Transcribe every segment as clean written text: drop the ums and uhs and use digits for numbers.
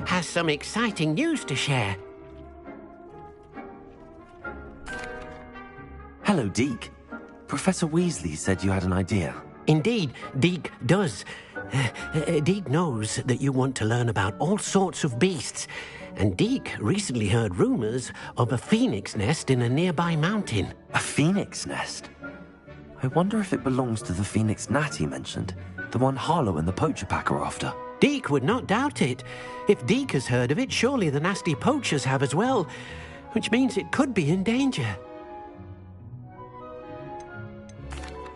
has some exciting news to share. Hello, Deke. Professor Weasley said you had an idea. Indeed, Deke does. Deke knows that you want to learn about all sorts of beasts, and Deke recently heard rumors of a phoenix nest in a nearby mountain. A phoenix nest? I wonder if it belongs to the phoenix gnat he mentioned, the one Harlow and the poacher pack are after. Deke would not doubt it. If Deke has heard of it, surely the nasty poachers have as well, which means it could be in danger.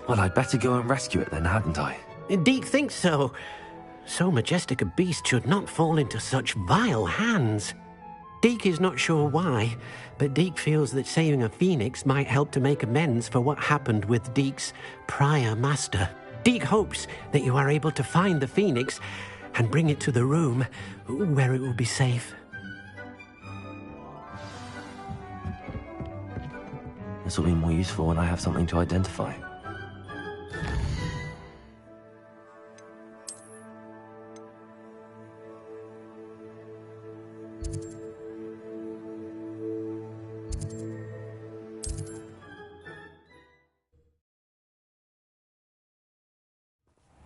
Well, I'd better go and rescue it then, hadn't I? Deke thinks so. So majestic a beast should not fall into such vile hands. Deke is not sure why, but Deke feels that saving a phoenix might help to make amends for what happened with Deke's prior master. Deke hopes that you are able to find the phoenix and bring it to the room where it will be safe. This will be more useful when I have something to identify.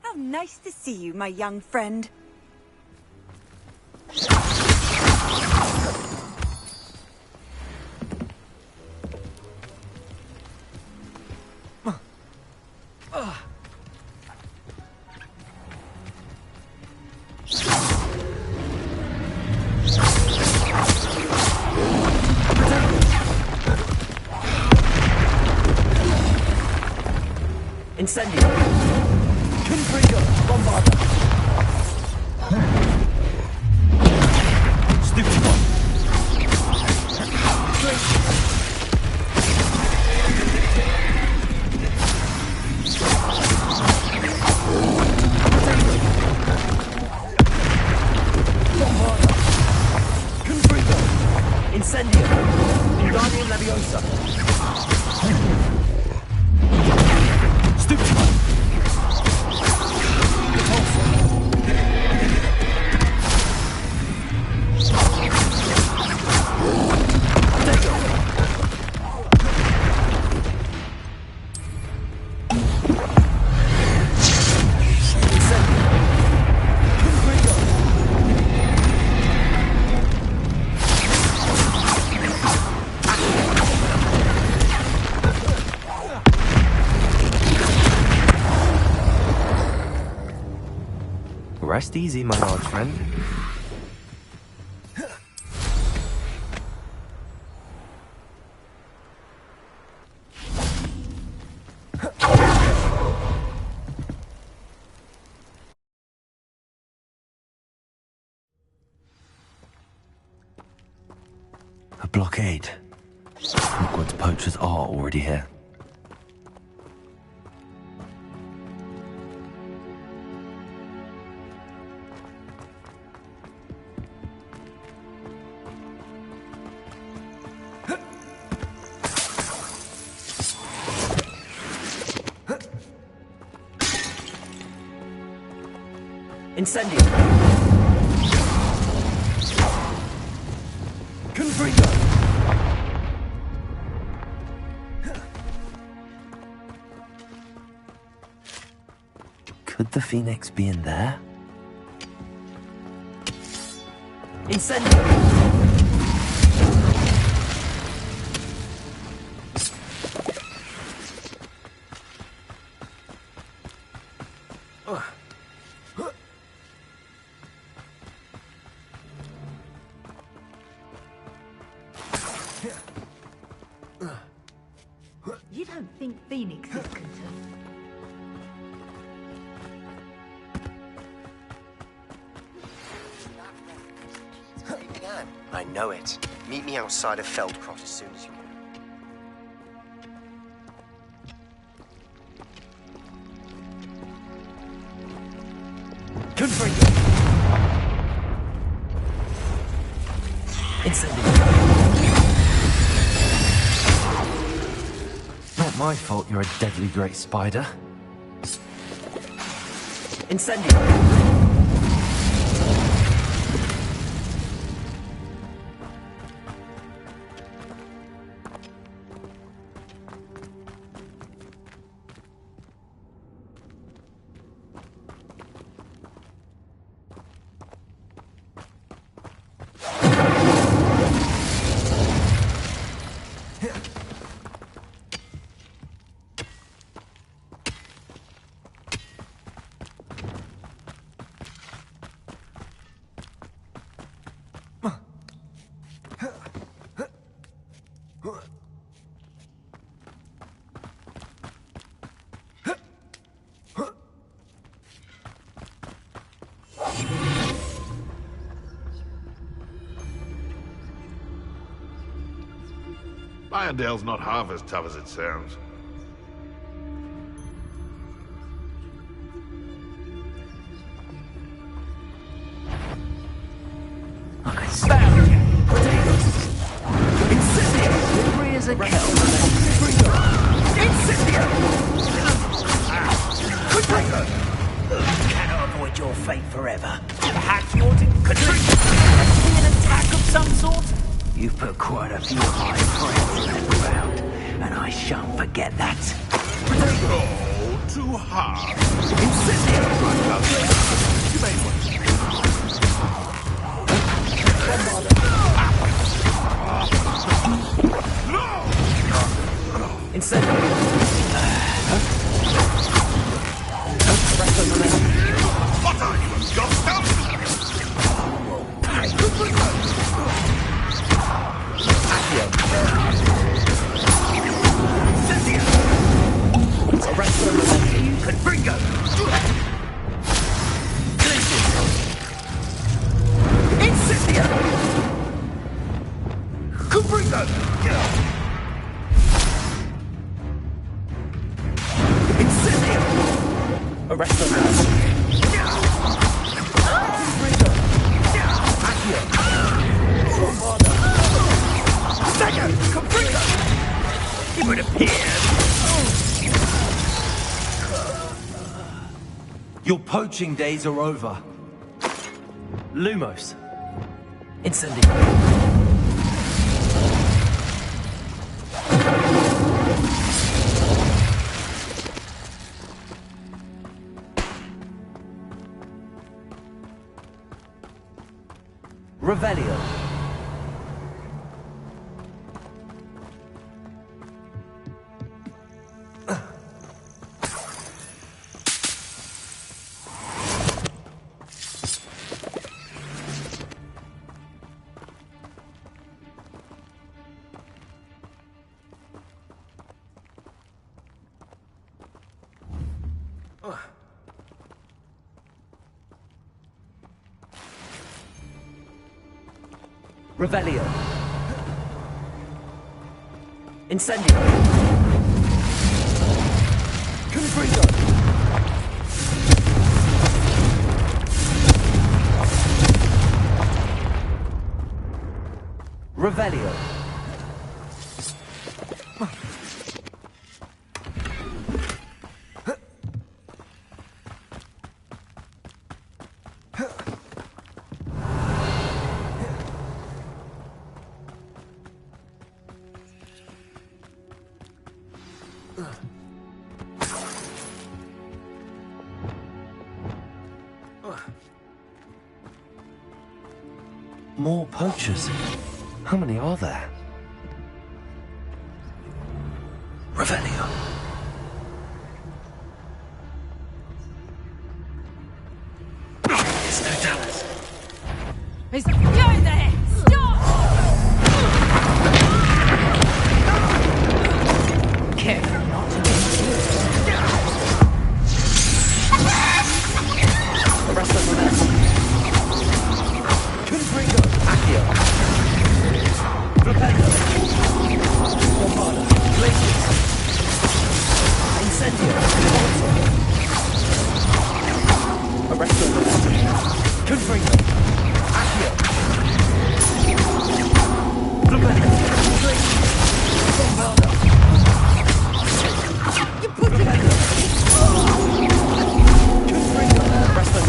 How nice to see you, my young friend. Incendio! Confringo! Bombarda! Stupefy! Bombarda! Confringo! Incendio! Wingardium Leviosa! Stupefy! Rest easy, my large friend. A blockade. Hogwarts poachers are already here. Incendio! Confringo! Could the Phoenix be in there? Incendio! You don't think Phoenix is concerned? I know it. Meet me outside of Feldcroft as soon as you can. Confringo! Incendio! Not my fault you're a deadly great spider. Incendio! Irondale's not half as tough as it sounds. I could spell potatoes. Incendio! Rears and kelp. Incendio! Cannot avoid your fate forever. Perhaps you ought to be an attack of some sort? You've put quite a few high friends in the ground, and I shan't forget that. Oh, too hard. Incendio! You made one. Incendio! What are you, a ghost house? You could bring go. Incendio! Cubrigo! Incendio! Arrest them. Cubrigo! Accio! Stagger! Cubrigo! It would appear. Your poaching days are over. Lumos. Incendio. Revelio. Revelio. Incendio. Confringo. Revelio. More poachers. How many are there? Revelio. There's no talent. Go there! Stop! Careful not to miss. Arrest them. Confringo. Accio. Flipendo. Bombarda. Glacius. Incendio. Arrest them. Confringo. Accio. Flipendo. Glacius. Bombarda. You put it Flipendo. Confringo. Arrest them.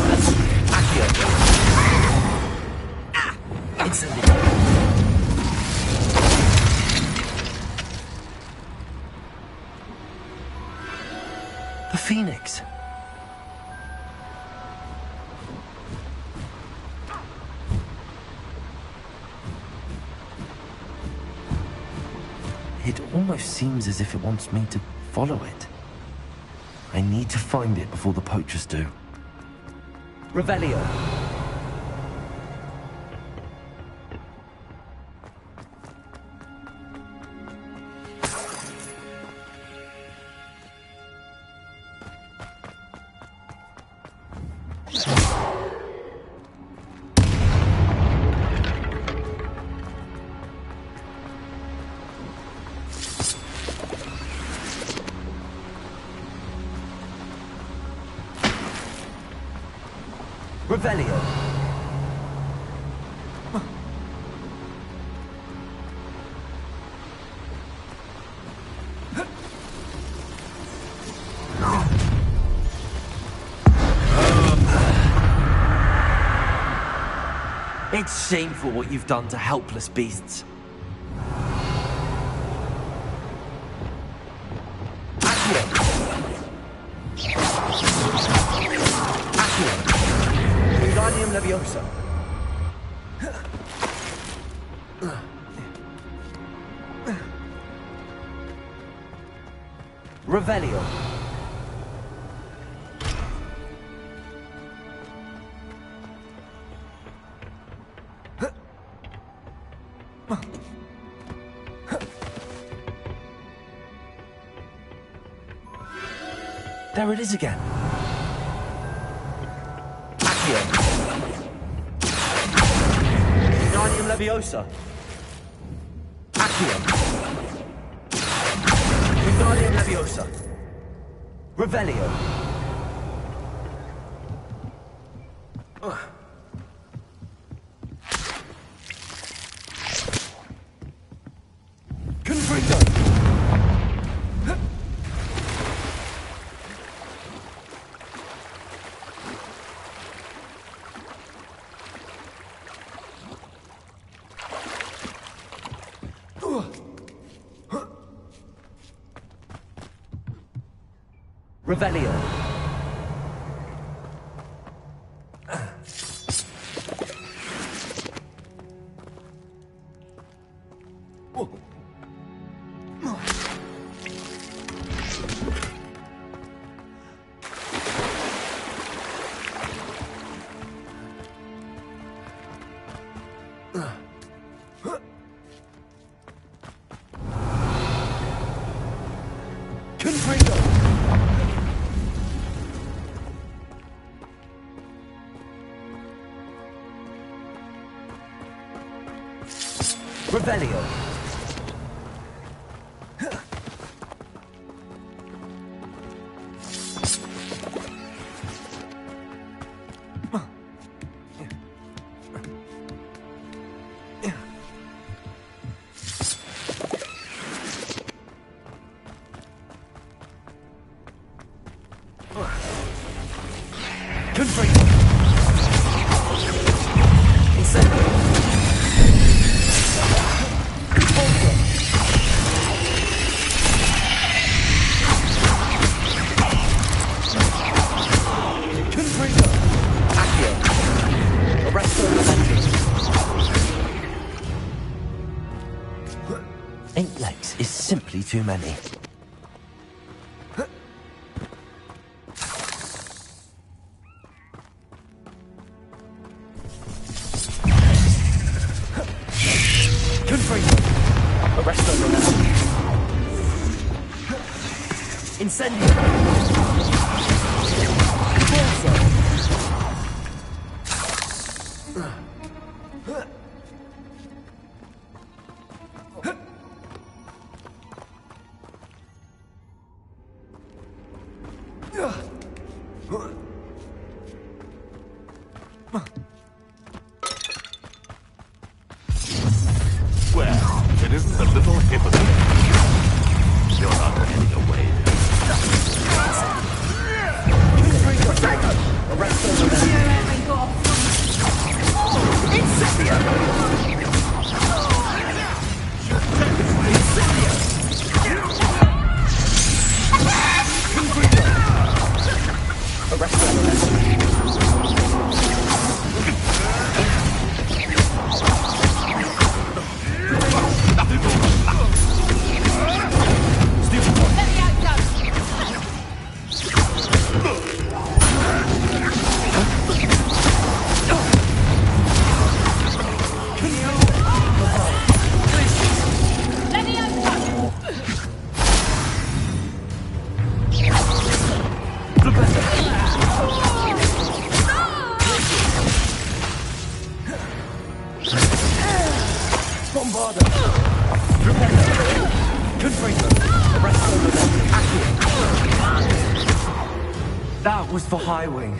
Accio. Incendio. The Phoenix. It almost seems as if it wants me to follow it. I need to find it before the poachers do. Revelio. Revelio. It's shameful what you've done to helpless beasts. Accio! Accio! Wingardium Leviosa. Revelio. There it is again. Accio. Wingardium Leviosa. Accio. Wingardium Leviosa. Revelio. Confringo. Revelio. Confringo. Revelio. Confringo. Incendio. Eight legs is simply too many. Confringo. Arresto now. Incendio. Well, it isn't a little hypocrite. You're not heading away. That was for High Wing.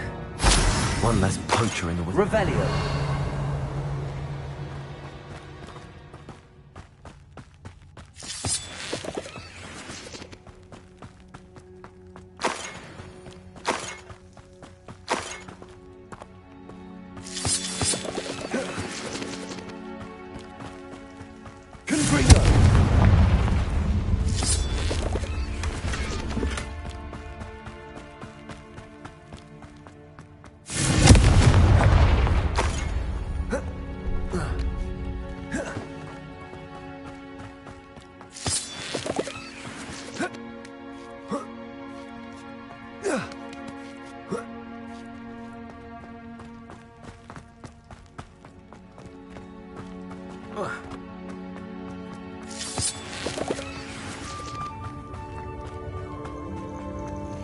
One less poacher in the... Revelio.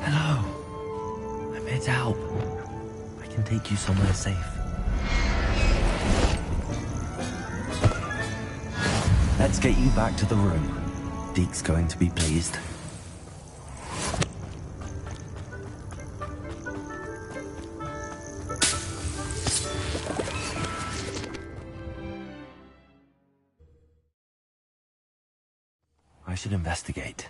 Hello. I'm here to help. I can take you somewhere safe. Let's get you back to the room. Deke's going to be pleased. I should investigate.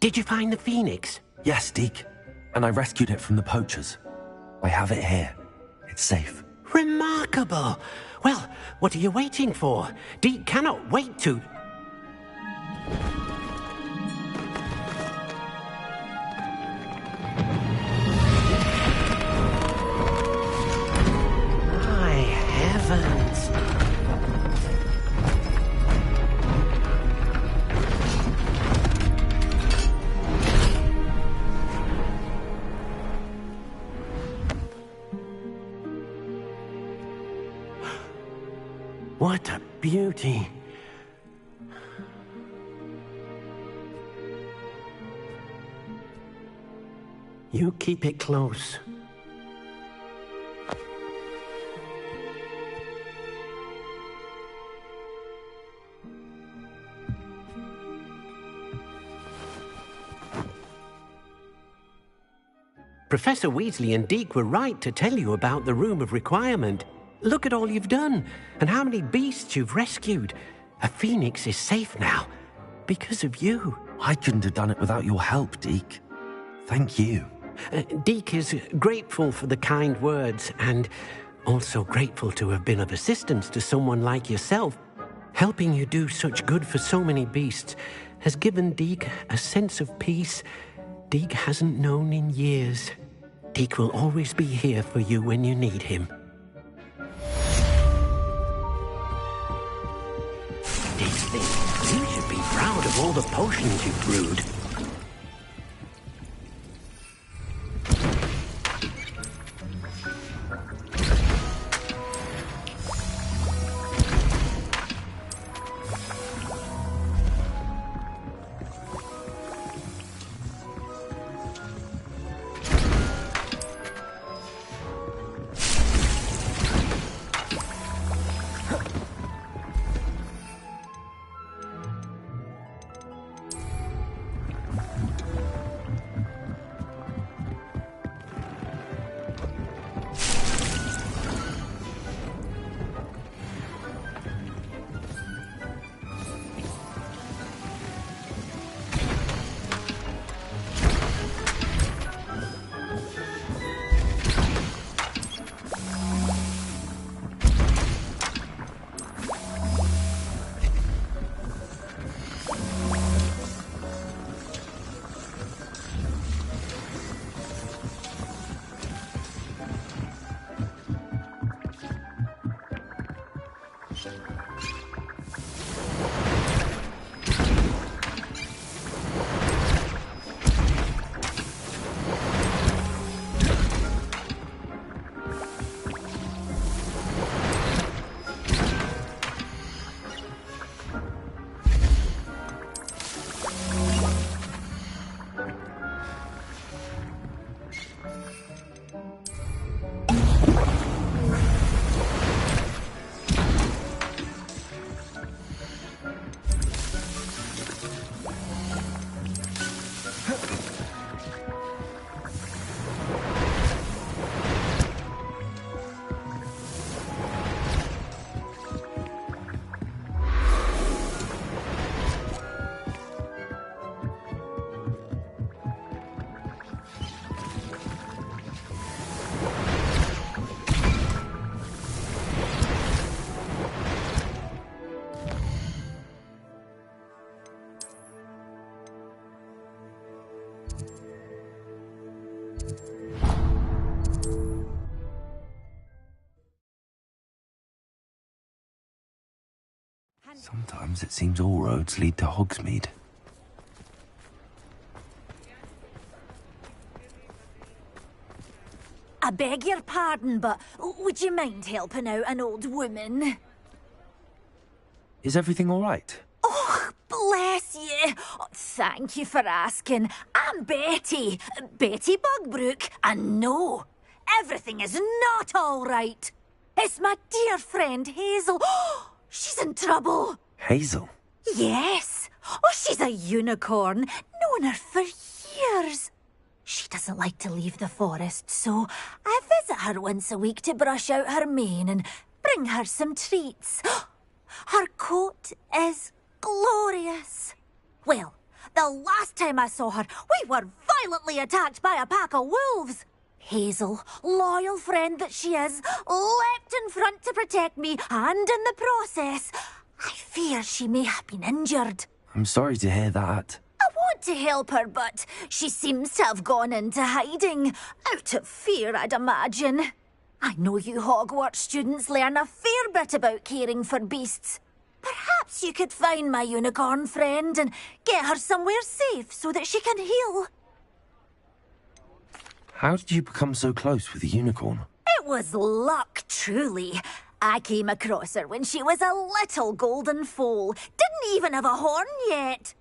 Did you find the Phoenix? Yes, Deke. And I rescued it from the poachers. I have it here. It's safe. Remarkable! Well, what are you waiting for? Deke cannot wait to... My heavens! What a beauty. You keep it close. Professor Weasley and Deke were right to tell you about the Room of Requirement. Look at all you've done, and how many beasts you've rescued. A phoenix is safe now, because of you. I couldn't have done it without your help, Deke. Thank you. Deke is grateful for the kind words, and also grateful to have been of assistance to someone like yourself. Helping you do such good for so many beasts has given Deke a sense of peace Deke hasn't known in years. Deke will always be here for you when you need him. Deke thinks you should be proud of all the potions you've brewed. Sometimes it seems all roads lead to Hogsmeade. I beg your pardon, but would you mind helping out an old woman? Is everything all right? Oh, bless you. Oh, thank you for asking. I'm Betty. Betty Bugbrook. And no, everything is not all right. It's my dear friend Hazel. She's in trouble. Hazel? Yes. Oh, she's a unicorn. Known her for years. She doesn't like to leave the forest, so I visit her once a week to brush out her mane and bring her some treats. Her coat is glorious. Well, the last time I saw her, we were violently attacked by a pack of wolves. Hazel, loyal friend that she is, leapt in front to protect me, and in the process, I fear she may have been injured. I'm sorry to hear that. I want to help her, but she seems to have gone into hiding. Out of fear, I'd imagine. I know you Hogwarts students learn a fair bit about caring for beasts. Perhaps you could find my unicorn friend and get her somewhere safe so that she can heal. How did you become so close with the unicorn? It was luck, truly. I came across her when she was a little golden foal. Didn't even have a horn yet.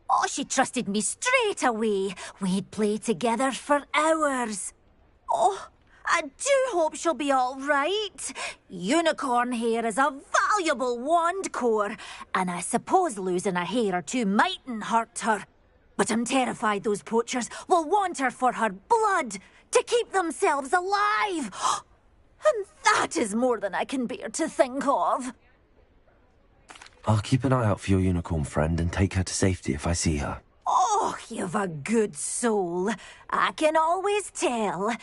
Oh, she trusted me straight away. We'd play together for hours. Oh, I do hope she'll be all right. Unicorn hair is a valuable wand core, and I suppose losing a hair or two mightn't hurt her. But I'm terrified those poachers will want her for her blood, to keep themselves alive. And that is more than I can bear to think of. I'll keep an eye out for your unicorn friend and take her to safety if I see her. Oh, you've a good soul. I can always tell.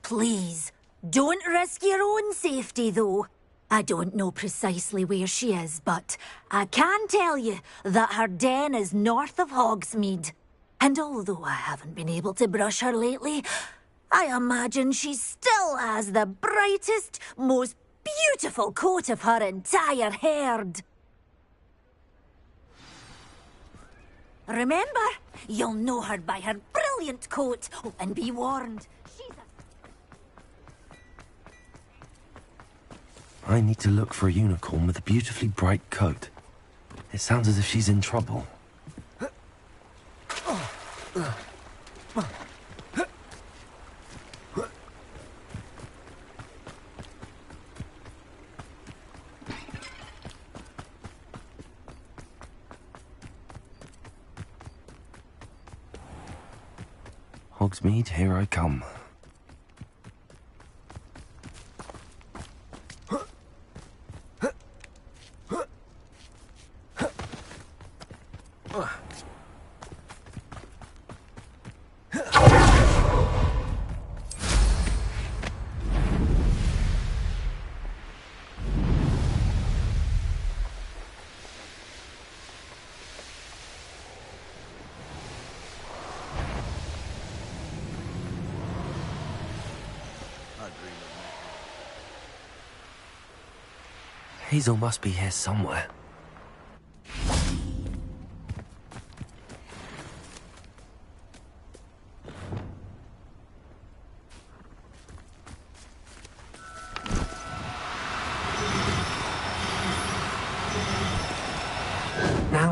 Please, don't risk your own safety, though. I don't know precisely where she is, but I can tell you that her den is north of Hogsmeade. And although I haven't been able to brush her lately, I imagine she still has the brightest, most beautiful coat of her entire herd. Remember, you'll know her by her brilliant coat. Oh, and be warned, she's a... I need to look for a unicorn with a beautifully bright coat. It sounds as if she's in trouble. Hogsmeade, here I come. Hazel must be here somewhere.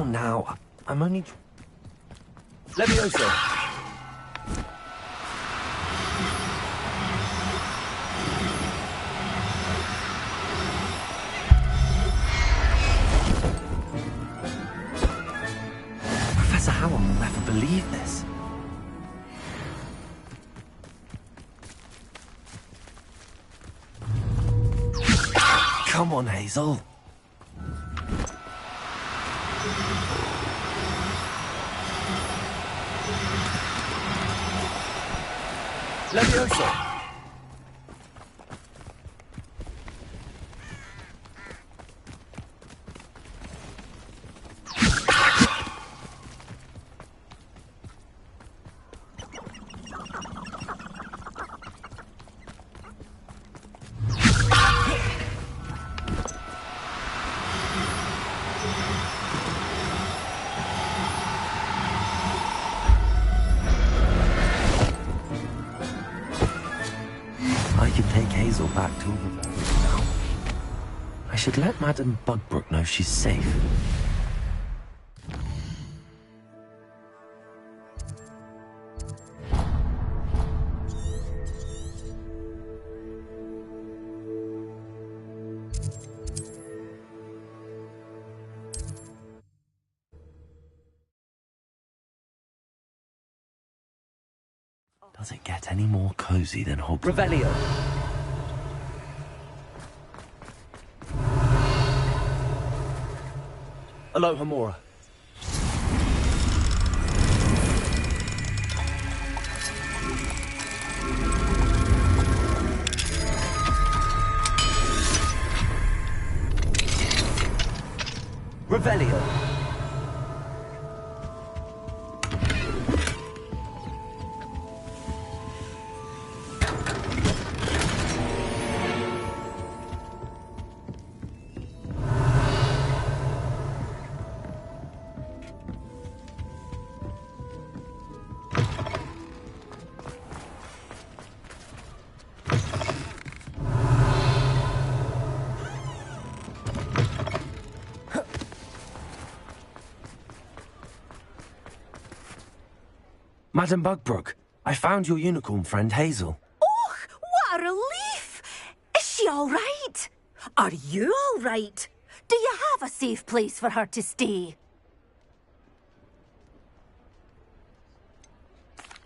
Now, I'm only... Levioso! How will never believe this. Come on, Hazel. Levioso! Hazel back to Revelio now. I should let Madame Bugbrook know she's safe. Does it get any more cozy than Hogwarts? Revelio. Aloha Mora. Revelio. Madame Bugbrook, I found your unicorn friend Hazel. Oh, what a relief! Is she all right? Are you all right? Do you have a safe place for her to stay?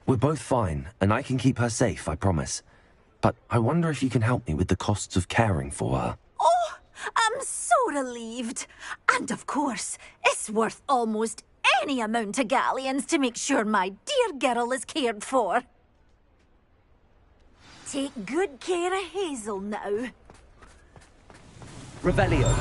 We're both fine, and I can keep her safe, I promise. But I wonder if you can help me with the costs of caring for her. Oh, I'm so relieved. And of course, it's worth almost any amount of galleons to make sure my dear girl is cared for. Take good care of Hazel now. Revelio.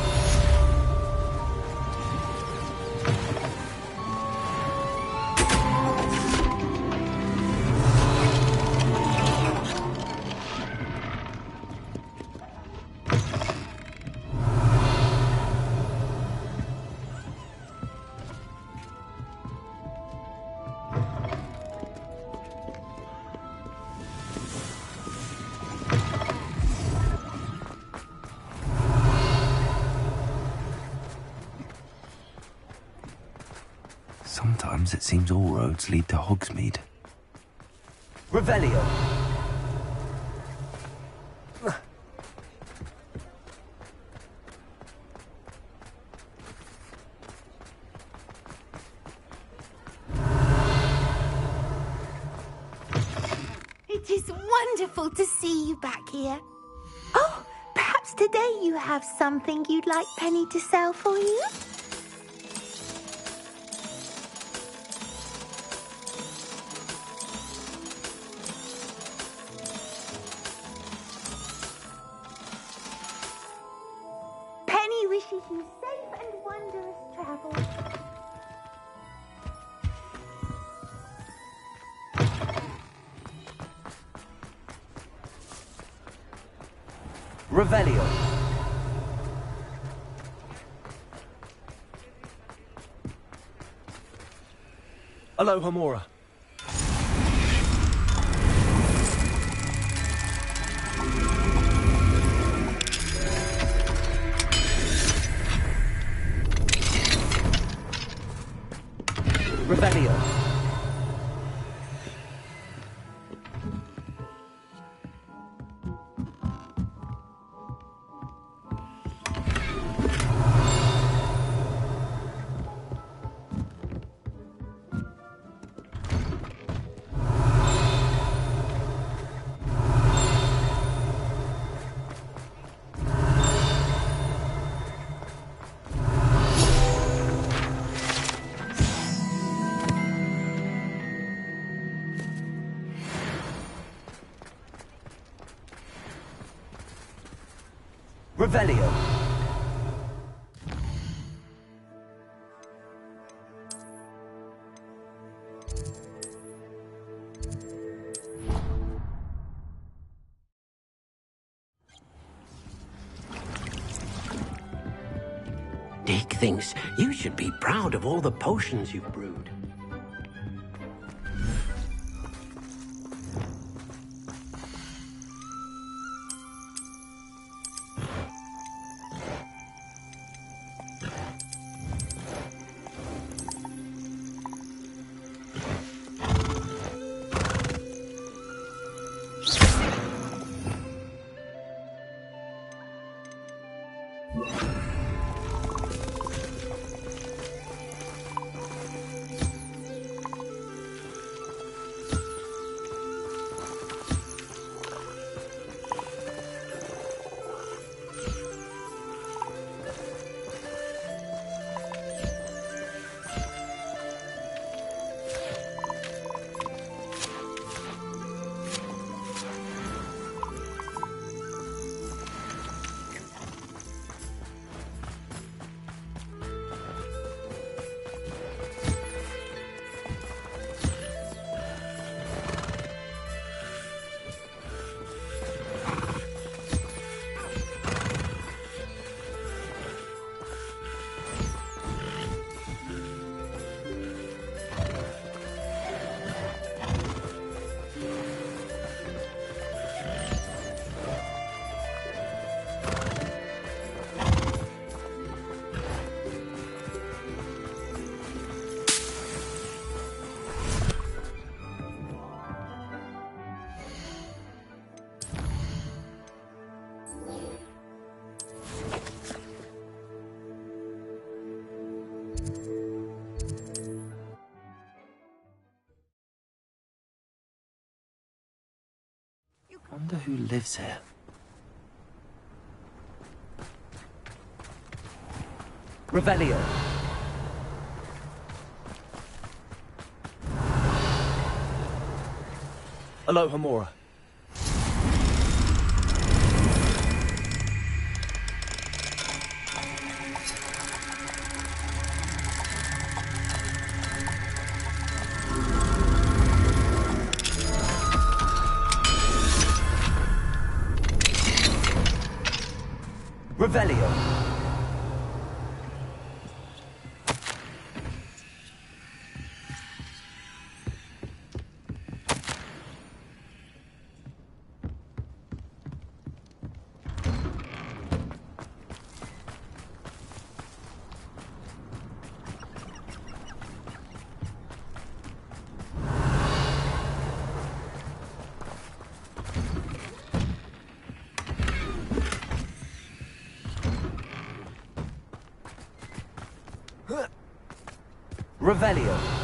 Sometimes it seems all roads lead to Hogsmeade. Revelio. It is wonderful to see you back here. Oh, perhaps today you have something you'd like Penny to sell for you? Penny wishes you safe and wondrous travels. Revelio. Aloha Mora. Revelio. Revelio. Dick thinks you should be proud of all the potions you've brewed. wonder who lives here. Revelio. Aloha Mora. Revelio. Revelio.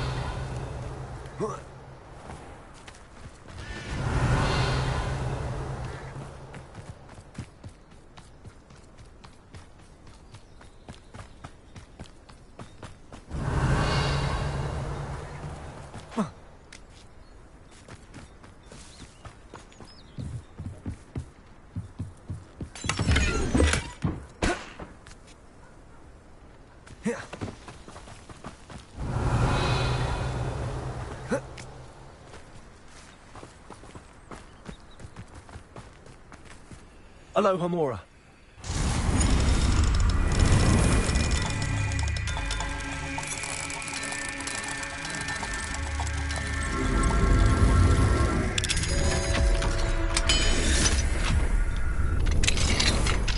Aloha Mora.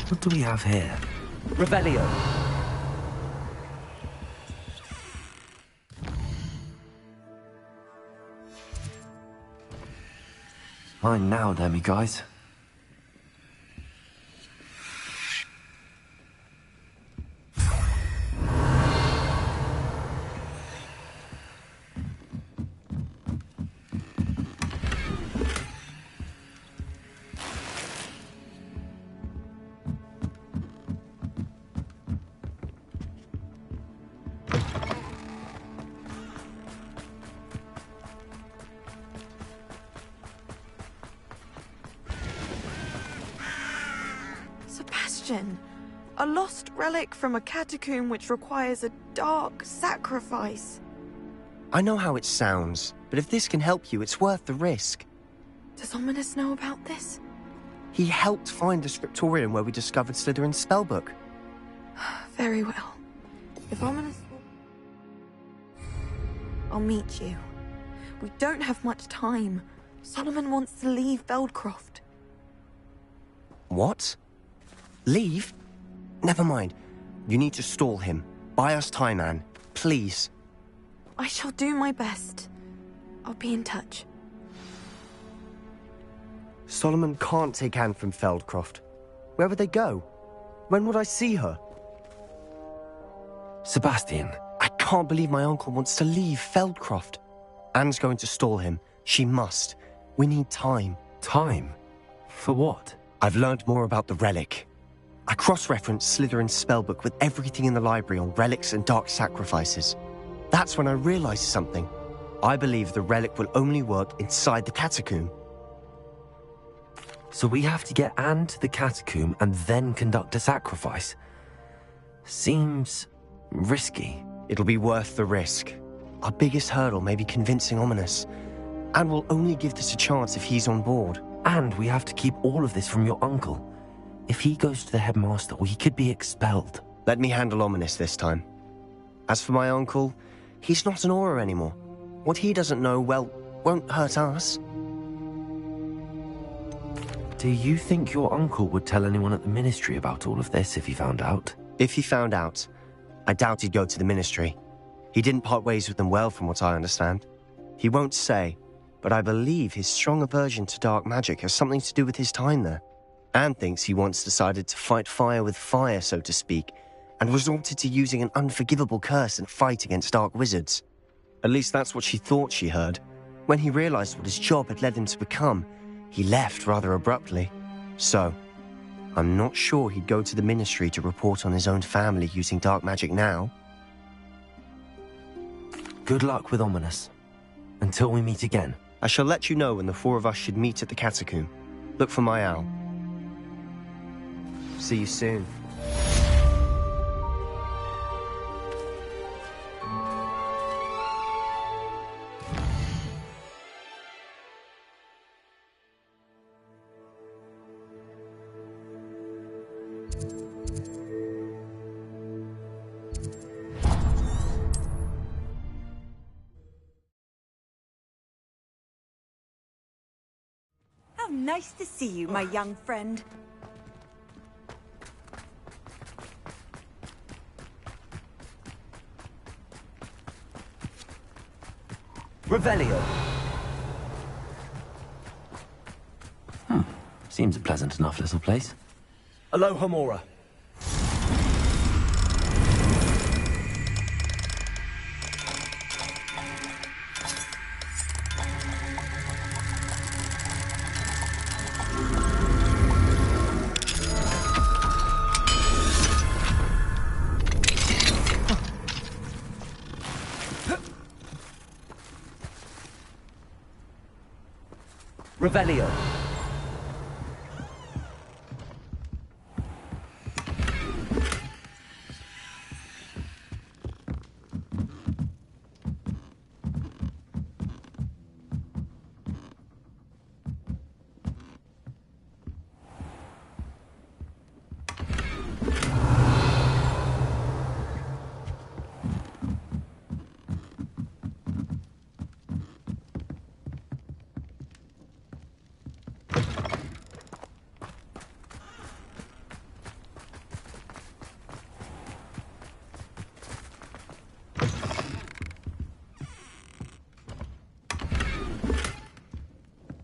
What do we have here? Revelio. Mine now, damn you guys. A lost relic from a catacomb which requires a dark sacrifice. I know how it sounds, but if this can help you, it's worth the risk. Does Ominous know about this? He helped find the scriptorium where we discovered Slytherin's spellbook. Very well. If Ominous... I'll meet you. We don't have much time. Solomon wants to leave Feldcroft. What? Leave? Never mind. You need to stall him. Buy us time, Anne. Please. I shall do my best. I'll be in touch. Solomon can't take Anne from Feldcroft. Where would they go? When would I see her? Sebastian. I can't believe my uncle wants to leave Feldcroft. Anne's going to stall him. She must. We need time. Time? For what? I've learned more about the relic. I cross-referenced Slytherin's spellbook with everything in the library on relics and dark sacrifices. That's when I realized something. I believe the relic will only work inside the catacomb. So we have to get Anne to the catacomb and then conduct a sacrifice? Seems risky. It'll be worth the risk. Our biggest hurdle may be convincing Ominous. Anne will only give this a chance if he's on board. And we have to keep all of this from your uncle. If he goes to the headmaster, he could be expelled. Let me handle Ominous this time. As for my uncle, he's not an Auror anymore. What he doesn't know, well, won't hurt us. Do you think your uncle would tell anyone at the ministry about all of this if he found out? If he found out, I doubt he'd go to the ministry. He didn't part ways with them well, from what I understand. He won't say, but I believe his strong aversion to dark magic has something to do with his time there. Anne thinks he once decided to fight fire with fire, so to speak, and resorted to using an unforgivable curse in a fight against dark wizards. At least that's what she thought she heard. When he realized what his job had led him to become, He left rather abruptly. So, I'm not sure he'd go to the Ministry to report on his own family using dark magic now. Good luck with Ominous. Until we meet again. I shall let you know when the four of us should meet at the catacomb. Look for my owl. See you soon. How nice to see you, my young friend. Revelio. Seems a pleasant enough little place. Aloha Mora. Revelio.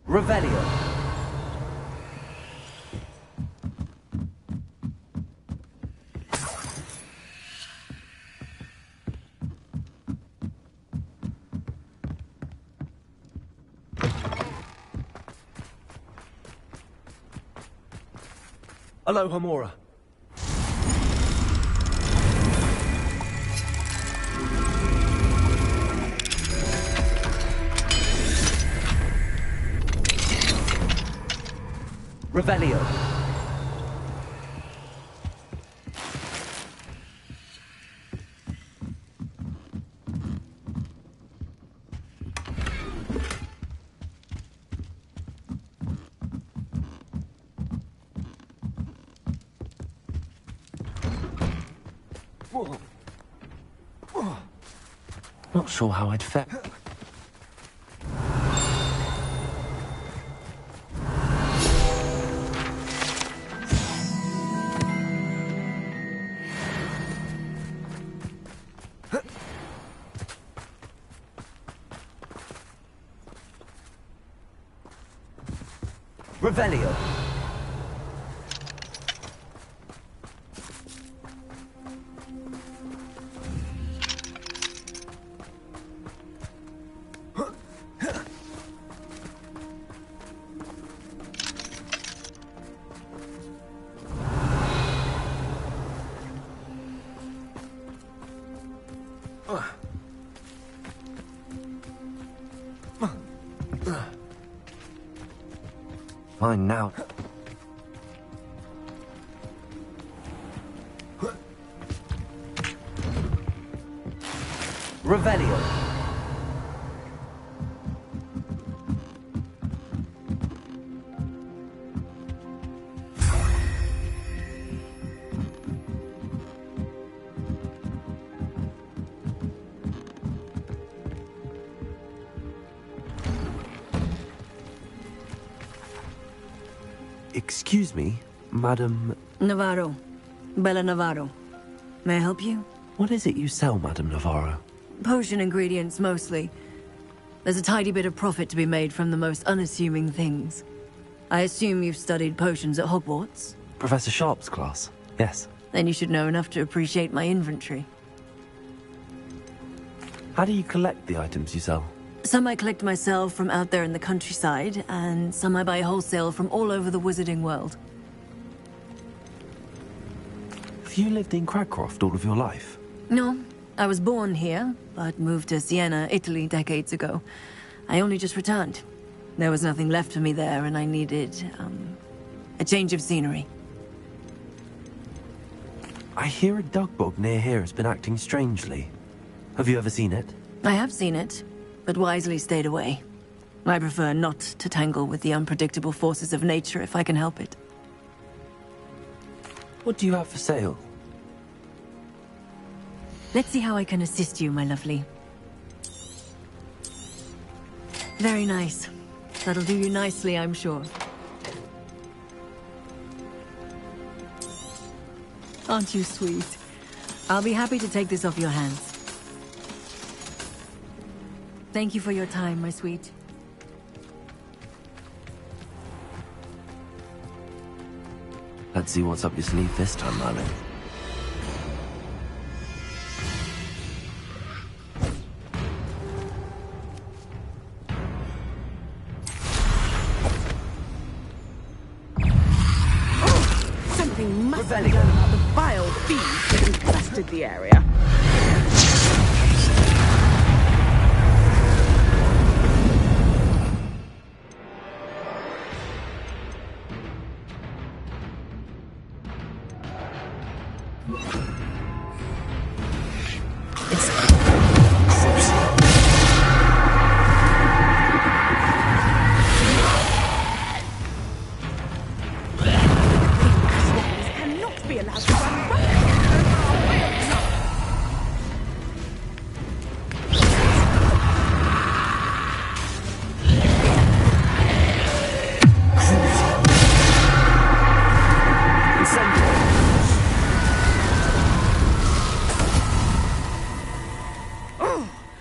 Revelio. Aloha Mora. Revelio. Not sure how I'd fare. Revelio. Fine now. Revelio. Excuse me, Madam... Navarro. Bella Navarro. May I help you? What is it you sell, Madam Navarro? Potion ingredients, mostly. There's a tidy bit of profit to be made from the most unassuming things. I assume you've studied potions at Hogwarts? Professor Sharp's class, yes. Then you should know enough to appreciate my inventory. How do you collect the items you sell? Some I collect myself from out there in the countryside, and some I buy wholesale from all over the wizarding world. Have you lived in Cragcroft all of your life? No, I was born here, but moved to Siena, Italy decades ago. I only just returned. There was nothing left for me there, and I needed, a change of scenery. I hear a dugbog near here has been acting strangely. Have you ever seen it? I have seen it, but wisely stayed away. I prefer not to tangle with the unpredictable forces of nature if I can help it. What do you have for sale? Let's see how I can assist you, my lovely. Very nice. That'll do you nicely, I'm sure. Aren't you sweet? I'll be happy to take this off your hands. Thank you for your time, my sweet. Let's see what's up your sleeve this time, Merlin. Something must be done about the vile thieves that infested the area.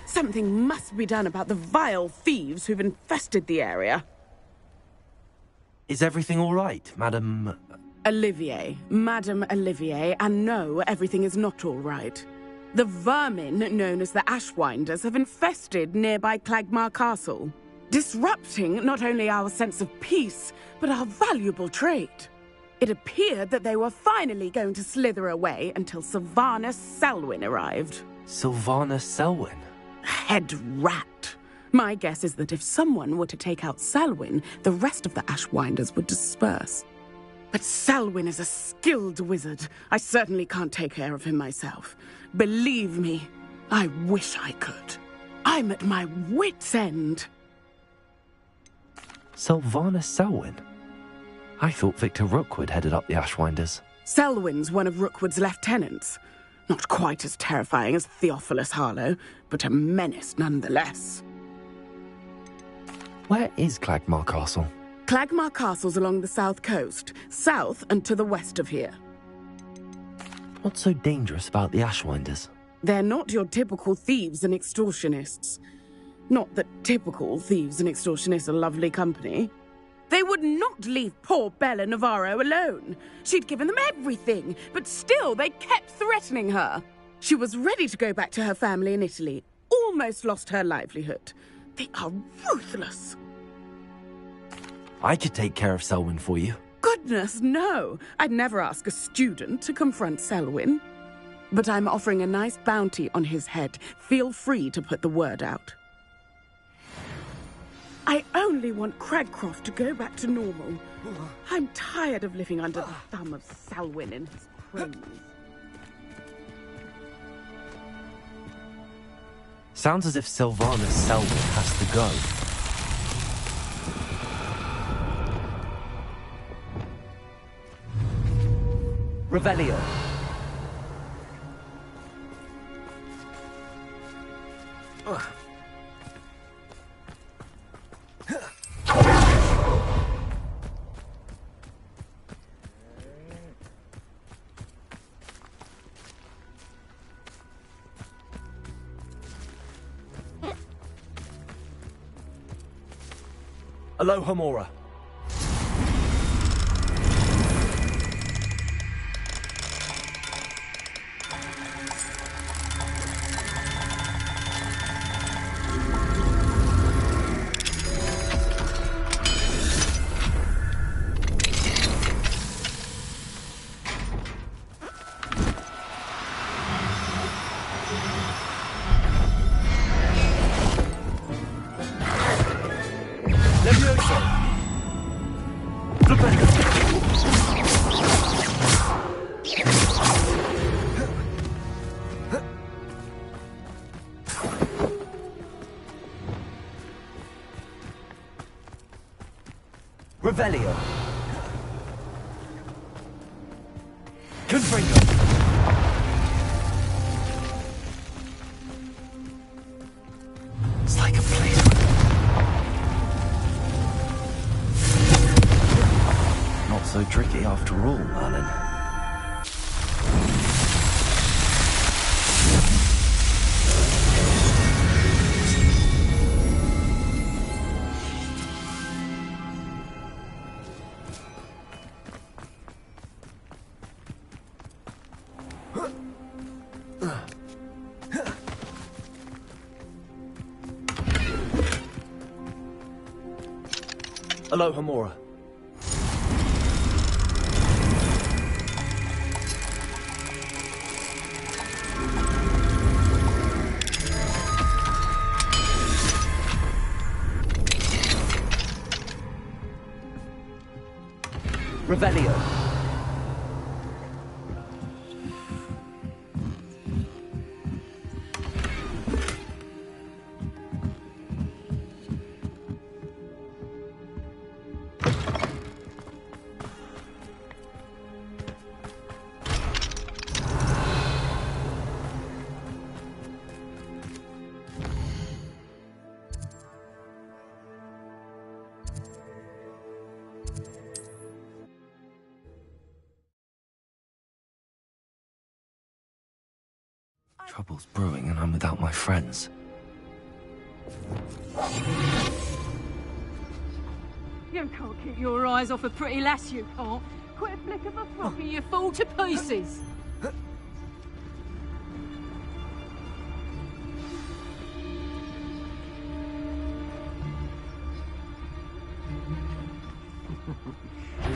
Something must be done about the vile thieves who've infested the area. Is everything all right, Madam... Olivier, Madame Olivier, and no, everything is not all right. The vermin known as the Ashwinders have infested nearby Clagmar Castle, disrupting not only our sense of peace, but our valuable trade. It appeared that they were finally going to slither away until Sylvanus Selwyn arrived. Sylvanus Selwyn? Head rat. My guess is that if someone were to take out Selwyn, the rest of the Ashwinders would disperse. But Selwyn is a skilled wizard. I certainly can't take care of him myself. Believe me, I wish I could. I'm at my wit's end. Sylvanus Selwyn? I thought Victor Rookwood headed up the Ashwinders. Selwyn's one of Rookwood's lieutenants. Not quite as terrifying as Theophilus Harlow, but a menace nonetheless. Where is Clagmar Castle? Clagmar Castle's along the south coast, south and to the west of here. What's so dangerous about the Ashwinders? They're not your typical thieves and extortionists. Not that typical thieves and extortionists are lovely company. They would not leave poor Bella Navarro alone. She'd given them everything, but still they kept threatening her. She was ready to go back to her family in Italy, almost lost her livelihood. They are ruthless. I could take care of Selwyn for you. Goodness, no. I'd never ask a student to confront Selwyn. But I'm offering a nice bounty on his head. Feel free to put the word out. I only want Cragcroft to go back to normal. I'm tired of living under the thumb of Selwyn and his cronies. Sounds as if Sylvanus Selwyn has to go. Revelio. Aloha Mora. Revelio. Confringo. It's like a place. Not so tricky after all, Merlin. Aloha, Mora. Revelio. Trouble's brewing and I'm without my friends. You can't keep your eyes off a pretty lass, you can't. Quit a flick of a frock and you fall to pieces.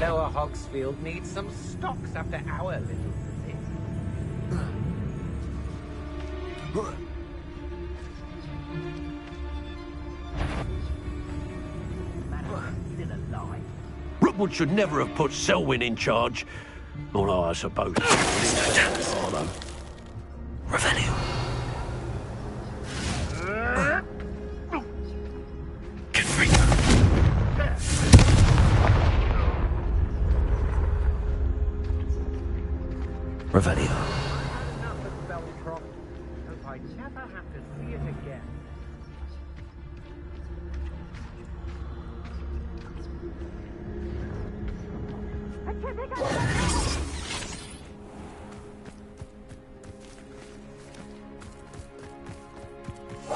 Lower Hogsfield needs some stocks after our little visit. Rookwood should never have put Selwyn in charge. Although I suppose... Revelio. Revelio. Enough of Beltron. Hope I never have to see it again.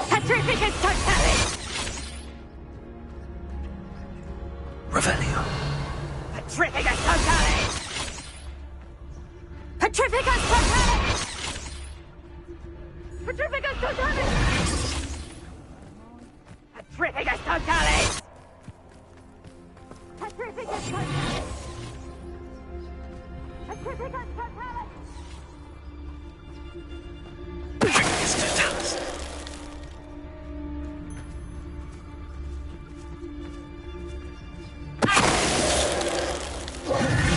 Petrificus totalis! Revelio. Petrificus totalis! Petrificus totalis! Petrificus totalis! Petrificus totalis! Petrificus totalis! Petrificus totalis! Petrificus totalis.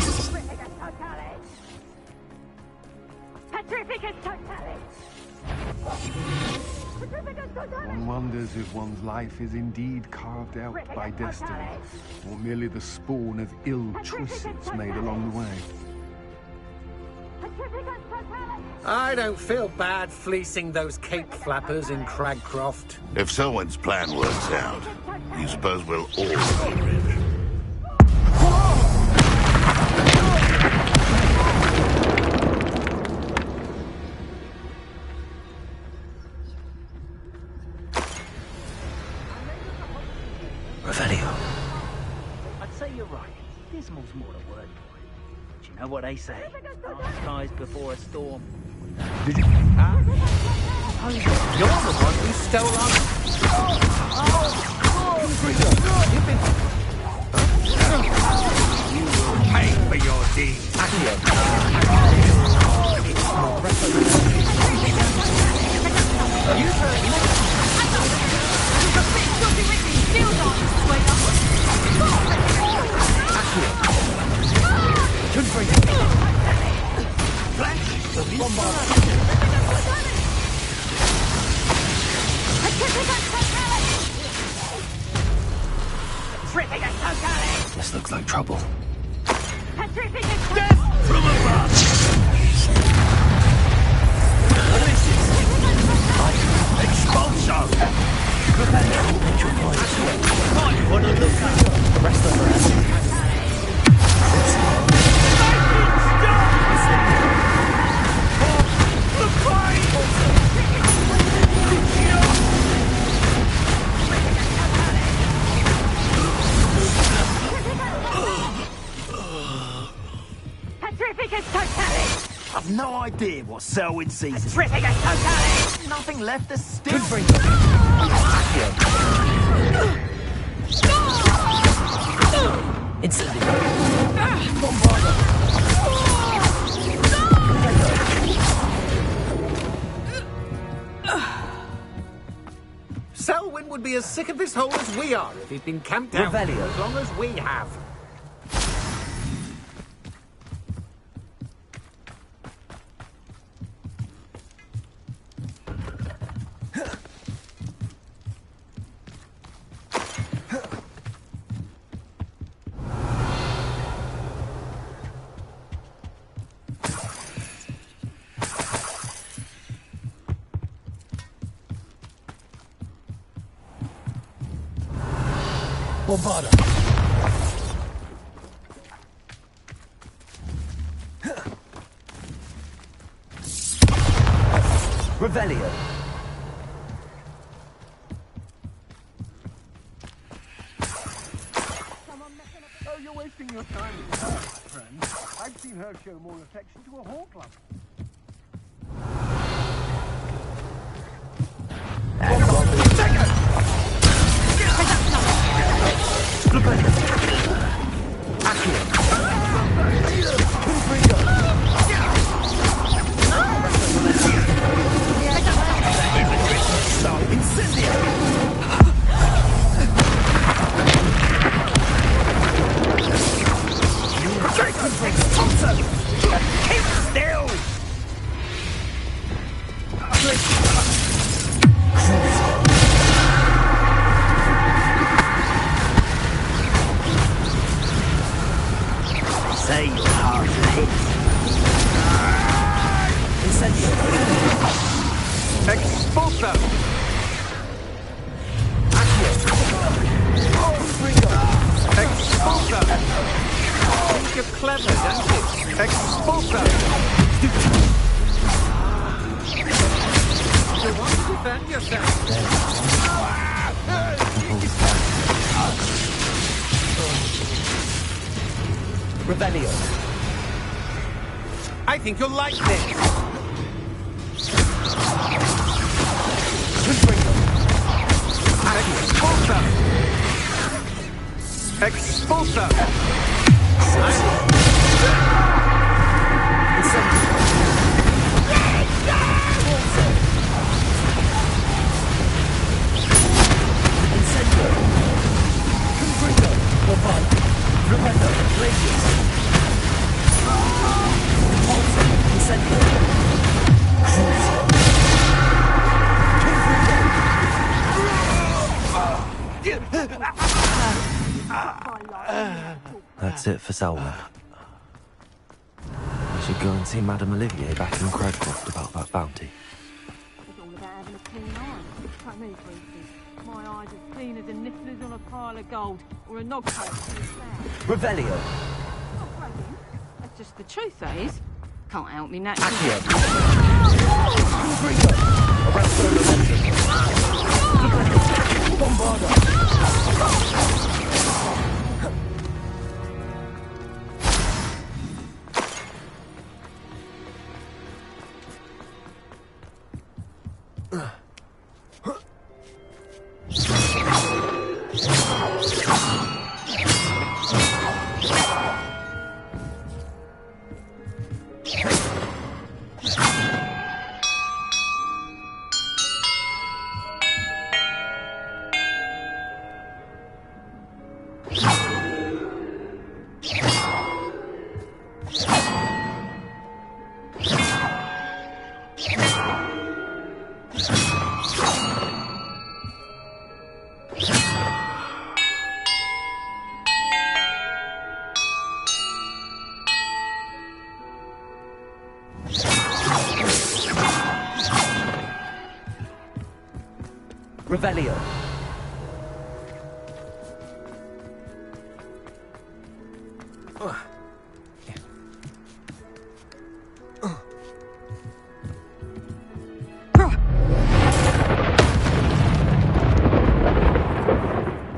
Petrificus totalis! Petrificus totalis! One wonders if one's life is indeed carved out by destiny, or merely the spawn of ill choices made along the way. I don't feel bad fleecing those cape flappers in Cragcroft. If Selwyn's plan works out, you suppose we'll all be rich. Revelio. I'd say you're right. Dismal's more a word for it. But you know what they say? Dark skies before a storm. Did you... Huh? Oh, you're the one who stole our... You will pay for your deeds. This looks like trouble. Death from above! Expulso! Might want to look up. Rest of us. I've no idea what Selwyn sees. Terrific as totality! Nothing left to still. Selwyn would be as sick of this hole as we are if he'd been camped down for as long as we have. Bombarda. Revelio. Oh, you're wasting your time with her, my friend. I've seen her show more affection to a hall club. Say you're hard to hit. Expulso! Expulso! Think you're clever, don't you? Expulso! You want to defend yourself? Revelio. I think you'll like this. Expulso! Expulso! That's it for Selwyn. I should go and see Madame Olivier back in Cragcroft about that bounty. It's all about having a keen eye. Like me, for instance. My eyes as clean as a niffler's on a pile of gold, or a nogpost in a cloud. Revelio. Not bragging. That's just the truth, that is. Can't help me naturally. Revelio.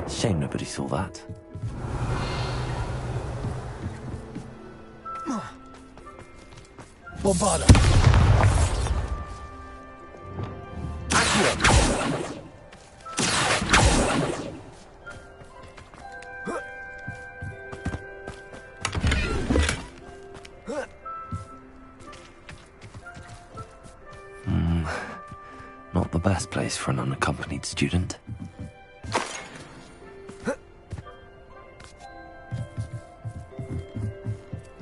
Shame nobody saw that. Bombarda. Not the best place for an unaccompanied student.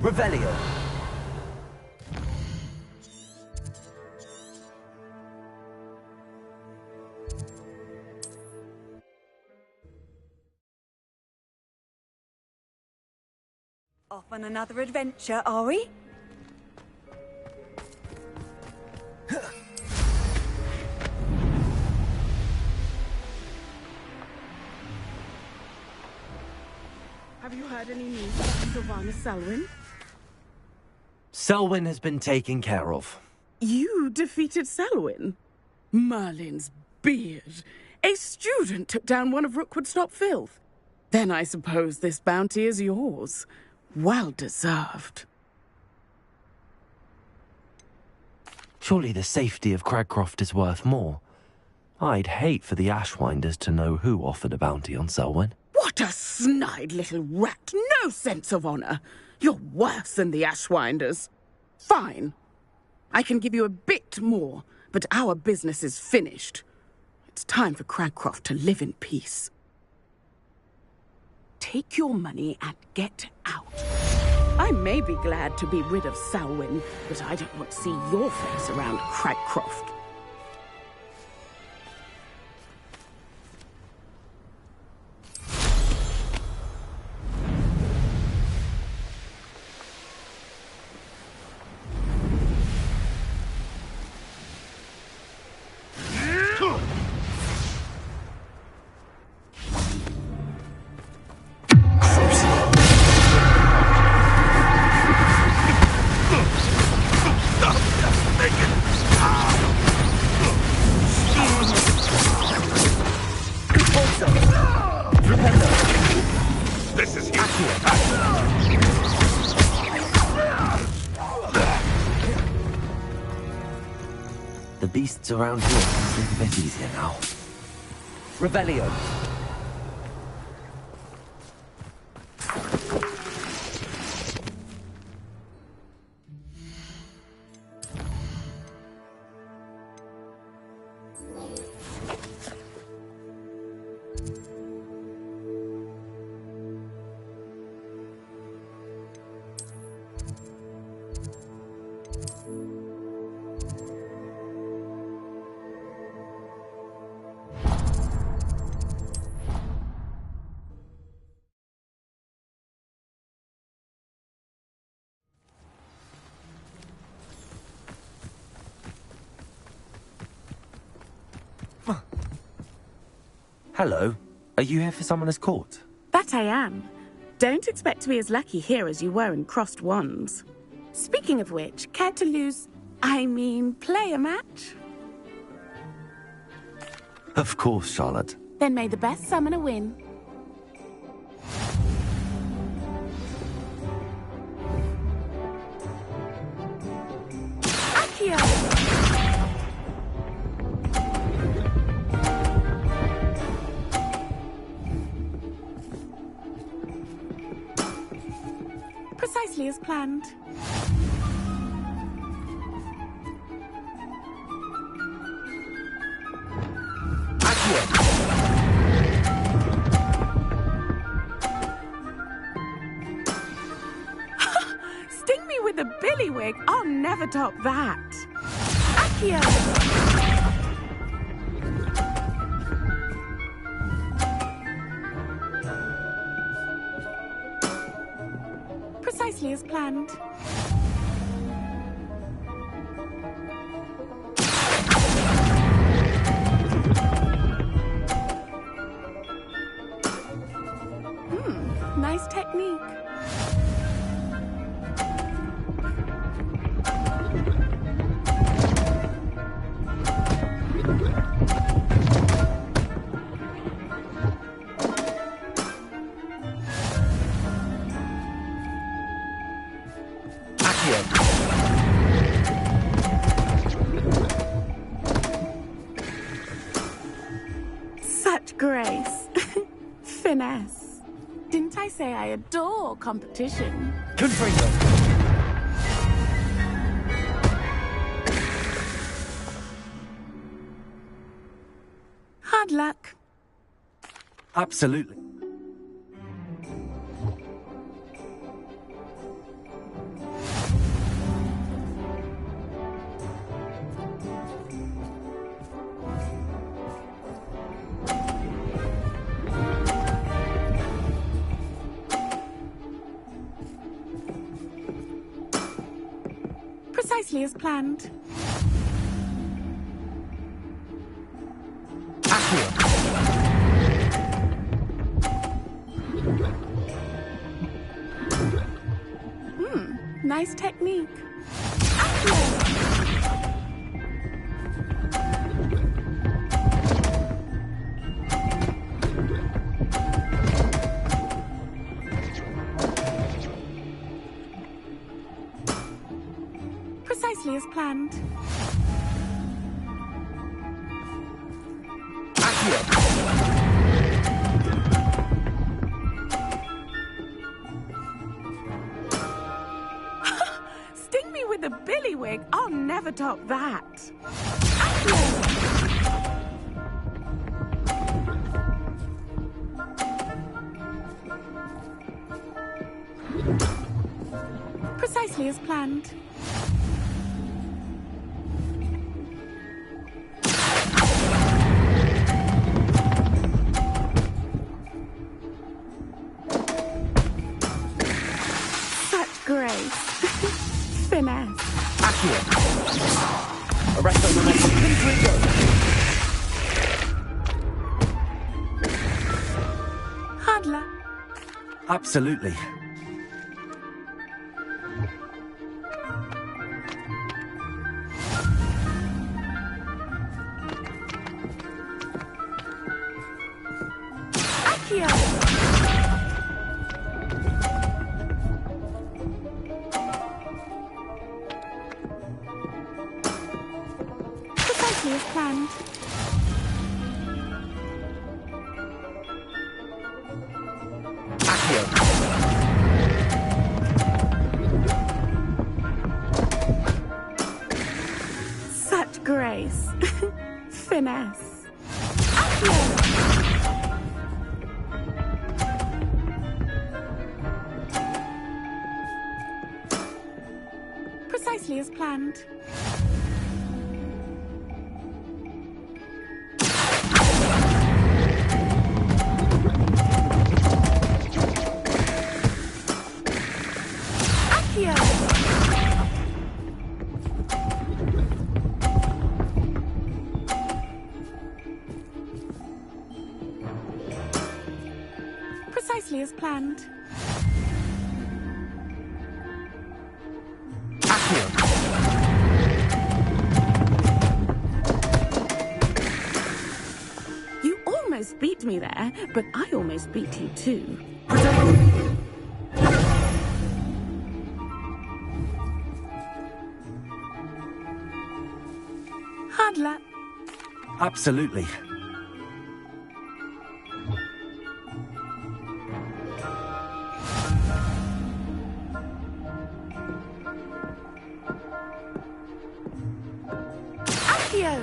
Revelio. Off on another adventure, are we? Have you heard any news about Sylvana Selwyn? Selwyn has been taken care of. You defeated Selwyn? Merlin's beard. A student took down one of Rookwood's top filth. Then I suppose this bounty is yours. Well deserved. Surely the safety of Cragcroft is worth more. I'd hate for the Ashwinders to know who offered a bounty on Selwyn. What a snide little rat! No sense of honor! You're worse than the Ashwinders. Fine. I can give you a bit more, but our business is finished. It's time for Cragcroft to live in peace. Take your money and get out. I may be glad to be rid of Selwyn, but I don't want to see your face around Cragcroft. The beasts around here seem a bit easier now. Revelio. Hello. Are you here for Summoner's Court? That I am. Don't expect to be as lucky here as you were in Crossed Wands. Speaking of which, care to play a match? Of course, Charlotte. Then may the best summoner win. Accio! Precisely as planned. Sting me with a billywig. I'll never top that. Accio! Precisely as planned. say I adore competition. Confringo. Hard luck. Absolutely. Precisely as planned. Nice technique. Precisely as planned. Sting me with a billywig. I'll never top that. Precisely as planned. Such grace. Finesse. Accio. Arresto momentum. Confringo. Hard luck. Absolutely. Accio. Precisely as planned. Accio. Such grace. Finesse. Precisely as planned. Accio. Precisely as planned. You almost beat me there, but I almost beat you too. Hard luck. Absolutely. Accio.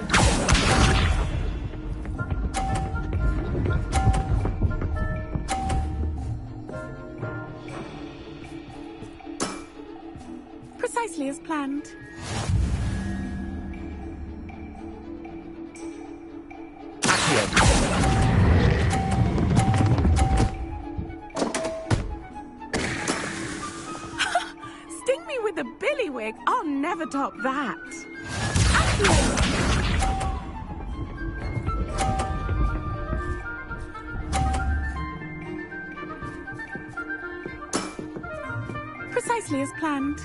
Precisely as planned. Sting me with a billywig. I'll never top that. Precisely as planned.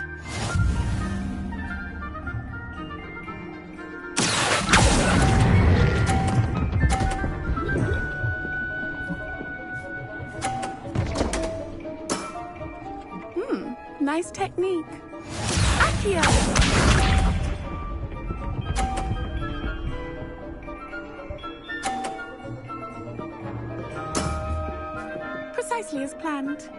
Nice technique. Accio. precisely as planned.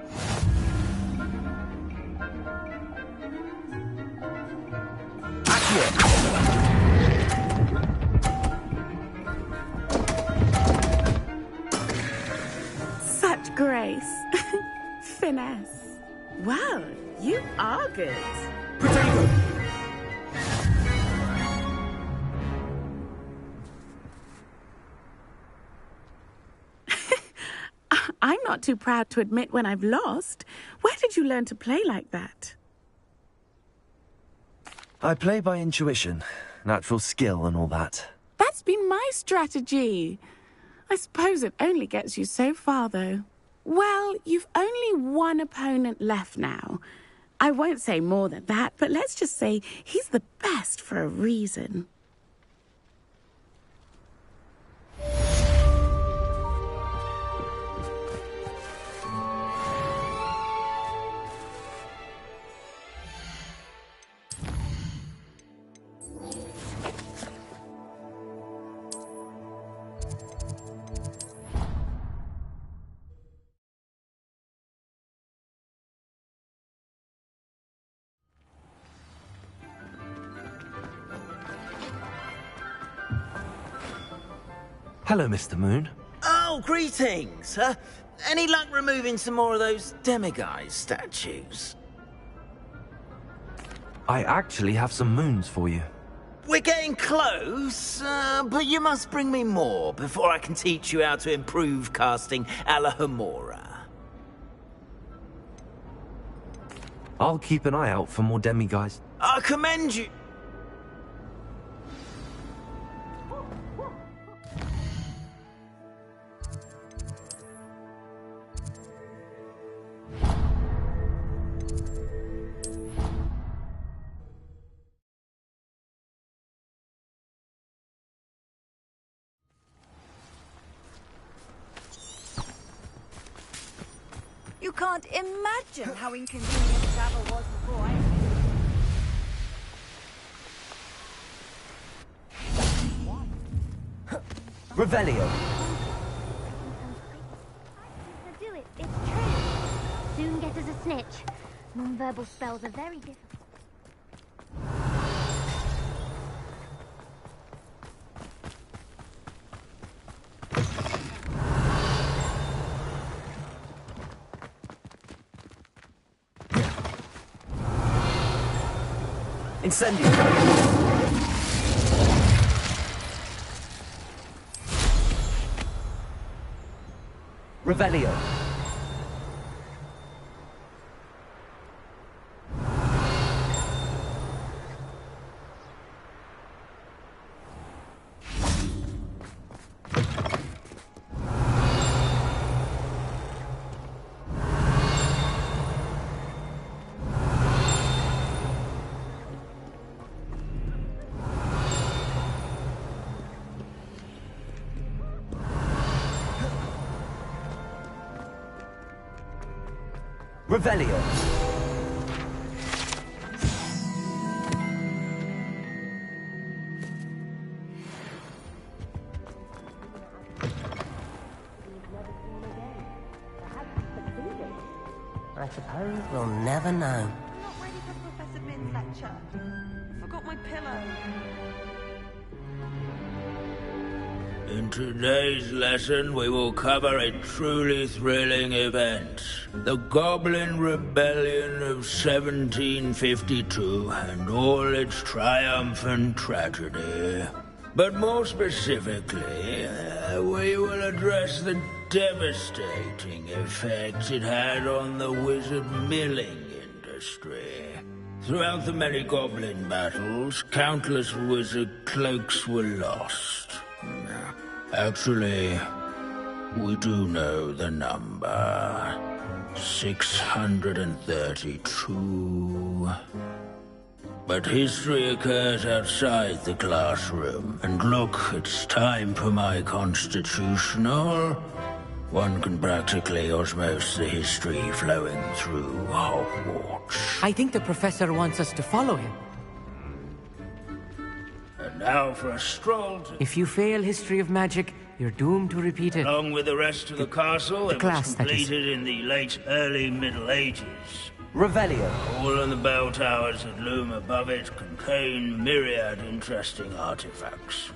Such grace. Finesse. Well, you are good. Potato! I'm not too proud to admit when I've lost. Where did you learn to play like that? I play by intuition, natural skill and all that. That's been my strategy. I suppose it only gets you so far, though. Well, you've only one opponent left now. I won't say more than that, but let's just say he's the best for a reason. Hello, Mr. Moon. Oh, greetings! Any luck removing some more of those demiguise statues? I actually have some moons for you. We're getting close, but you must bring me more before I can teach you how to improve casting a la Homora. I'll keep an eye out for more demiguise. I commend you. You can't imagine how inconvenient travel was before I... Revelio. Do it. It's true. Soon get us a snitch. Non-verbal spells are very difficult. Incendio. Revelio. Revelio. I suppose we'll never know. I'm not ready for Professor Min's lecture. Forgot my pillow. In today's lesson, we will cover a truly thrilling event. The Goblin Rebellion of 1752 and all its triumphant tragedy. But more specifically, we will address the devastating effects it had on the wizard milling industry. Throughout the many goblin battles, countless wizard cloaks were lost. Actually, we do know the number. 632. But history occurs outside the classroom. And look, it's time for my constitutional. One can practically osmose the history flowing through Hogwarts. I think the professor wants us to follow him. And now for a stroll to... If you fail history of magic, You're doomed to repeat it. Along with the rest of the castle, it was class, that is. completed in the late early Middle Ages. Revelio. All of the bell towers that loom above it contain myriad interesting artifacts.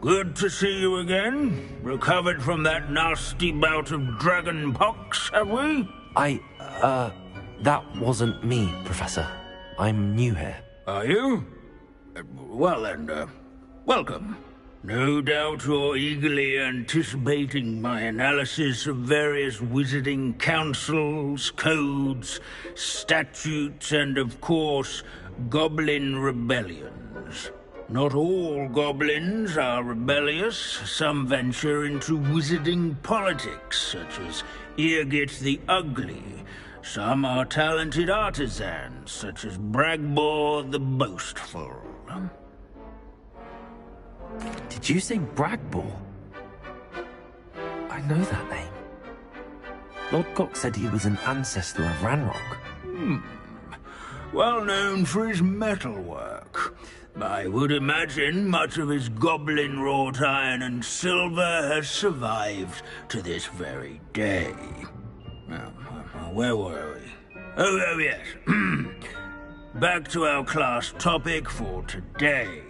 Good to see you again. Recovered from that nasty bout of dragon pox, have we? That wasn't me, Professor. I'm new here. Are you? Well then, welcome. No doubt you're eagerly anticipating my analysis of various wizarding councils, codes, statutes, and of course, goblin rebellions. Not all goblins are rebellious. Some venture into wizarding politics, such as Irgit the Ugly. Some are talented artisans, such as Bragbor the Boastful. Did you say Bragbor? I know that name. Lord Cox said he was an ancestor of Ranrock. Well known for his metalwork. I would imagine much of his goblin wrought iron and silver has survived to this very day. Now, where were we? Oh yes. Back to our class topic for today.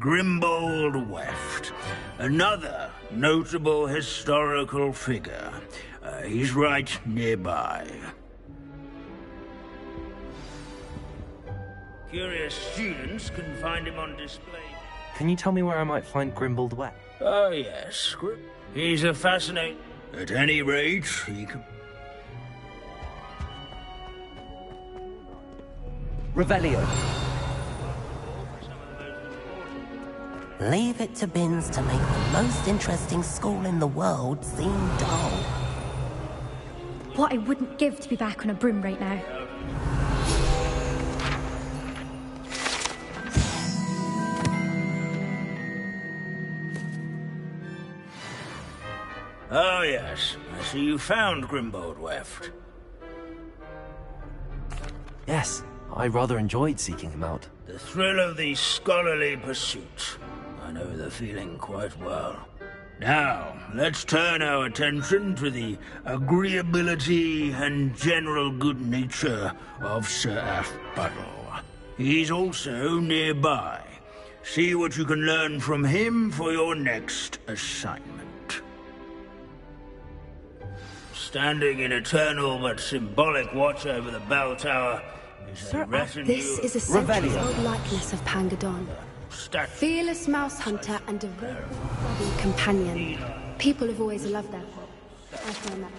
Grimbold Weft. Another notable historical figure. He's right nearby. Curious students can find him on display. Can you tell me where I might find Grimbold Wet? Oh, yes. He's a fascinating... At any rate, he can... Revelio. Leave it to Binns to make the most interesting school in the world seem dull. What I wouldn't give to be back on a broom right now. Oh, yes. I see you found Grimbold Weft. Yes, I rather enjoyed seeking him out. The thrill of the scholarly pursuit. I know the feeling quite well. Now, let's turn our attention to the agreeability and general good nature of Sir Athbuttle. He's also nearby. See what you can learn from him for your next assignment. Standing in eternal but symbolic watch over the bell tower is a retinue... This is a centuries-old likeness of Pangadon. Fearless mouse hunter and devoted study companion. People have always loved that. I find that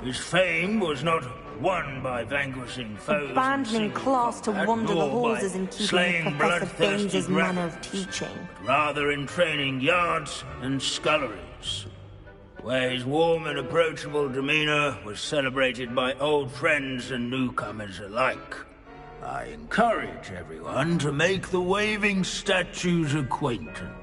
His fame was not won by vanquishing foes, abandoning class to wander the halls is in keeping with Professor Binns' manner of teaching. But rather in training yards and sculleries, where his warm and approachable demeanor was celebrated by old friends and newcomers alike. I encourage everyone to make the waving statue's acquaintance.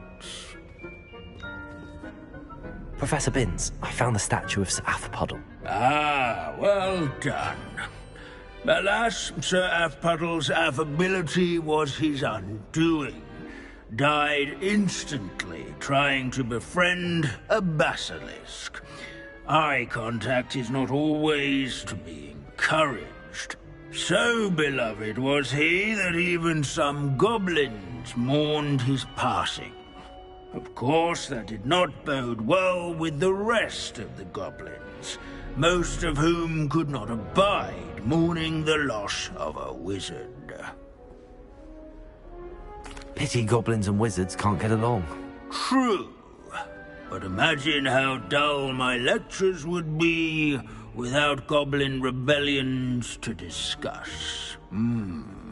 Professor Binns, I found the statue of Sir Athpuddle. Ah, well done. Alas, Sir Athpuddle's affability was his undoing. Died instantly trying to befriend a basilisk. Eye contact is not always to be encouraged. So beloved was he that even some goblins mourned his passing. Of course, that did not bode well with the rest of the goblins, most of whom could not abide mourning the loss of a wizard. Pity goblins and wizards can't get along. True. But imagine how dull my lectures would be without goblin rebellions to discuss.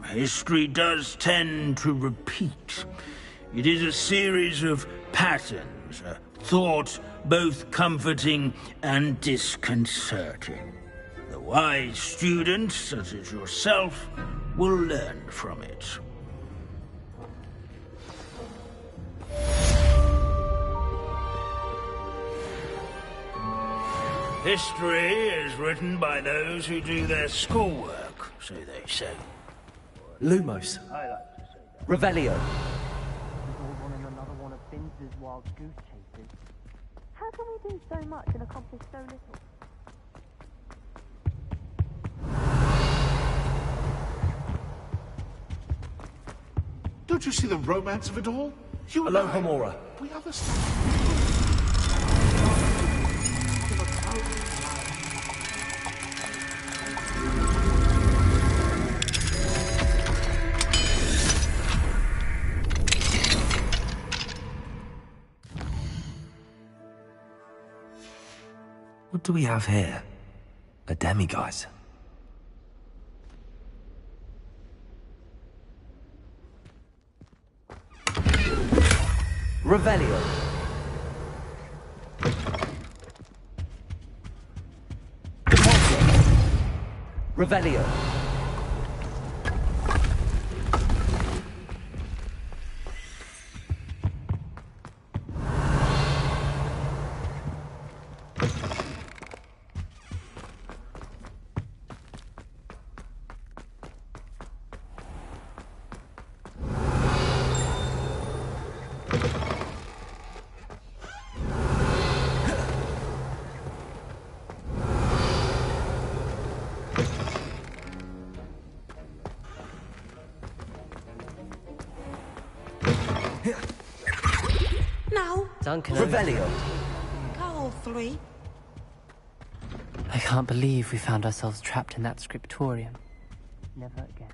History does tend to repeat. It is a series of patterns, a thought both comforting and disconcerting. The wise student, such as yourself, will learn from it. History is written by those who do their schoolwork, so they say. Lumos. I like to say that. Revelio. Another one of Finch's wild goose chases. How can we do so much and accomplish so little? Don't you see the romance of it all? You Hello, Homora. We are the stuff. What do we have here? A demiguise. Revelio. Revelio. No. Duncan. Revelio. Go all three. I can't believe we found ourselves trapped in that scriptorium. Never again.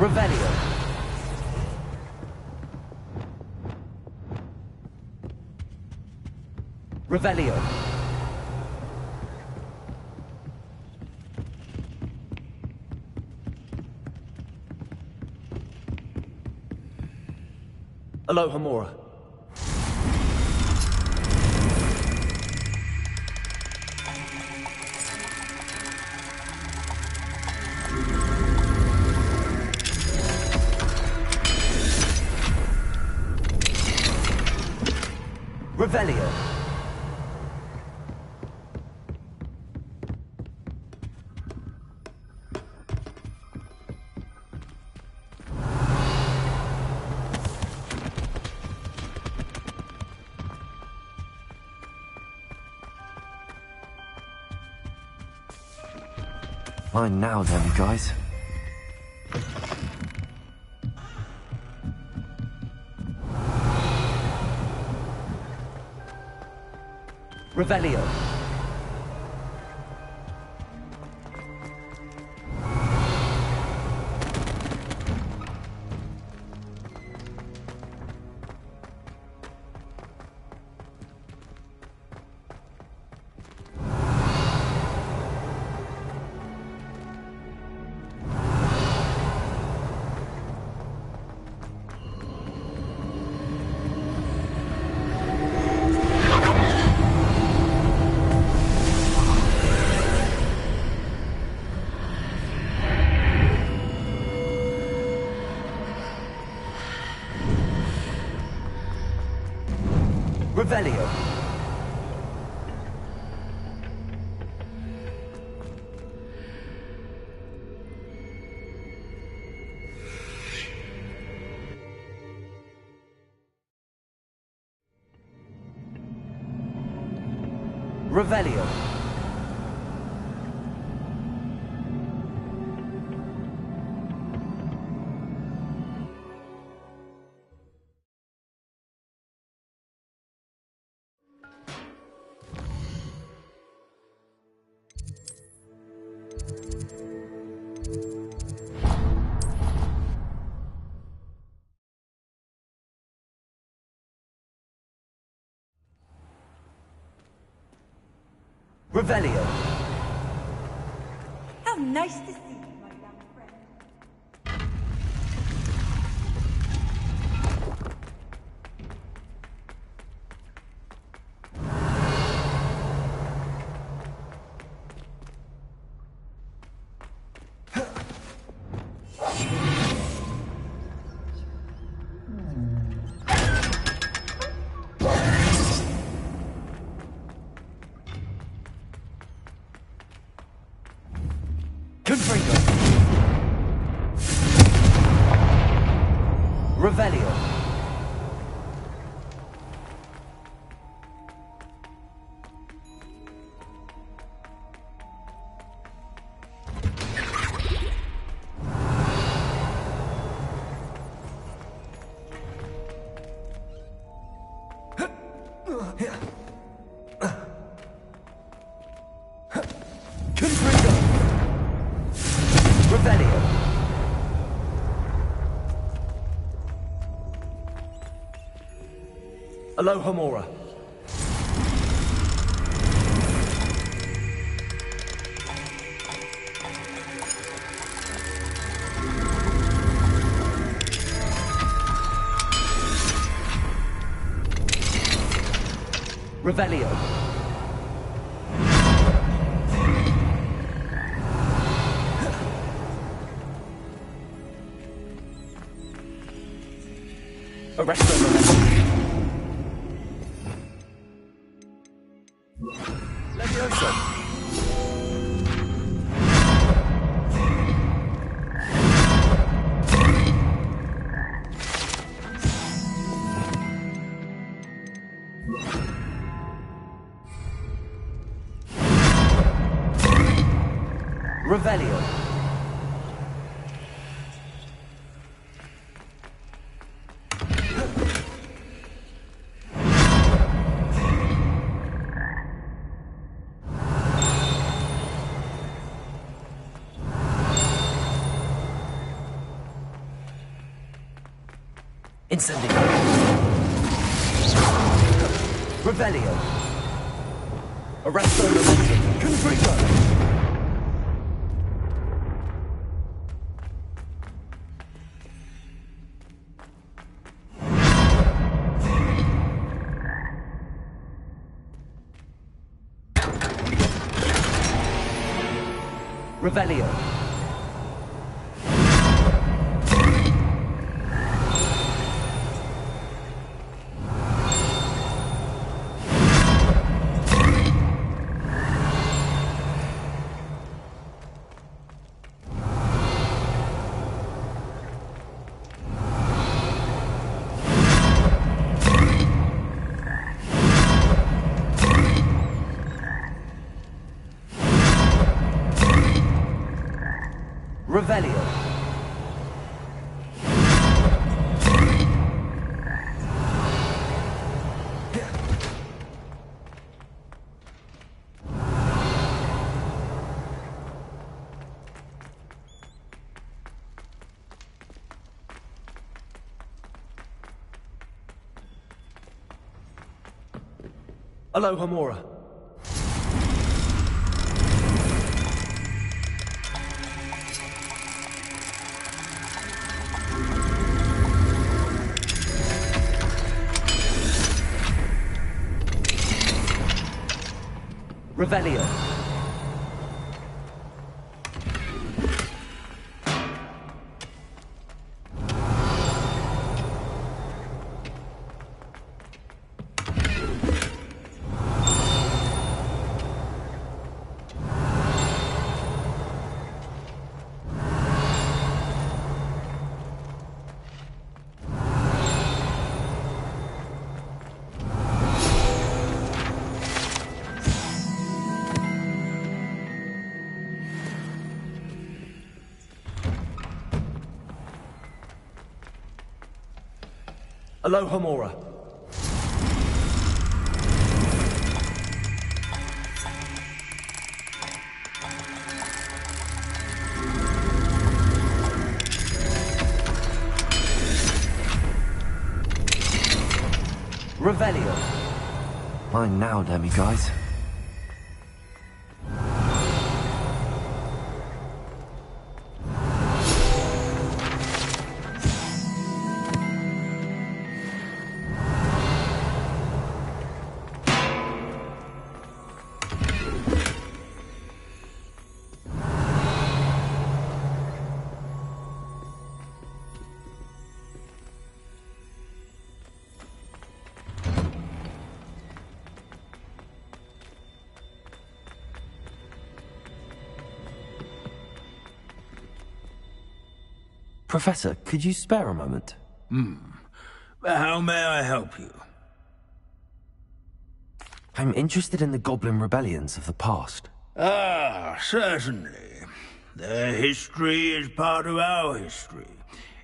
Revelio. Revelio. Aloha Mora. Revelio. Fine now then, guys. Revelio. Revelio. Revelio. Revelio. How nice to see you, my young friend. Confringo. Revelio. Confringo. Revelio. Alohomora. Revelio. Arresto. Levioso. Revelio. Incendio. Revelio. Arresto momentum. Confringo. Revelio. Revelio. Alohomora. Revelio. Alohomora. Revelio. Mine now, demi guys. Professor, could you spare a moment? How may I help you? I'm interested in the Goblin rebellions of the past. Ah, certainly. Their history is part of our history.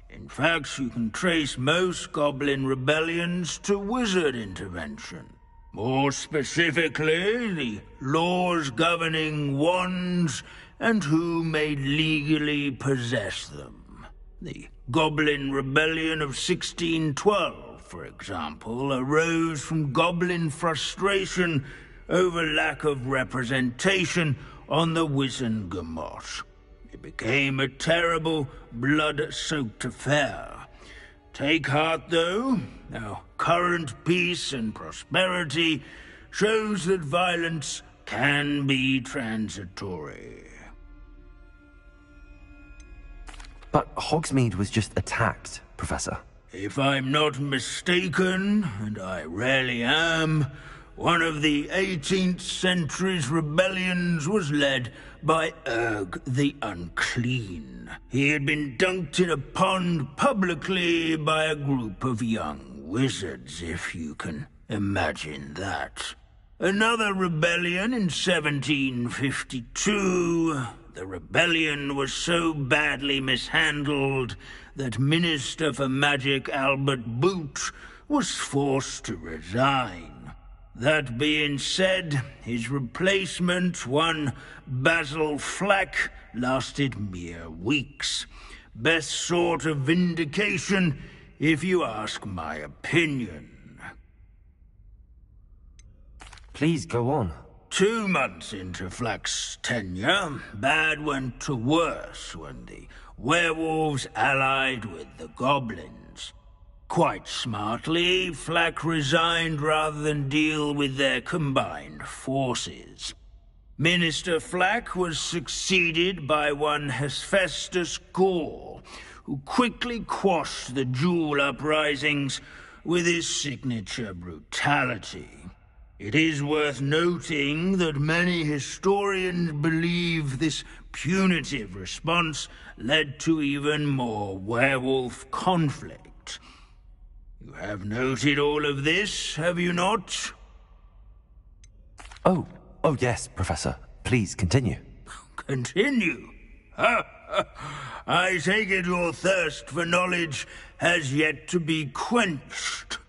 In fact, you can trace most Goblin rebellions to wizard intervention. More specifically, the laws governing wands and who may legally possess them. The Goblin Rebellion of 1612, for example, arose from Goblin frustration over lack of representation on the Wizengamot. It became a terrible, blood-soaked affair. Take heart, though. Our current peace and prosperity shows that violence can be transitory. But Hogsmeade was just attacked, Professor. If I'm not mistaken, and I rarely am, one of the 18th century's rebellions was led by Urg the Unclean. He had been dunked in a pond publicly by a group of young wizards, if you can imagine that. Another rebellion in 1752. The rebellion was so badly mishandled that Minister for Magic Albert Boot was forced to resign. That being said, his replacement, one Basil Flack, lasted mere weeks. Best sort of vindication, if you ask my opinion. Please go on. 2 months into Flack's tenure, bad went to worse when the werewolves allied with the goblins. Quite smartly, Flack resigned rather than deal with their combined forces. Minister Flack was succeeded by one Hephaestus Gore, who quickly quashed the Jewel uprisings with his signature brutality. It is worth noting that many historians believe this punitive response led to even more werewolf conflict. You have noted all of this, have you not? Oh yes, Professor. Please continue. Continue? I take it your thirst for knowledge has yet to be quenched.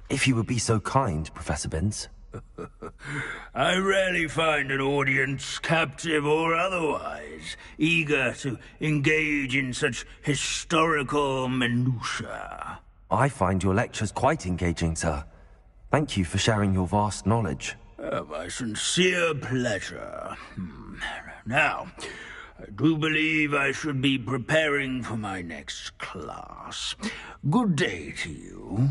If you would be so kind, Professor Binns. I rarely find an audience, captive or otherwise, eager to engage in such historical minutiae. I find your lectures quite engaging, sir. Thank you for sharing your vast knowledge. My sincere pleasure. Now, I do believe I should be preparing for my next class. Good day to you.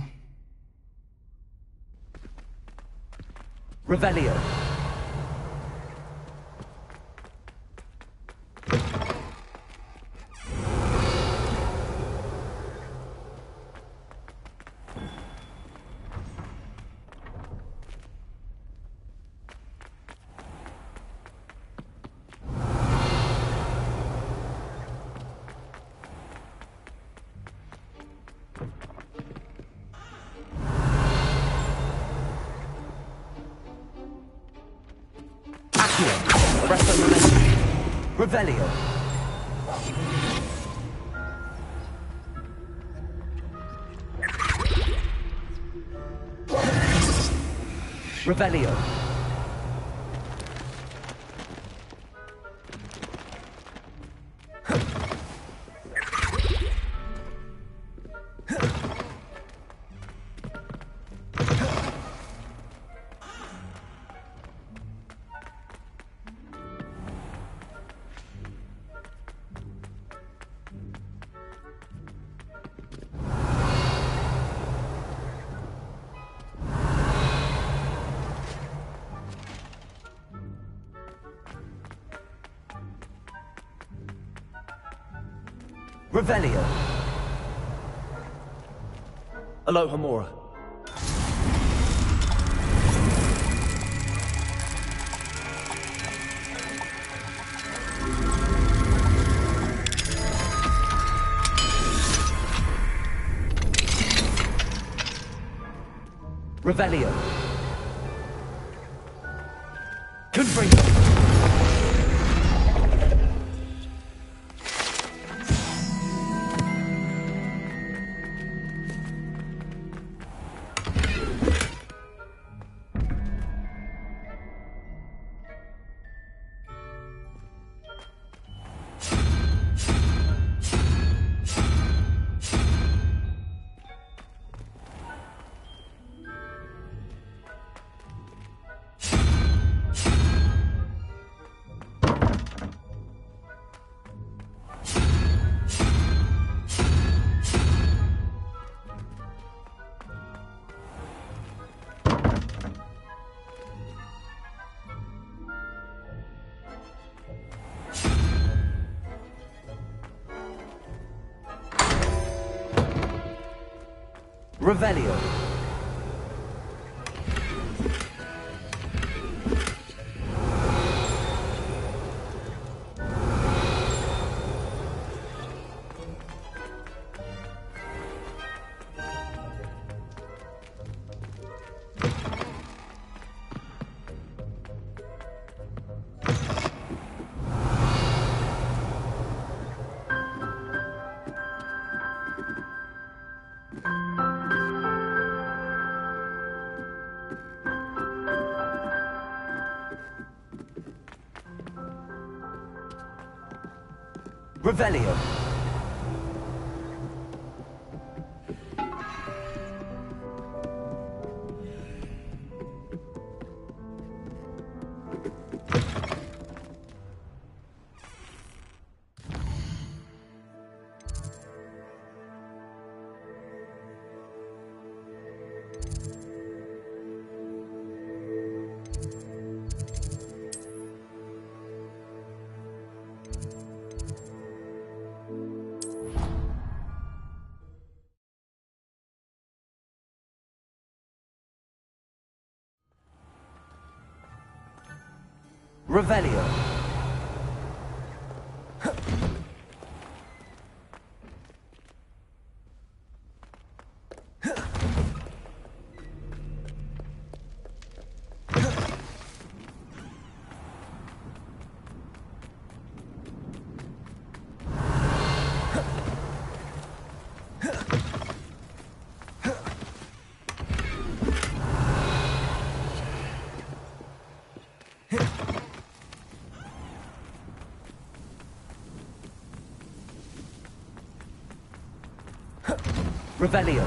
Revelio. Revelio. Revelio. Revelio. Aloha Mora. Revelio. Confringo. Revelio. Revelio. Revelio. Revelio.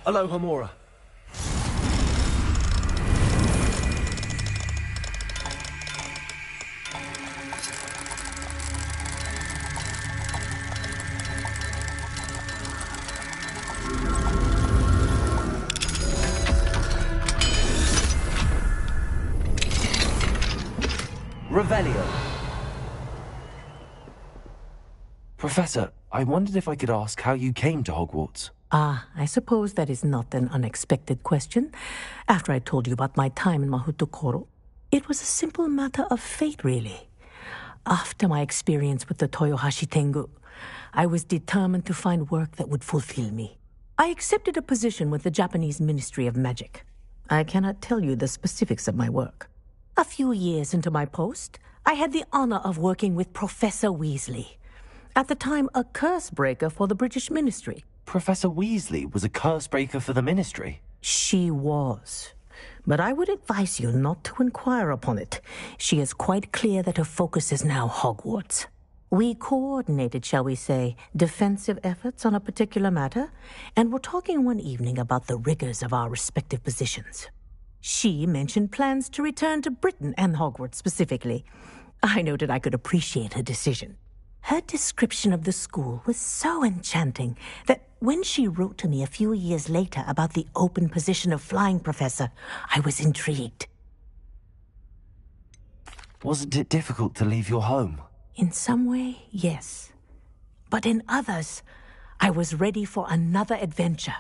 Aloha Mora. Revelio. Professor, I wondered if I could ask how you came to Hogwarts. Ah, I suppose that is not an unexpected question. After I told you about my time in Mahutokoro, it was a simple matter of fate, really. After my experience with the Toyohashi Tengu, I was determined to find work that would fulfill me. I accepted a position with the Japanese Ministry of Magic. I cannot tell you the specifics of my work. A few years into my post, I had the honor of working with Professor Weasley, at the time a curse breaker for the British Ministry. Professor Weasley was a curse breaker for the Ministry? She was. But I would advise you not to inquire upon it. She is quite clear that her focus is now Hogwarts. We coordinated, shall we say, defensive efforts on a particular matter, and were talking one evening about the rigors of our respective positions. She mentioned plans to return to Britain and Hogwarts specifically. I noted I could appreciate her decision. Her description of the school was so enchanting that when she wrote to me a few years later about the open position of flying professor, I was intrigued. Wasn't it difficult to leave your home? In some way, yes. But in others, I was ready for another adventure,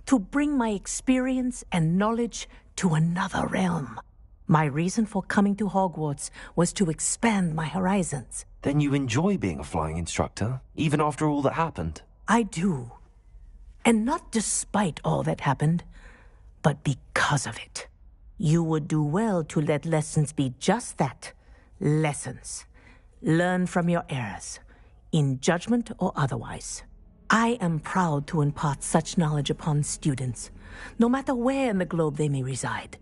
to bring my experience and knowledge to another realm. My reason for coming to Hogwarts was to expand my horizons. Then you enjoy being a flying instructor, even after all that happened? I do. And not despite all that happened, but because of it. You would do well to let lessons be just that, lessons. Learn from your errors, in judgment or otherwise. I am proud to impart such knowledge upon students, no matter where in the globe they may reside.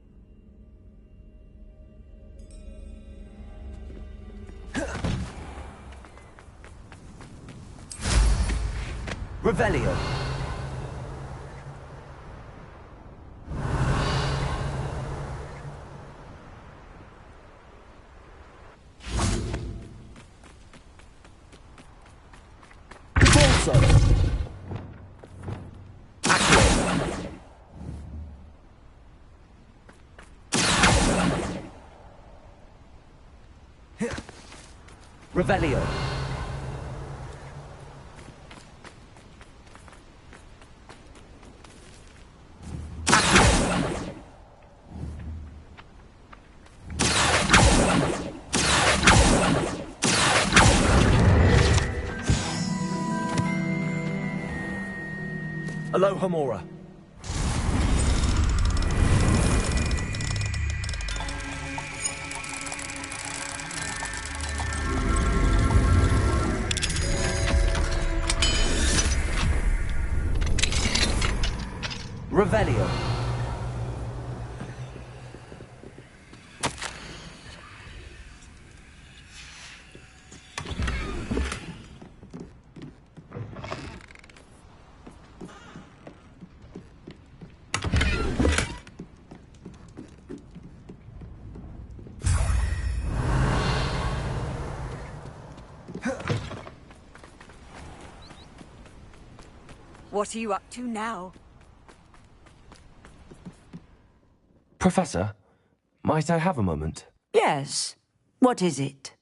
Revelio. Revelio. Aloha Mora. Revelio. What are you up to now? Professor, might I have a moment? Yes. What is it?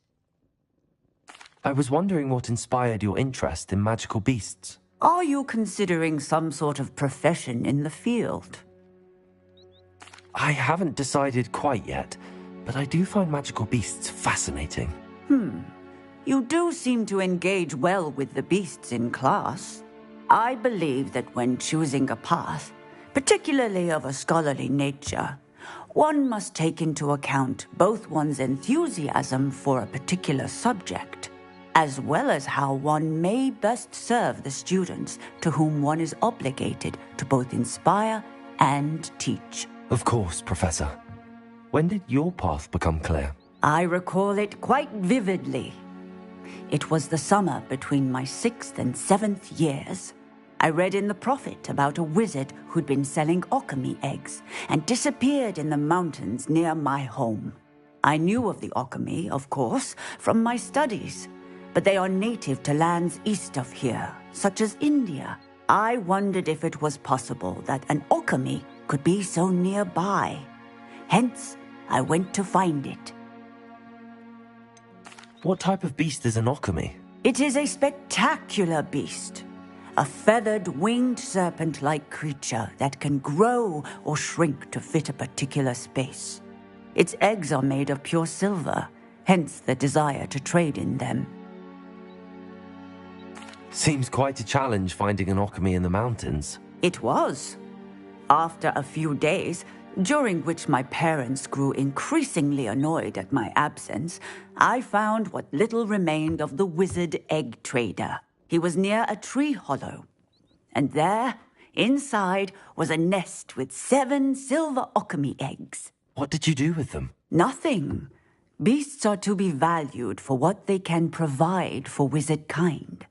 I was wondering what inspired your interest in magical beasts. Are you considering some sort of profession in the field? I haven't decided quite yet, but I do find magical beasts fascinating. You do seem to engage well with the beasts in class. I believe that when choosing a path, particularly of a scholarly nature, one must take into account both one's enthusiasm for a particular subject, as well as how one may best serve the students to whom one is obligated to both inspire and teach. Of course, Professor. When did your path become clear? I recall it quite vividly. It was the summer between my 6th and 7th years. I read in the Prophet about a wizard who'd been selling alchemy eggs and disappeared in the mountains near my home. I knew of the alchemy, of course, from my studies, but they are native to lands east of here, such as India. I wondered if it was possible that an alchemy could be so nearby. Hence, I went to find it. What type of beast is an alchemy? It is a spectacular beast. A feathered, winged serpent-like creature that can grow or shrink to fit a particular space. Its eggs are made of pure silver, hence the desire to trade in them. Seems quite a challenge finding an alchemy in the mountains. It was. After a few days, during which my parents grew increasingly annoyed at my absence, I found what little remained of the wizard egg trader. He was near a tree hollow, and there, inside, was a nest with 7 silver alchemy eggs. What did you do with them? Nothing. Beasts are to be valued for what they can provide for wizard kind.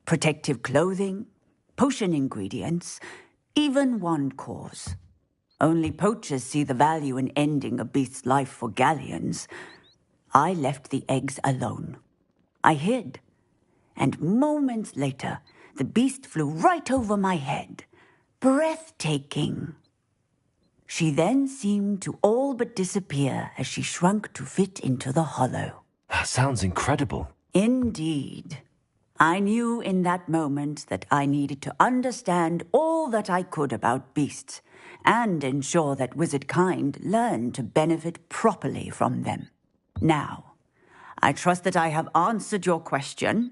Protective clothing, potion ingredients, even wand cores. Only poachers see the value in ending a beast's life for galleons. I left the eggs alone. I hid. And moments later, the beast flew right over my head. Breathtaking. She then seemed to all but disappear as she shrunk to fit into the hollow. That sounds incredible. Indeed. I knew in that moment that I needed to understand all that I could about beasts and ensure that wizard kind learned to benefit properly from them. Now, I trust that I have answered your question.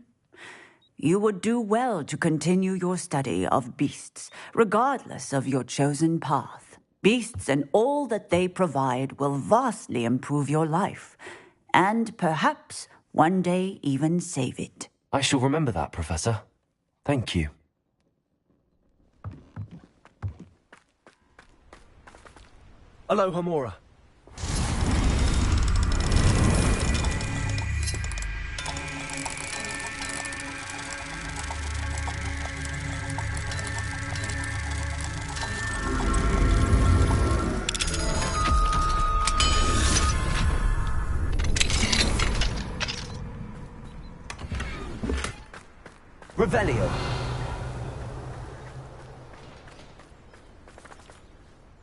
You would do well to continue your study of beasts, regardless of your chosen path. Beasts and all that they provide will vastly improve your life, and perhaps one day even save it. I shall remember that, Professor. Thank you. Aloha Mora. Revelio.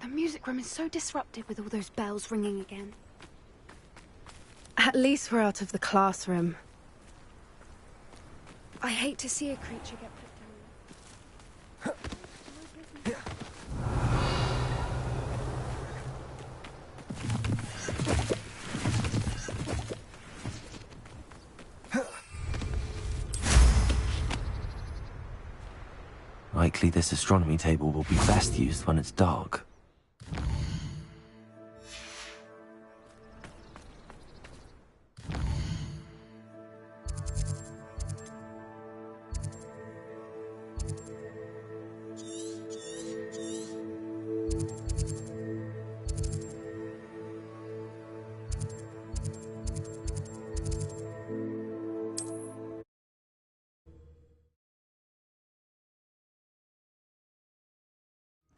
The music room is so disrupted with all those bells ringing again. At least we're out of the classroom. I hate to see a creature get put down. Likely this astronomy table will be best used when it's dark.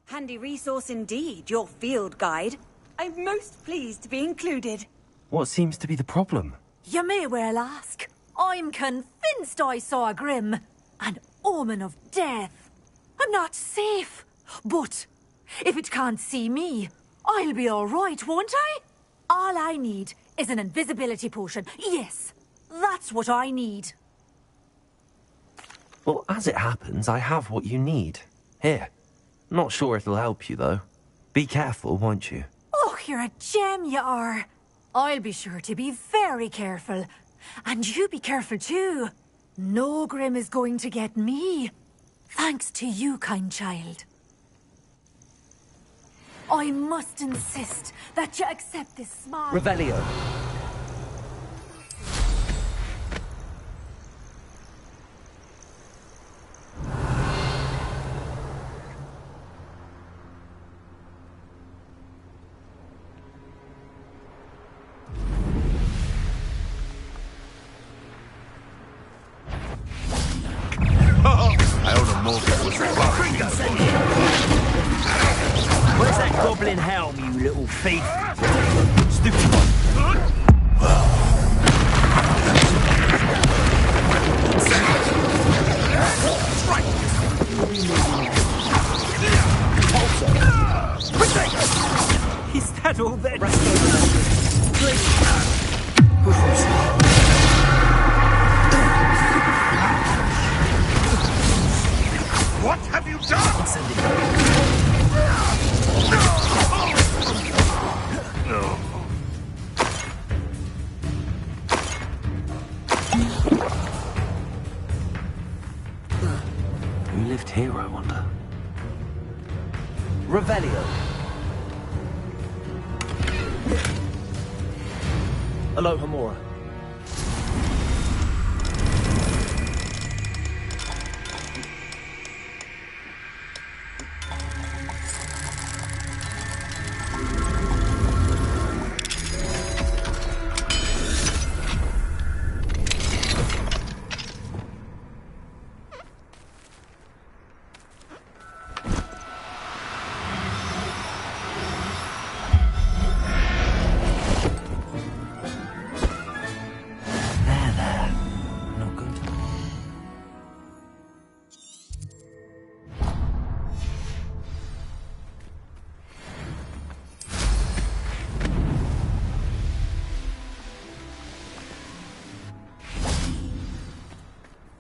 Handy resource indeed, your field guide. I'm most pleased to be included. What seems to be the problem? You may well ask. I'm convinced I saw a Grim, an omen of death. I'm not safe, but if it can't see me, I'll be all right, won't I? All I need is an invisibility potion. Yes, that's what I need. Well, as it happens, I have what you need. Here. Not sure it'll help you, though. Be careful, won't you? Oh, you're a gem, you are. I'll be sure to be very careful. And you be careful, too. No Grim is going to get me. Thanks to you, kind child. I must insist that you accept this small... Revelio. Where's that goblin helm, you little thief? Stupid one. Is that all there? What have you done? Who lived here, I wonder? Revelio. Aloha Mora.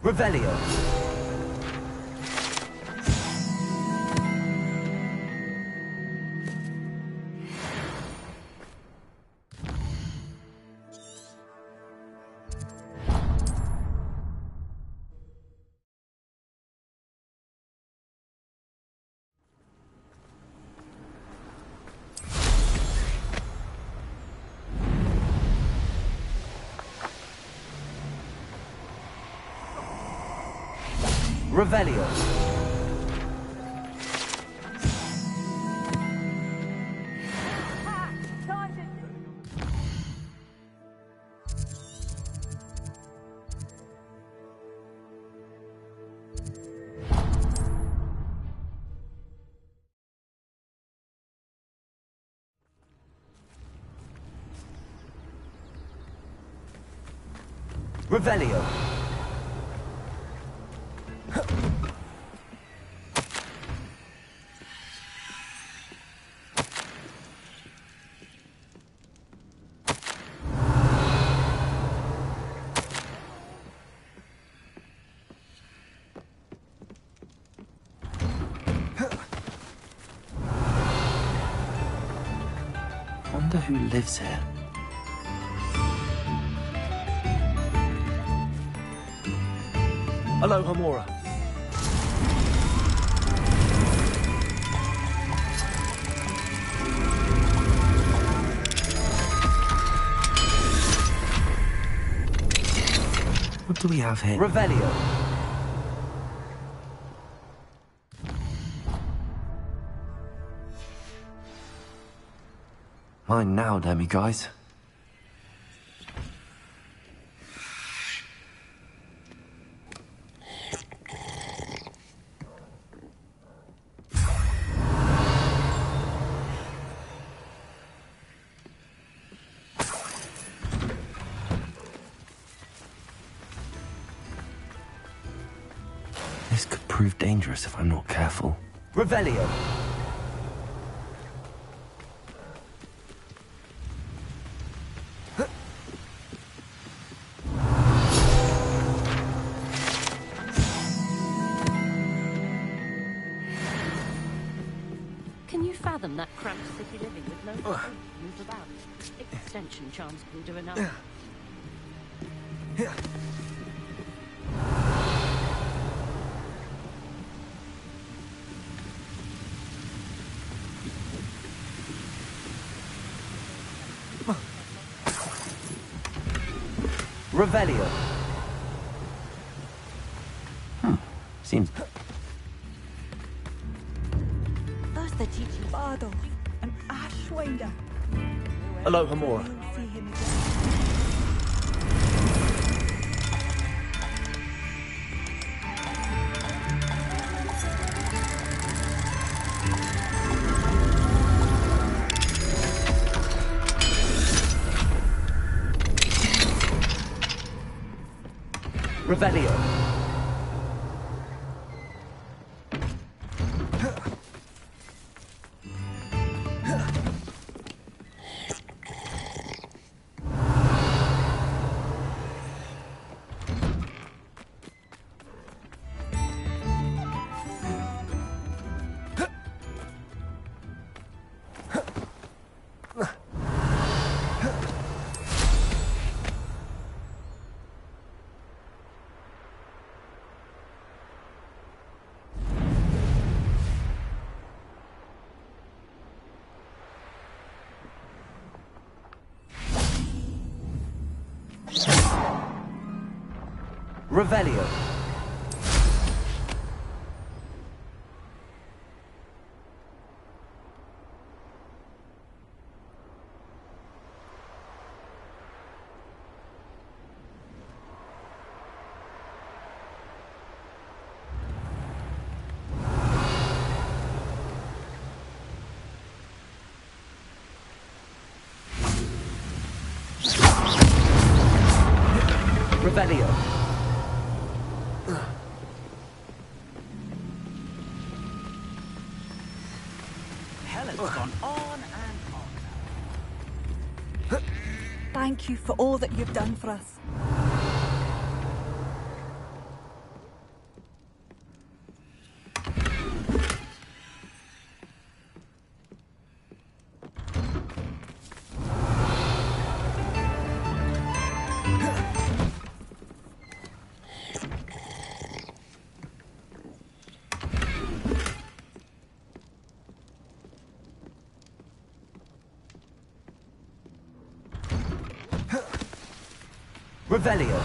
Revelio. Revelio. Revelio. Wonder who lives here. Hello, Homura. What do we have here? Revelio. Mine now, Demi, guys. This could prove dangerous if I'm not careful. Revelio. Can you fathom that cramped city living with no food to move about? Extension charms can do enough. Revelio. Seems... That's the teacher Bardo, an Ashwinder. Hello, Homura. See him again. Revelio. Revelio. Revelio. Helen's gone on and on. Thank you for all that you've done for us. Revelio.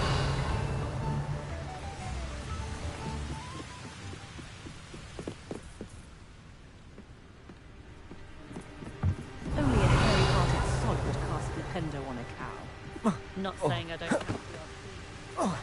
not saying I don't have to be on.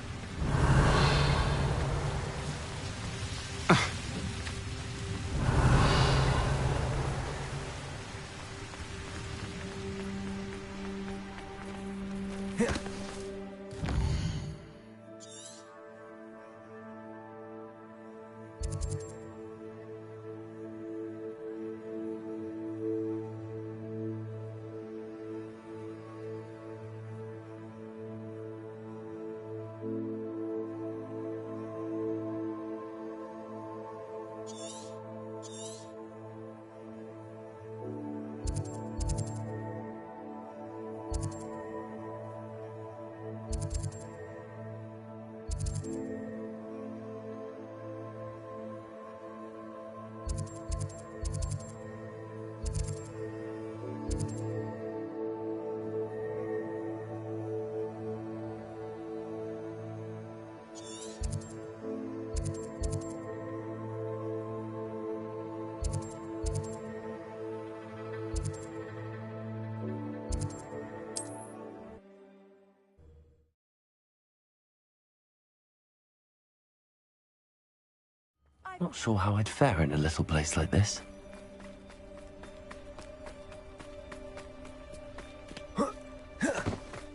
Not sure how I'd fare in a little place like this.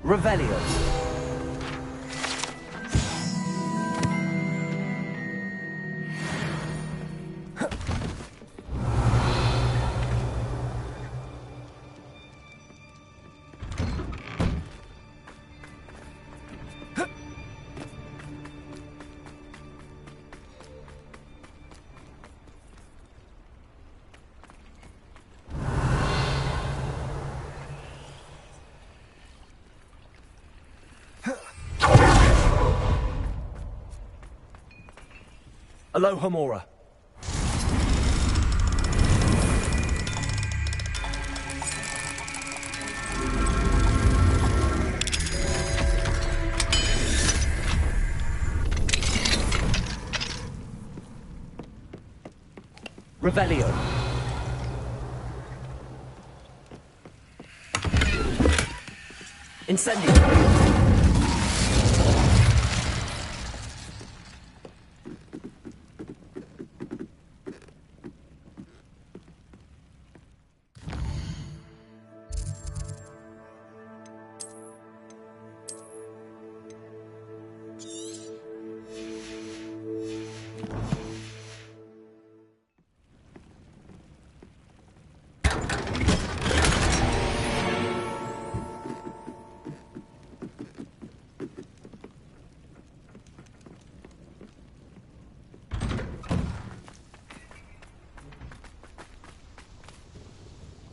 Revelio. Aloha Mora. Revelio. Incendio.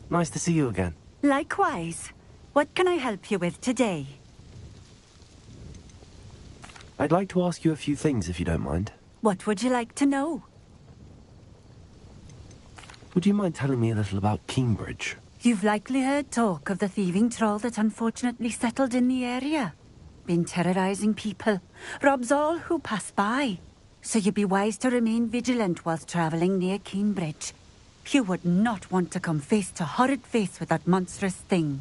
Nice to see you again. Likewise. What can I help you with today? I'd like to ask you a few things, if you don't mind. What would you like to know? Would you mind telling me a little about Cambridge? You've likely heard talk of the thieving troll that unfortunately settled in the area. Been terrorizing people. Robs all who pass by. So you'd be wise to remain vigilant whilst traveling near Cambridge. You would not want to come face to horrid face with that monstrous thing.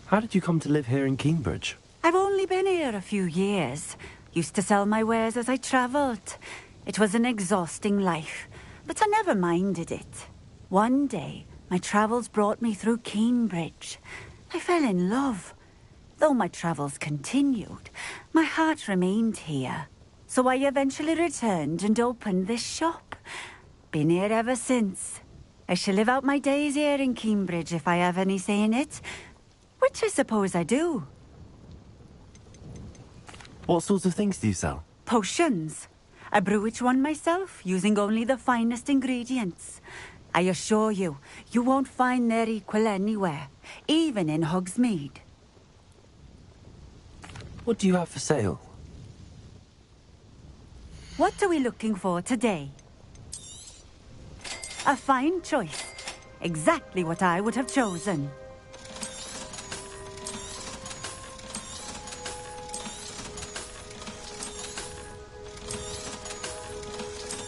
How did you come to live here in Cambridge? I've only been here a few years. Used to sell my wares as I travelled. It was an exhausting life, but I never minded it. One day, my travels brought me through Cambridge. I fell in love. Though my travels continued, my heart remained here. So I eventually returned and opened this shop. Been here ever since. I shall live out my days here in Cambridge if I have any say in it. Which I suppose I do. What sorts of things do you sell? Potions. I brew each one myself, using only the finest ingredients. I assure you, you won't find their equal anywhere, even in Hogsmeade. What do you have for sale? What are we looking for today? A fine choice. Exactly what I would have chosen.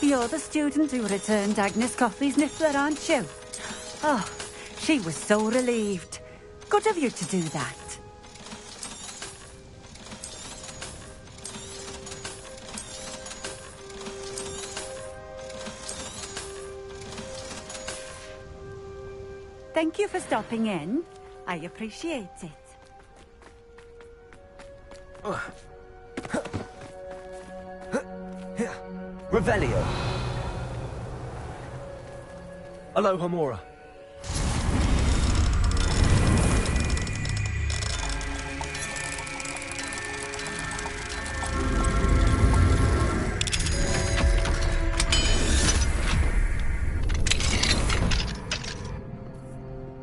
You're the student who returned Agnes Coffey's niffler, aren't you? Oh, she was so relieved. Good of you to do that. Thank you for stopping in. I appreciate it. Revelio. Hello, Homura.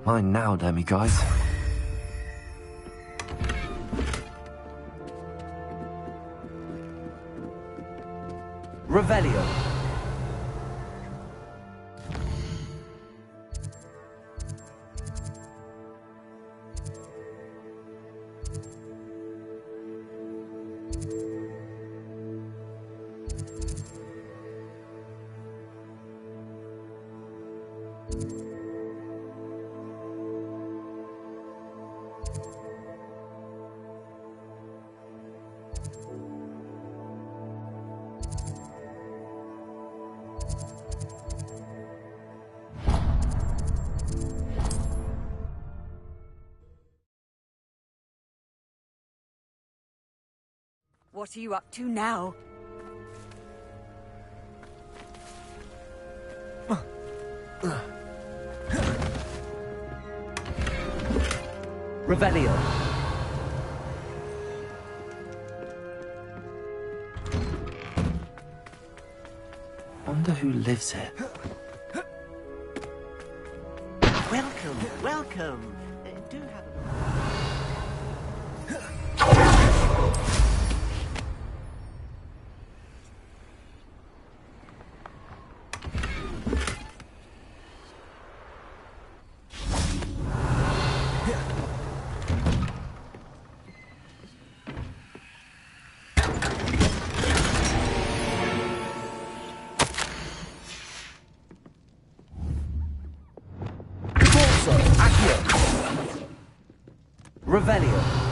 Mine now, demiguise. Revelio. What are you up to now? Revelio. Wonder who lives here. Welcome, welcome. Do have Revelio.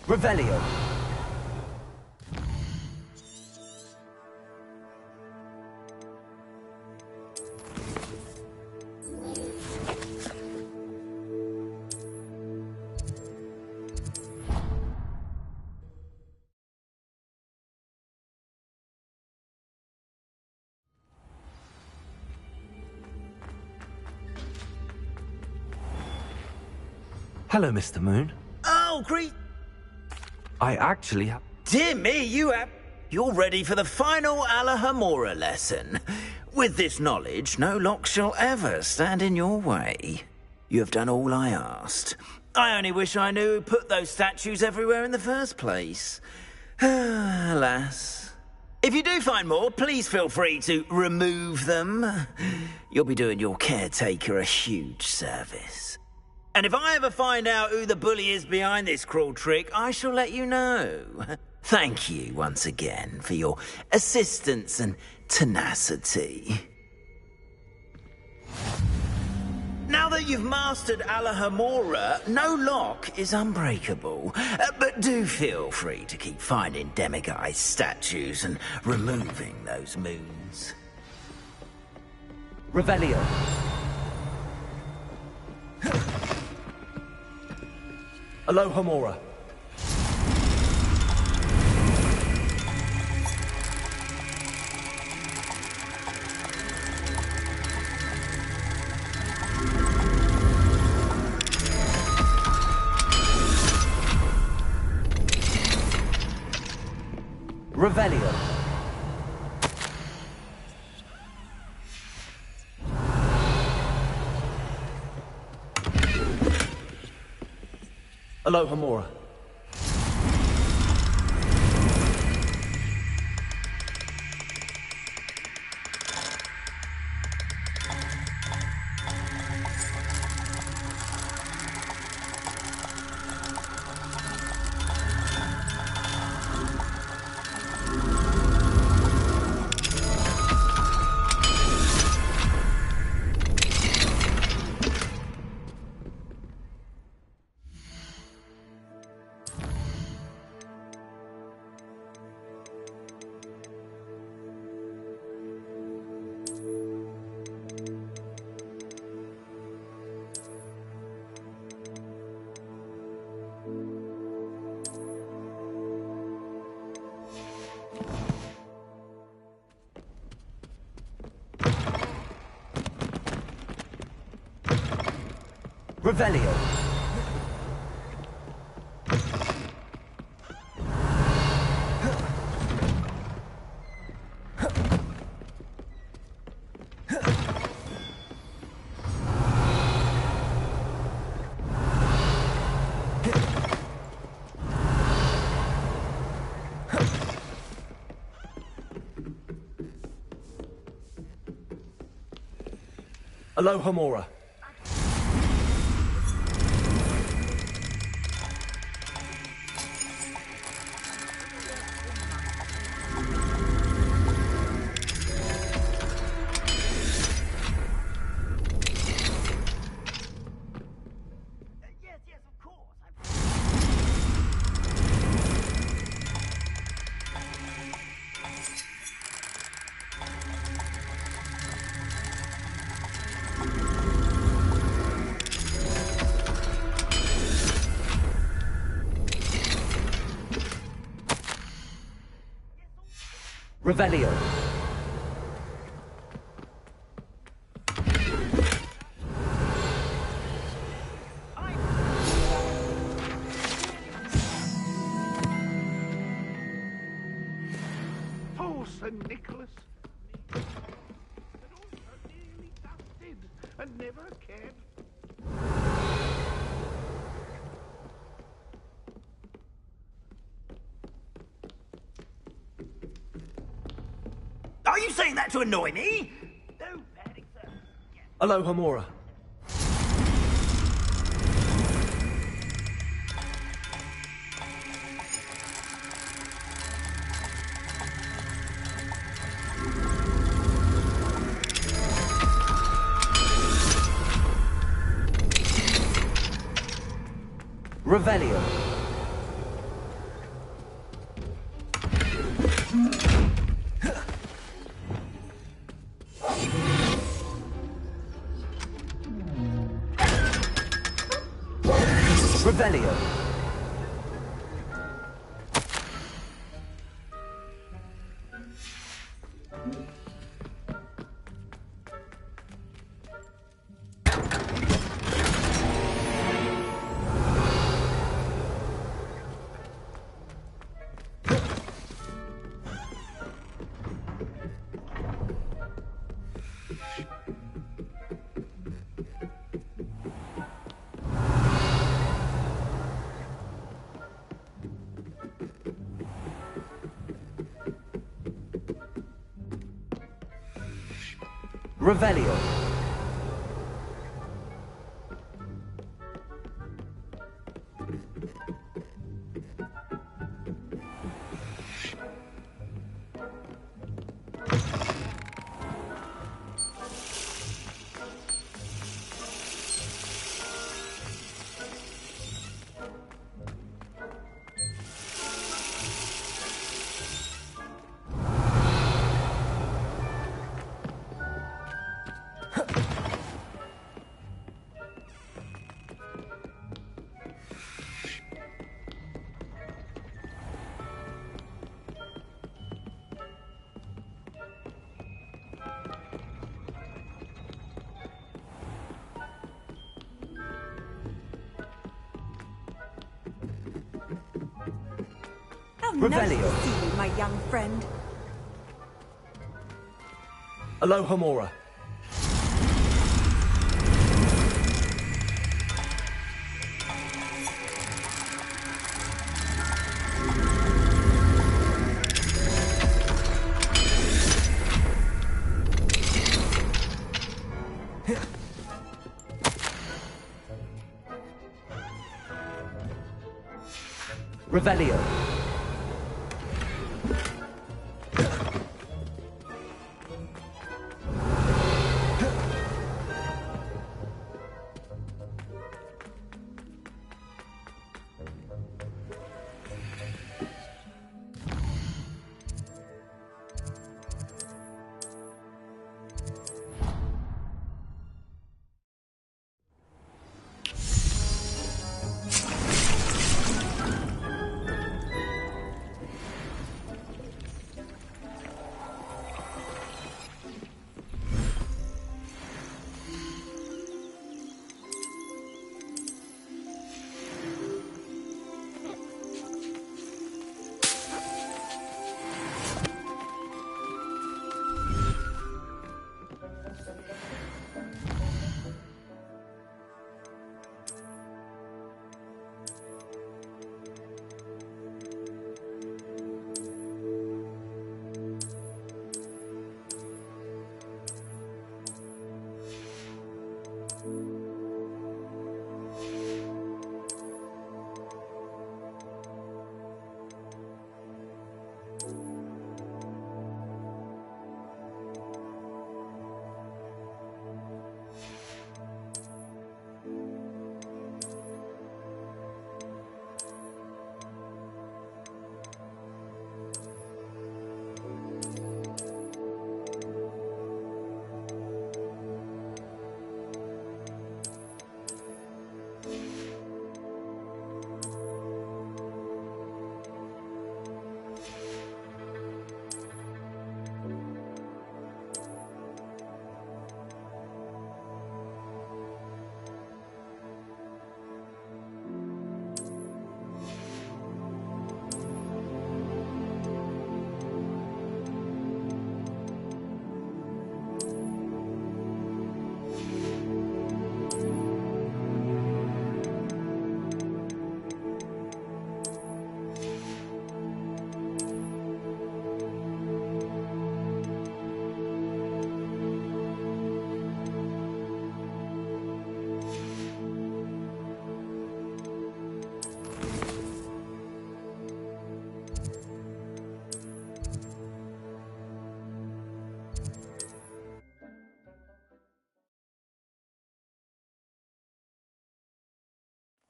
Revelio. Hello, Mr. Moon. Oh, great. I actually have... Dear me, you're ready for the final Alahomora lesson. With this knowledge, no lock shall ever stand in your way. You have done all I asked. I only wish I knew who put those statues everywhere in the first place. Alas. If you do find more, please feel free to remove them. You'll be doing your caretaker a huge service. And if I ever find out who the bully is behind this cruel trick, I shall let you know. Thank you once again for your assistance and tenacity. Now that you've mastered Alahomora, no lock is unbreakable. But do feel free to keep finding demiguise statues and removing those moons. Revelio. Hello, Homura. Revelio. Hello, Homura. Revelio. Aloha Mora. Revelio. Poor St. Nicholas. But also nearly dusted and never cared. Are you saying that to annoy me? No, Paddy, sir. Aloha Mora. Revelio. Revelio. Revelio. How nice to see you, my young friend. Aloha Mora. Revelio.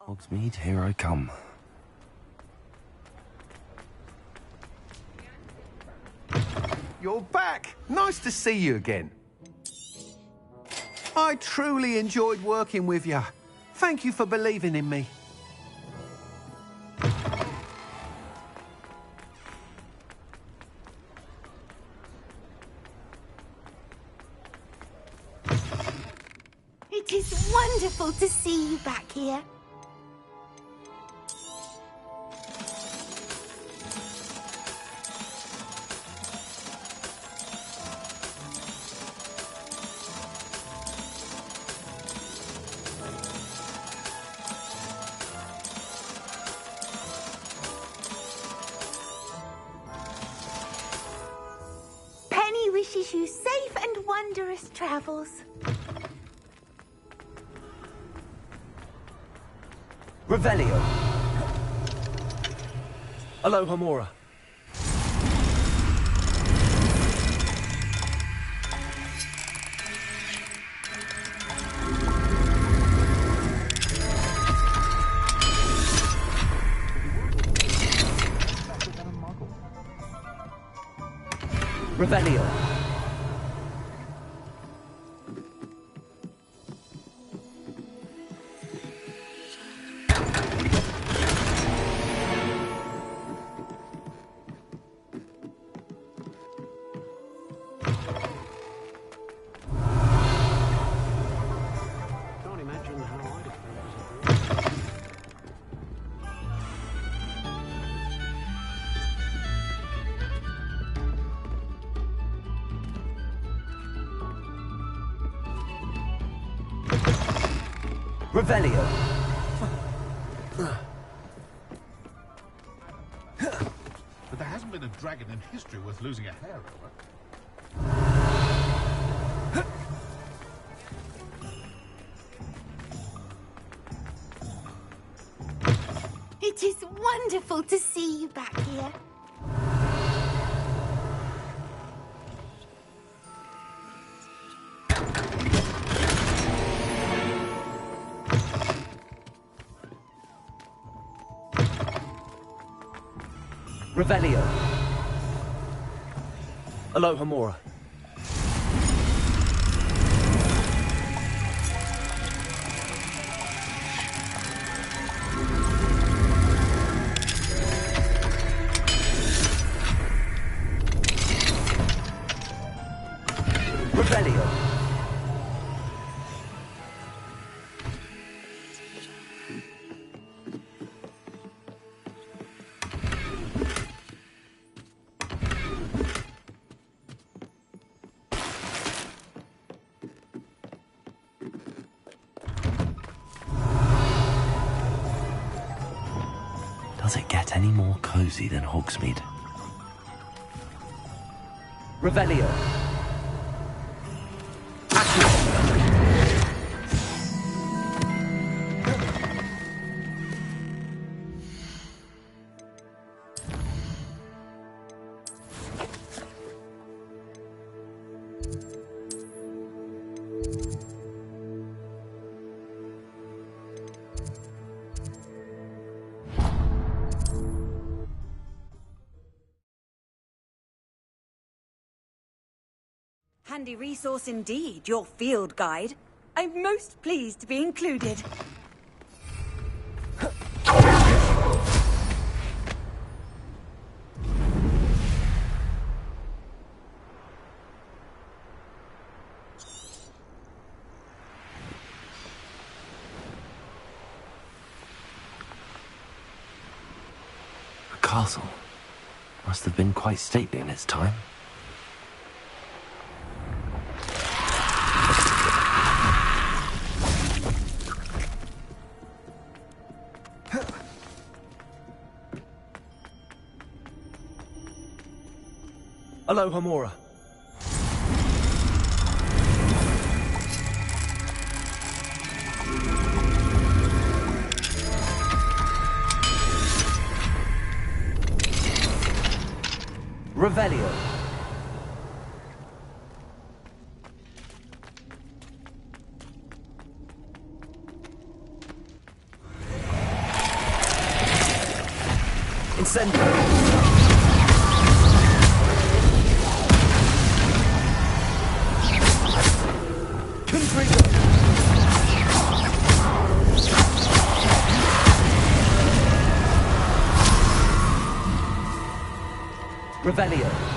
Hogsmeade, here I come. You're back! Nice to see you again. I truly enjoyed working with you. Thank you for believing in me. It is wonderful to see you back here. Penny wishes you safe and wondrous travels. Revelio. Aloha Mora. Revelio. Can't imagine how I'd have felt. Revelio. But there hasn't been a dragon in history worth losing a hair over. It is wonderful to see you back here. Revelio. Aloha Mora. Revelio. Does it get any more cozy than Hogsmeade? Revelio. Handy resource indeed, your field guide. I'm most pleased to be included. The castle must have been quite stately in its time. Aloha Mora. Revelio. Revelio.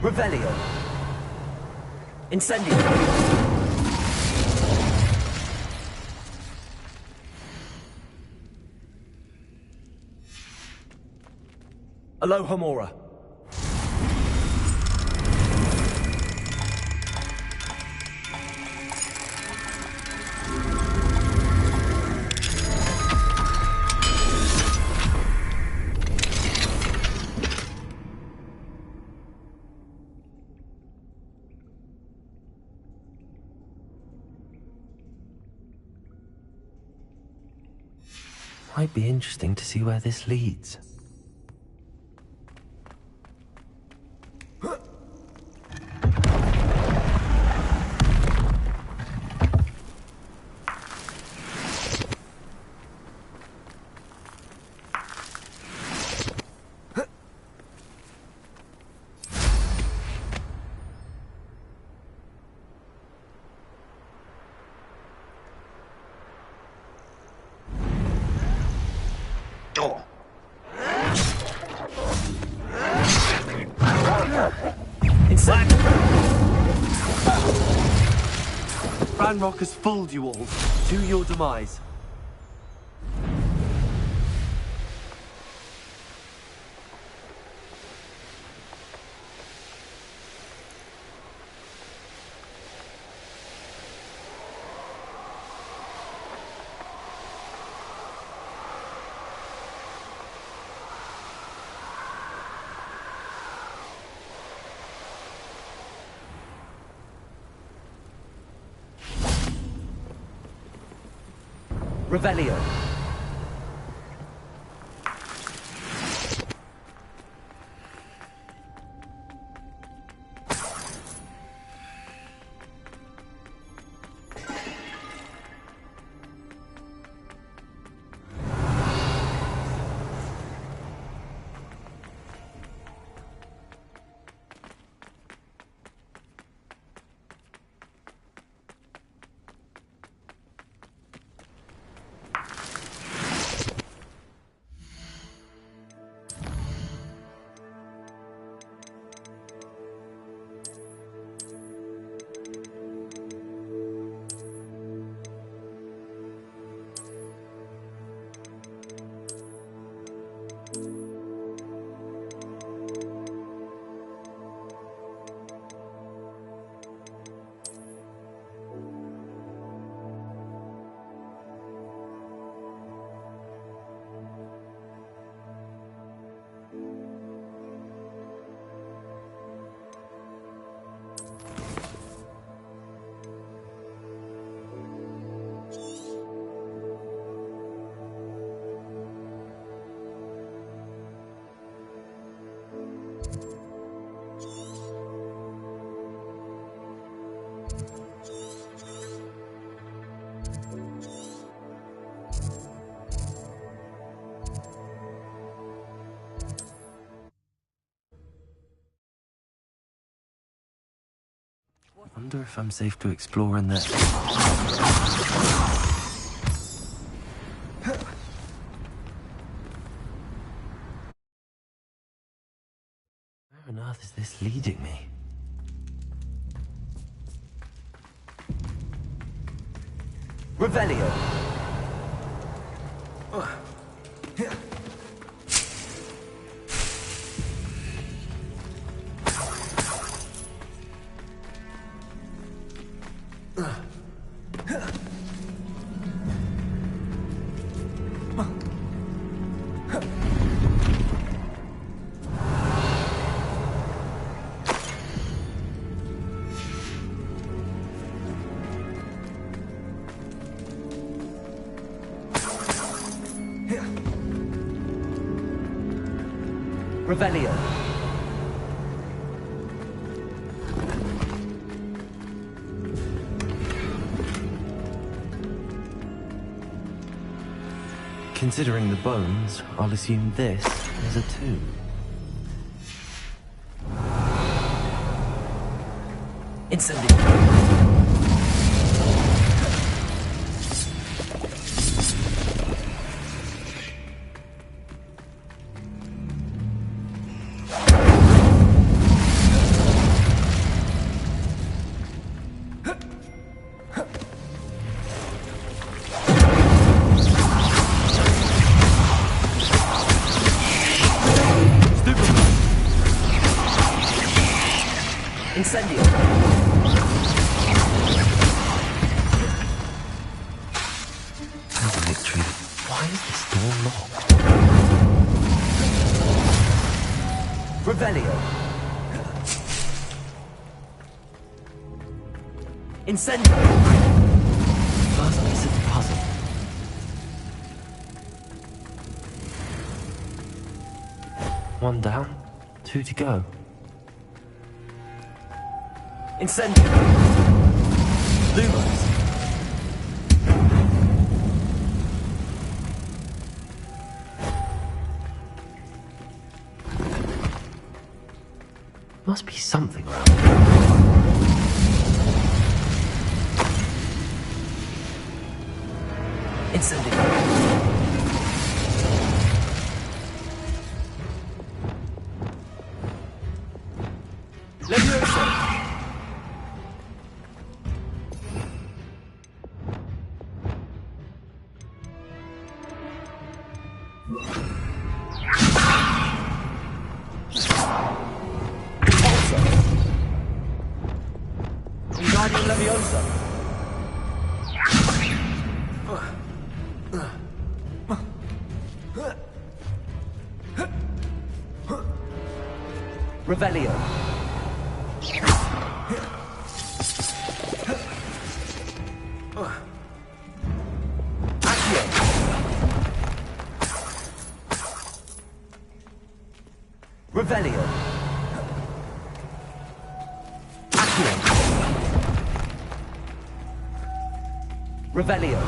Revelio. Incendio. Alohomora. Might be interesting to see where this leads. Ranrock has fooled you all. To your demise. Revelio. Wonder if I'm safe to explore in there. Where on earth is this leading me? Revelio! Revelio. Considering the bones, I'll assume this is a tomb. Incendio. Incendio. Victory. Why is this door locked? Revelio. Incendio. First piece of the puzzle. One down, 2 to go. Incendio! Lumos! Must be something around here. Incendio! Leviosa! Leviosa. Revelio. Accio. Revelio. Accio. Revelio.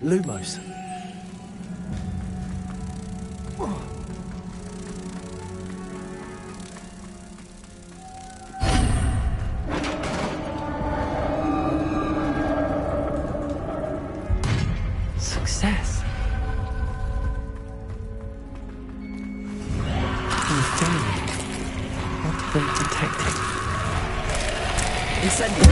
Lumos. Success. What are they detecting? Incendio.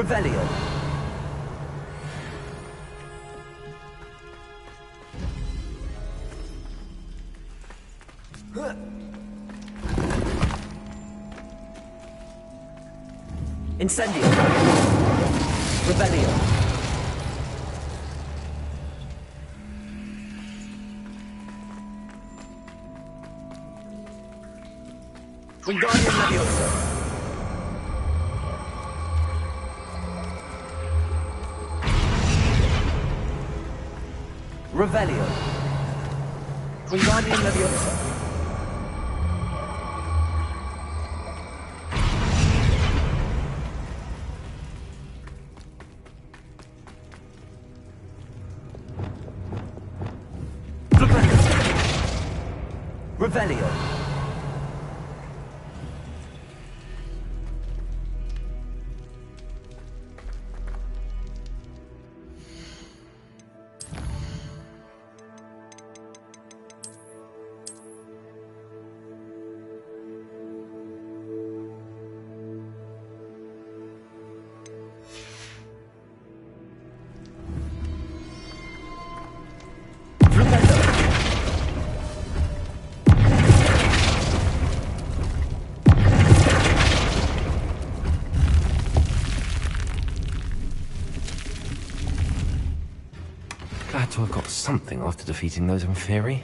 Revelio. Incendio. Revelio. Wingardium Leviosa. Revelio. Wingardium Leviosa. Revelio. Glad to have got something after defeating those in theory.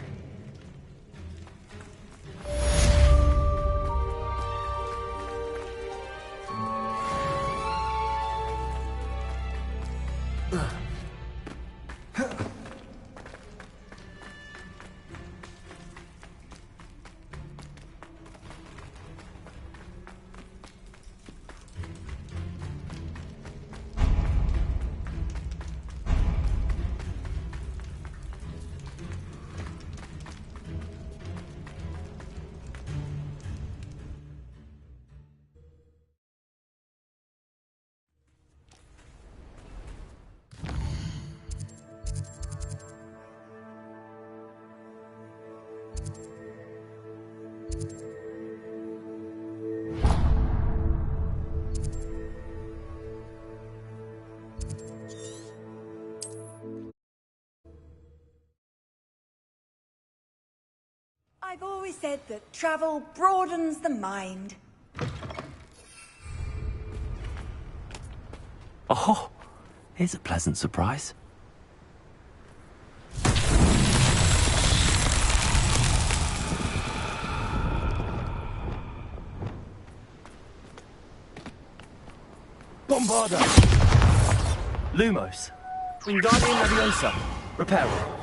I've always said that travel broadens the mind. Oh, here's a pleasant surprise. Bombarda! Lumos. Wingardium Leviosa. Reparo.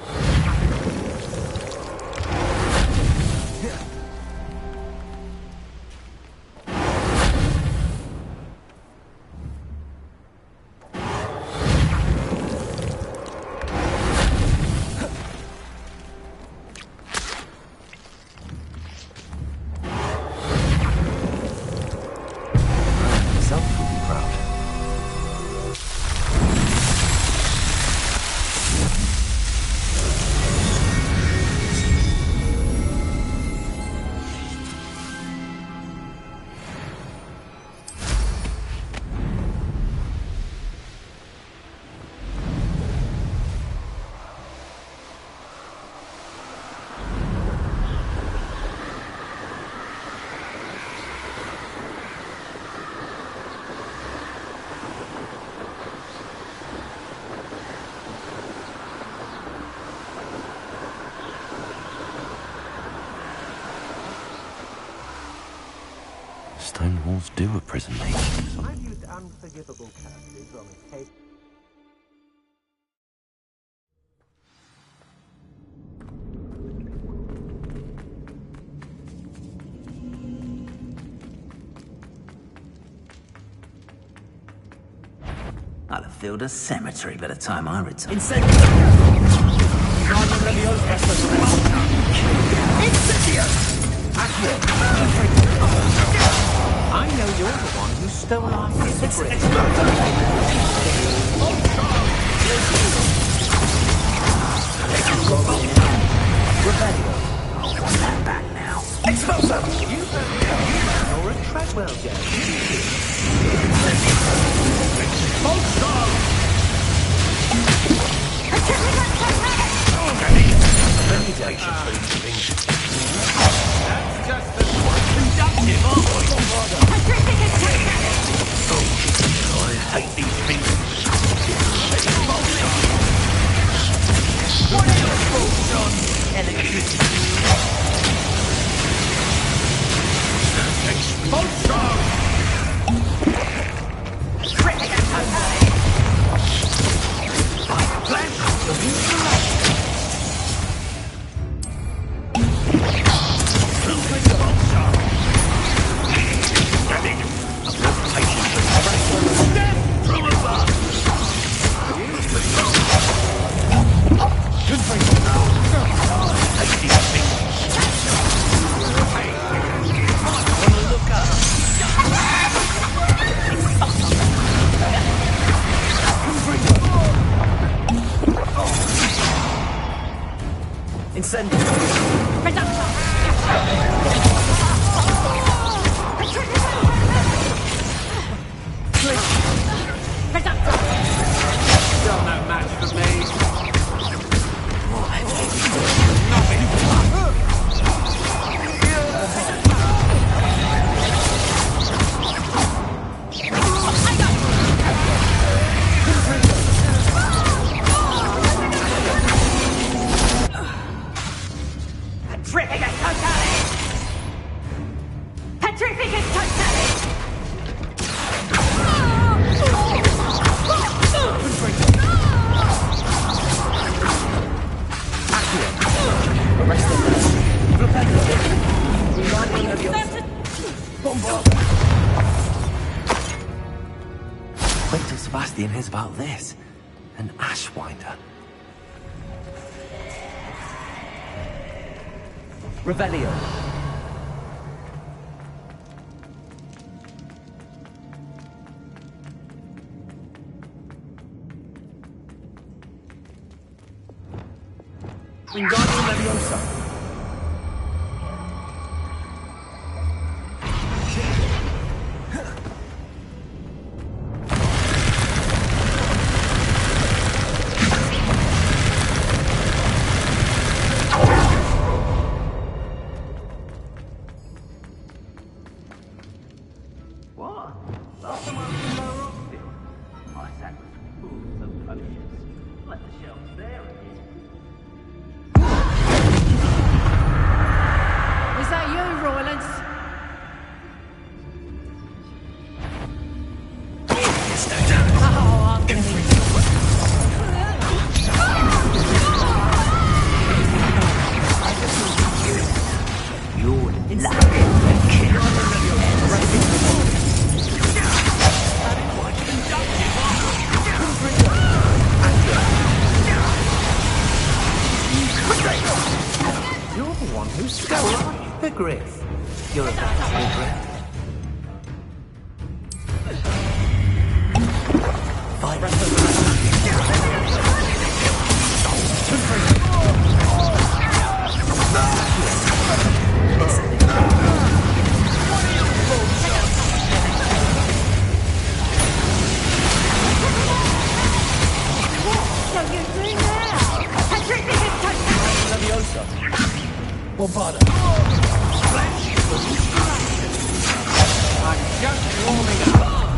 Stone walls do a prison mate. I've used unforgivable curses on occasion. I'll have filled a cemetery by the time I return. Incendio! I know you're the one who stole our secret. Revelio. I want that back now. Expulso! You're a Treadwell, Joe. Wait till Sebastian hears about this. An Ashwinder. Revelio. Wingardium Leviosa. What? Last time I was in Rockfield, my sack was full of potions. Let the shelves bare again. Is that you, Rylance? Oh, I'm gonna be... You're lucky. You're the one who's stole the Griff. You're a bad Griff. Bombarda. I'm just warming up.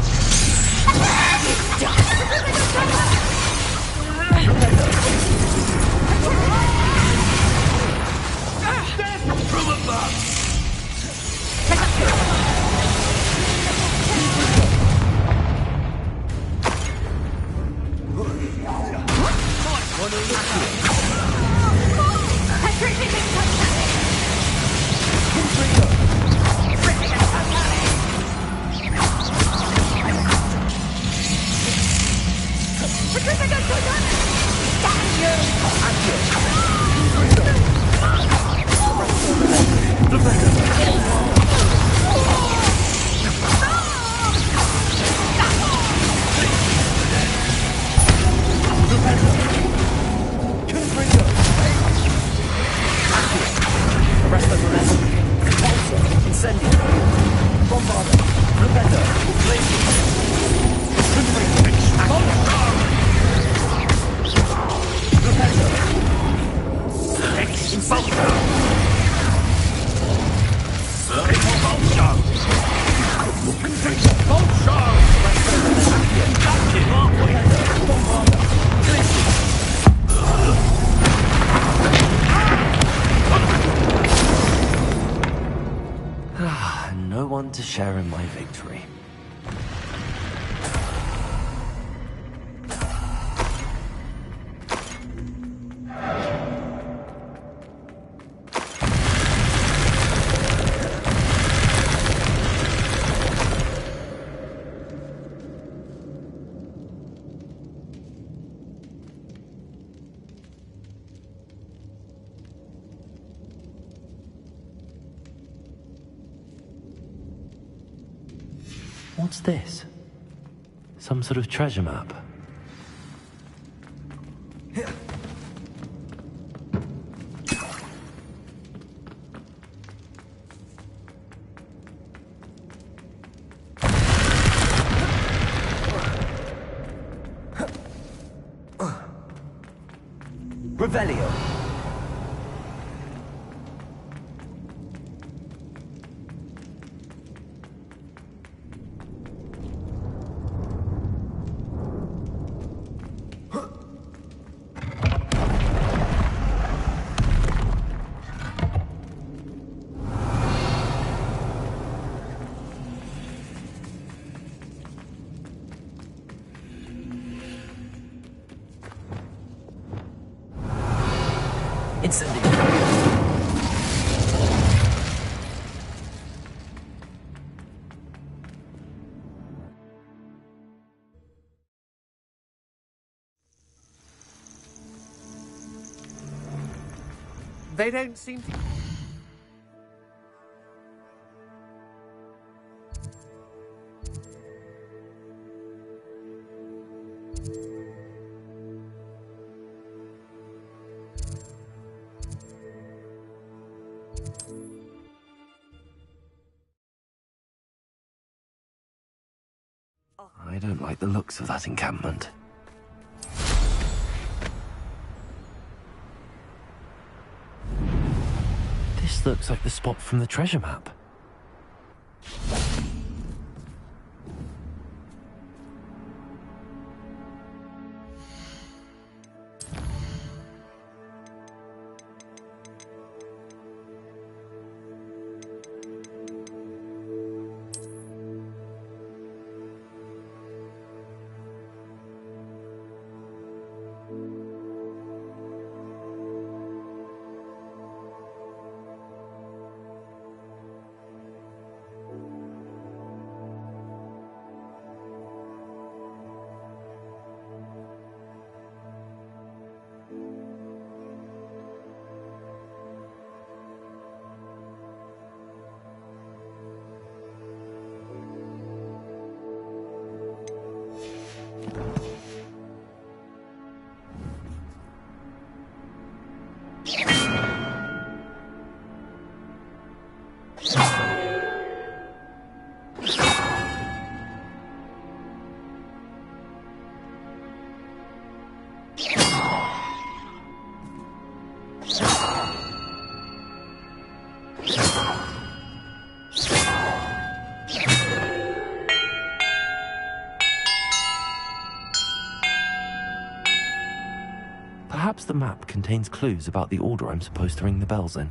no one to share in my victory. What's this? Some sort of treasure map? Revelio. They don't seem to... I don't like the looks of that encampment. This looks like the spot from the treasure map. Perhaps the map contains clues about the order I'm supposed to ring the bells in.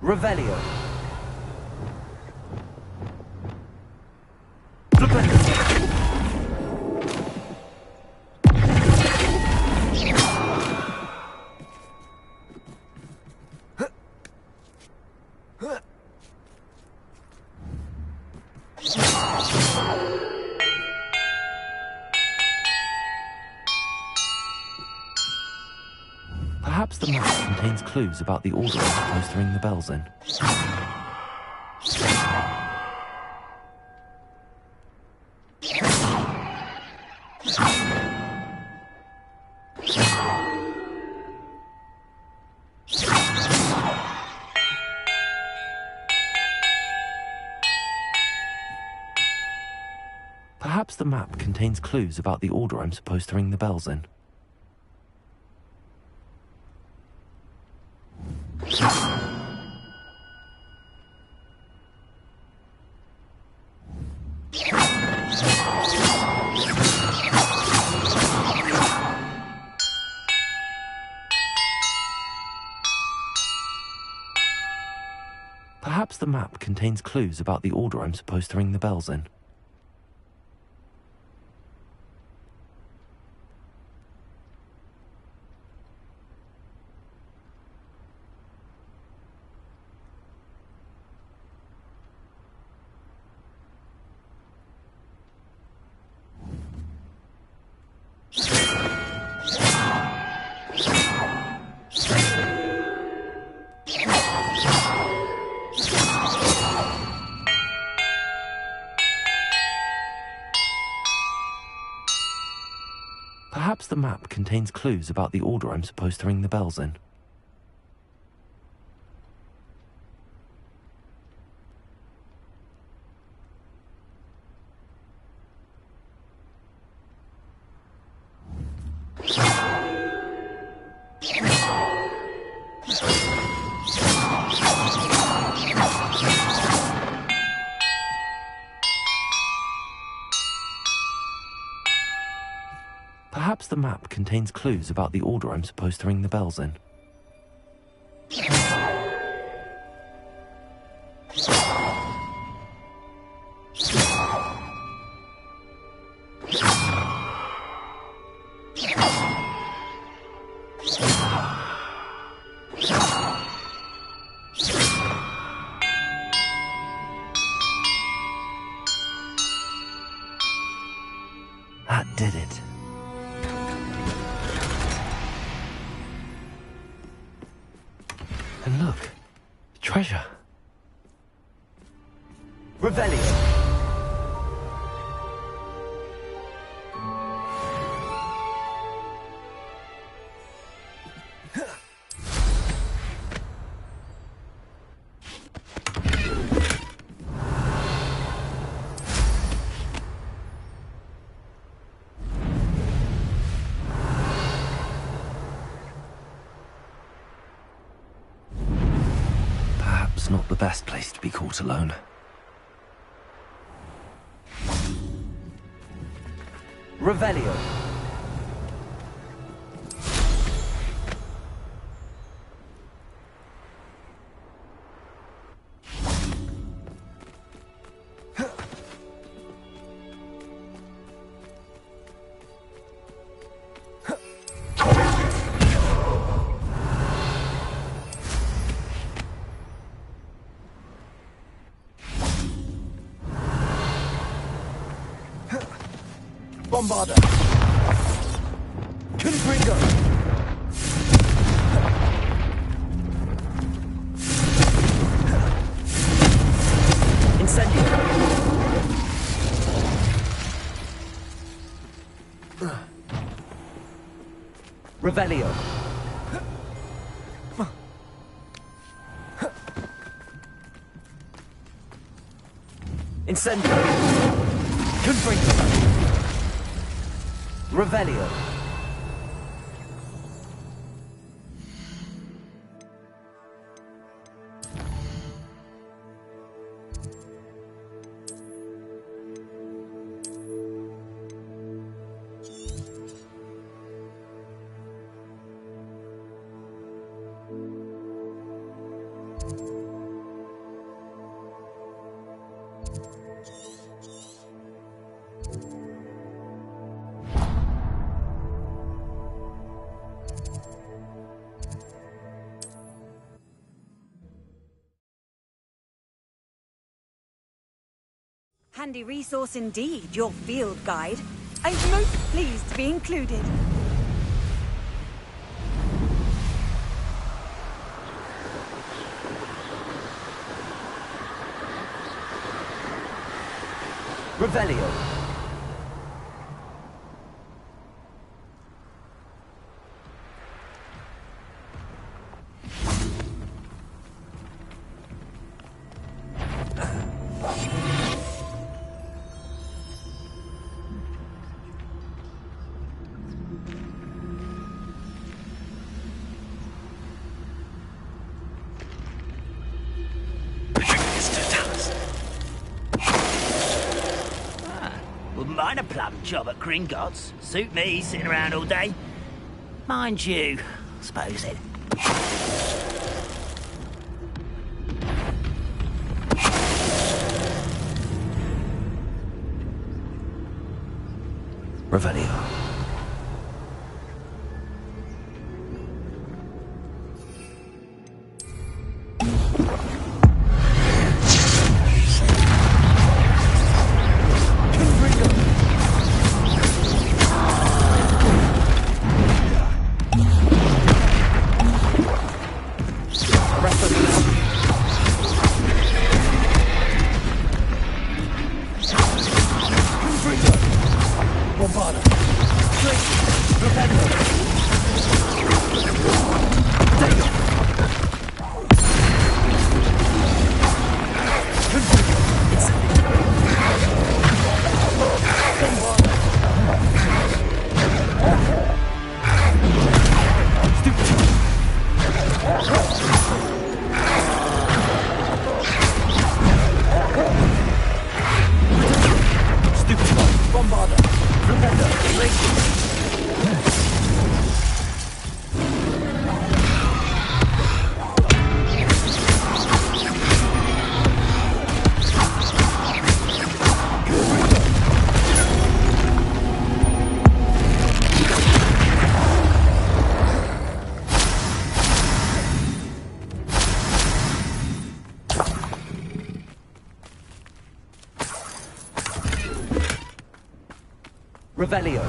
Revelio. Perhaps the map contains clues about the order I'm supposed to ring the bells in. Perhaps the map contains clues about the order I'm supposed to ring the bells in. map contains clues about the order I'm supposed to ring the bells in? Perhaps the map contains clues about the order I'm supposed to ring the bells in. Perhaps the map contains clues about the order I'm supposed to ring the bells in. That did it. And look, treasure. Revelio. Not the best place to be caught alone. Revelio. Bombarder. Confringo. Incendio. Revelio. Incendio. Confringo. Revelio. Handy resource indeed, your field guide. I'm most pleased to be included. Revelio. Wouldn't mind a plum job at Gringotts. Suit me, sitting around all day. Mind you, I suppose it. Revelio. Revelio.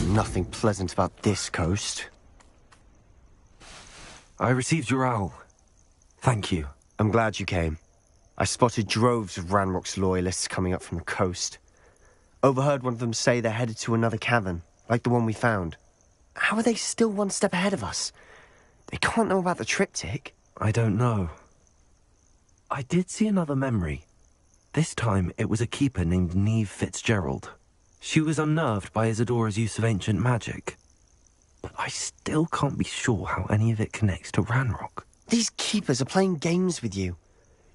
Nothing pleasant about this coast. I received your owl. Thank you. I'm glad you came. I spotted droves of Ranrock's loyalists coming up from the coast. Overheard one of them say they're headed to another cavern, like the one we found. How are they still one step ahead of us? They can't know about the triptych. I don't know. I did see another memory. This time it was a keeper named Neve Fitzgerald. She was unnerved by Isadora's use of ancient magic. But I still can't be sure how any of it connects to Ranrock. These keepers are playing games with you.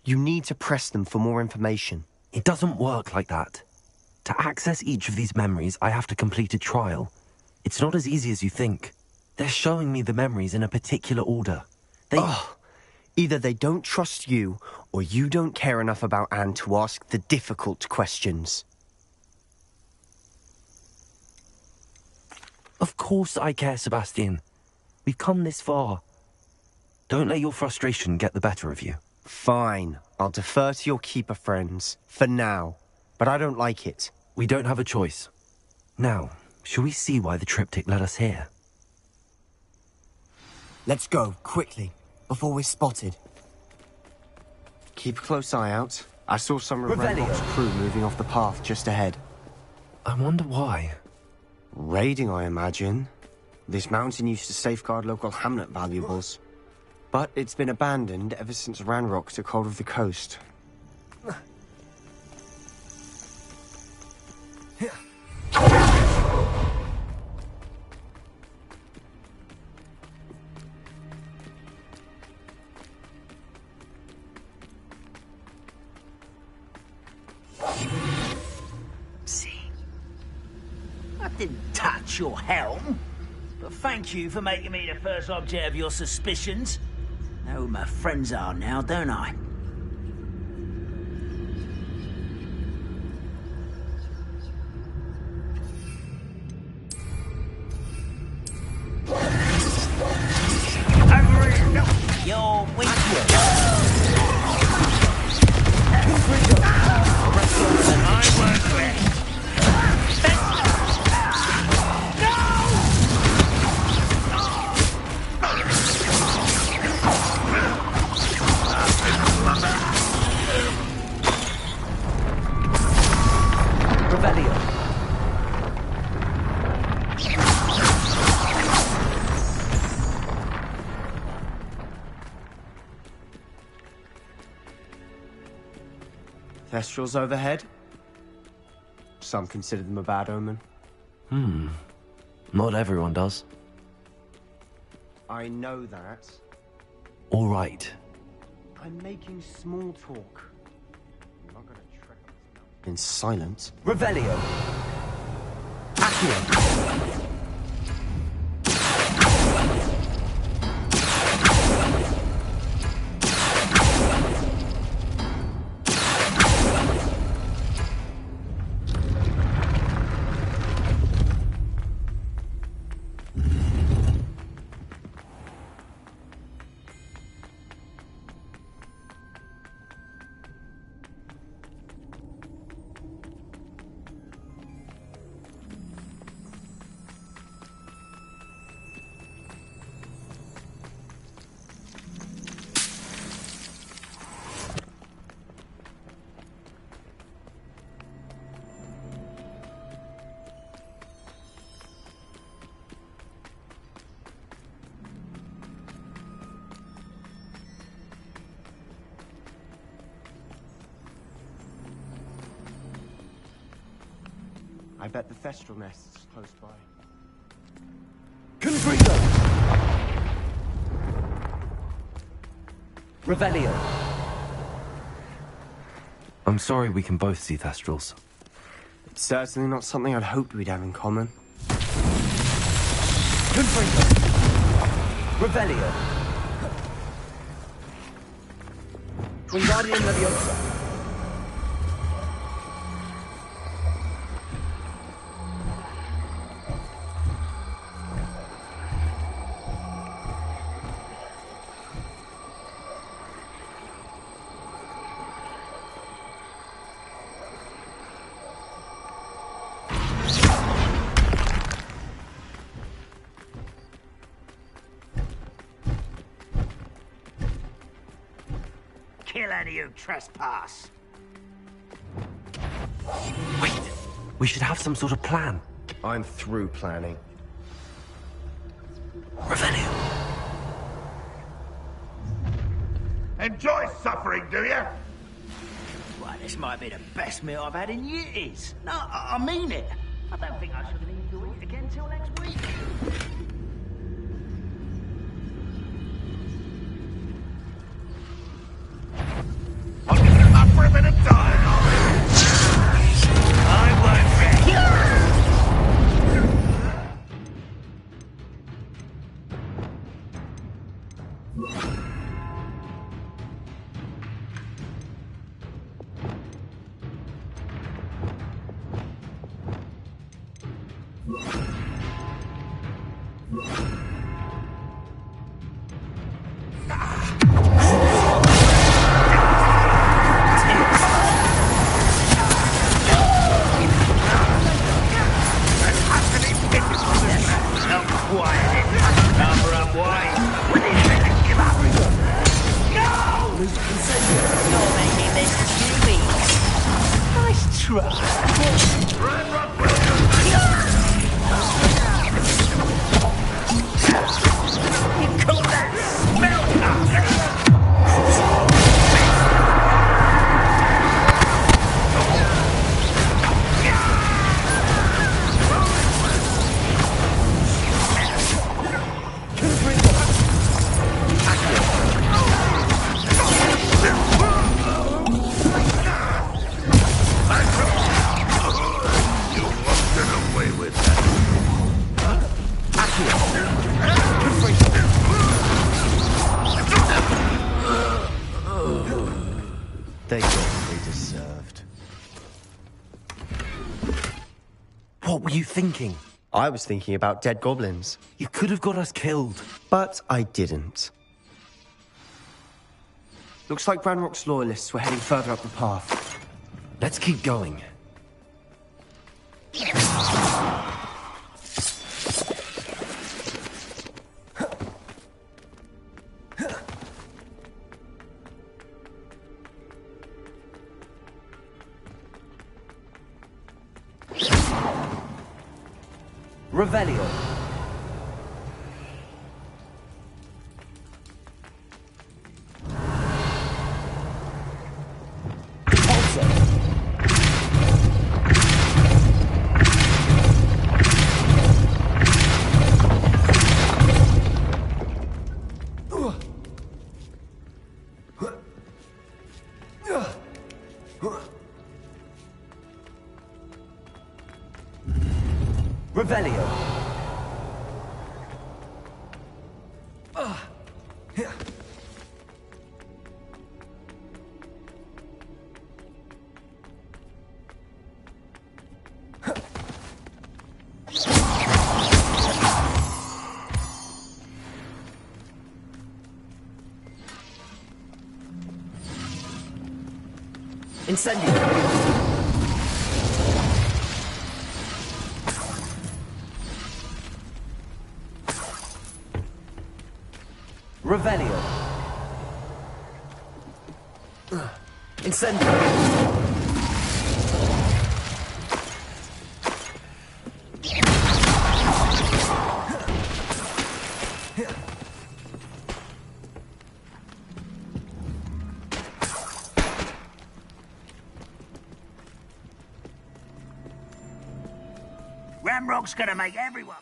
You need to press them for more information. It doesn't work like that. To access each of these memories, I have to complete a trial. It's not as easy as you think. They're showing me the memories in a particular order. Either they don't trust you, or you don't care enough about Anne to ask the difficult questions. Of course I care, Sebastian. We've come this far. Don't let your frustration get the better of you. Fine. I'll defer to your keeper friends. For now. But I don't like it. We don't have a choice. Now, shall we see why the triptych led us here? Let's go, quickly, before we're spotted. Keep a close eye out. I saw some of Ranrock's crew moving off the path just ahead. I wonder why. Raiding, I imagine. This mountain used to safeguard local hamlet valuables. But it's been abandoned ever since Ranrock took hold of the coast. I didn't touch your helm, but thank you for making me the first object of your suspicions. Know who my friends are now, don't I? You're weak. I won't rest. Thestrals overhead? Some consider them a bad omen. Not everyone does. I know that. All right. I'm making small talk. I'm not gonna trick in silence. Revelio. Accio. I bet the Thestral nest's close by. Confringo! Revelio. I'm sorry we can both see Thestrals. It's certainly not something I'd hoped we'd have in common. Confringo! Revelio. Wingardium Leviosa. Kill any who trespass. Wait! We should have some sort of plan. I'm through planning. Revelio. Enjoy suffering, do you? Well, this might be the best meal I've had in years. No, I mean it. I don't think I should leave to eat again till next week. Up for a bit of time. I won't wreck you. They got what they deserved. What were you thinking? I was thinking about dead goblins. You could have got us killed. But I didn't. Looks like Ranrock's loyalists were heading further up the path. Let's keep going. Revelio. Revelio. Incendio. Revelio. Incendio. Ramrock's gonna make everyone.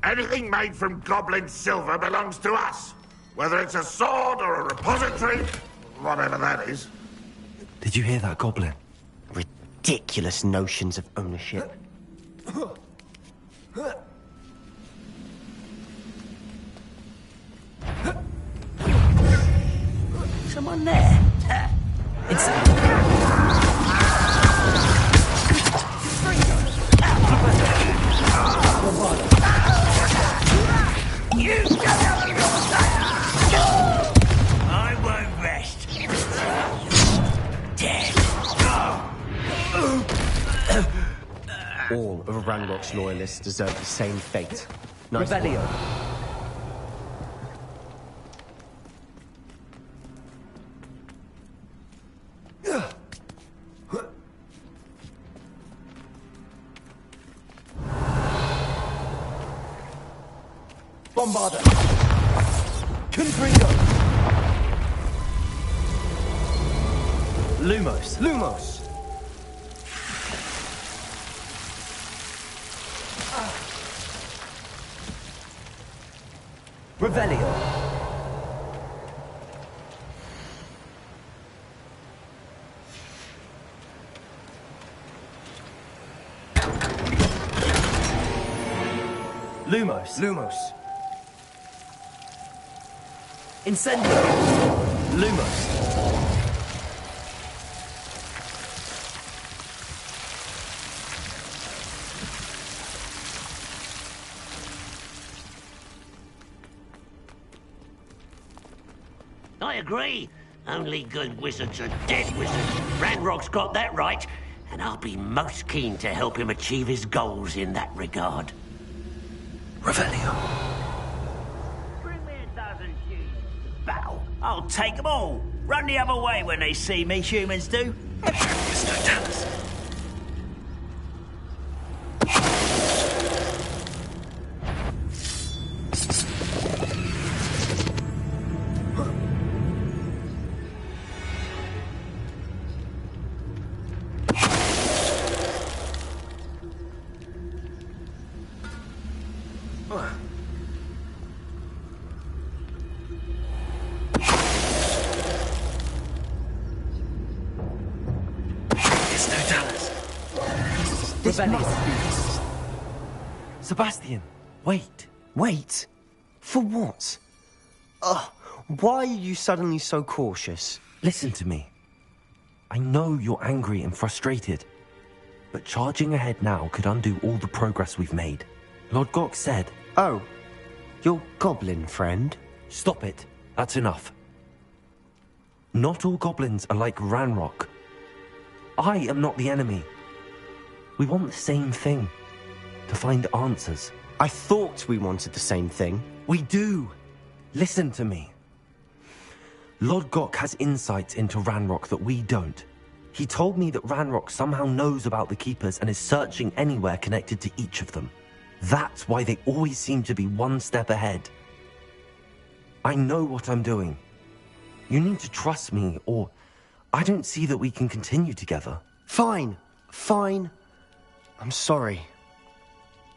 Anything made from goblin silver belongs to us. Whether it's a sword or a repository, whatever that is. Did you hear that, Goblin? Ridiculous notions of ownership. Someone there. I won't rest. Dead. All of Ranrock's loyalists deserve the same fate. Nice Revelio. Bombarder. Confringo. Lumos. Lumos. Revelio. Lumos. Lumos. Incendio. Lumos. I agree. Only good wizards are dead wizards. Ranrock's got that right, and I'll be most keen to help him achieve his goals in that regard. Revelio. Bring me a dozen humans to battle. I'll take them all. Run the other way when they see me, humans do. Sebastian, wait. Wait? For what? Why are you suddenly so cautious? Listen to me. I know you're angry and frustrated, but charging ahead now could undo all the progress we've made. Lord Gok said... Oh, your goblin friend? Stop it. That's enough. Not all goblins are like Ranrock. I am not the enemy. We want the same thing. To find answers. I thought we wanted the same thing. We do. Listen to me. Lord Gok has insights into Ranrock that we don't. He told me that Ranrock somehow knows about the Keepers and is searching anywhere connected to each of them. That's why they always seem to be one step ahead. I know what I'm doing. You need to trust me, or I don't see that we can continue together. Fine. Fine. I'm sorry.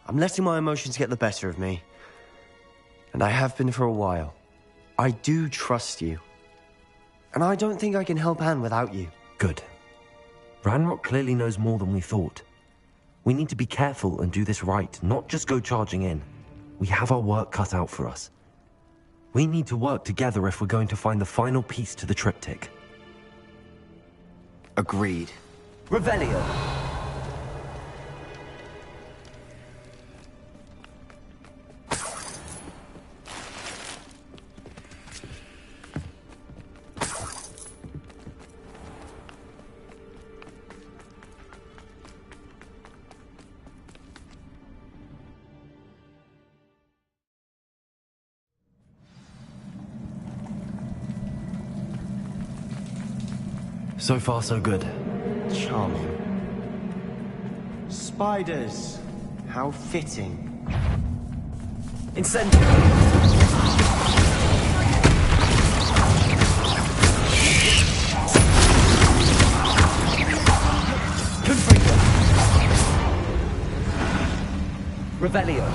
I'm letting my emotions get the better of me. And I have been for a while. I do trust you. And I don't think I can help Anne without you. Good. Ranrock clearly knows more than we thought. We need to be careful and do this right, not just go charging in. We have our work cut out for us. We need to work together if we're going to find the final piece to the triptych. Agreed. Revelio. So far, so good. Charming. Spiders. How fitting. Revelio.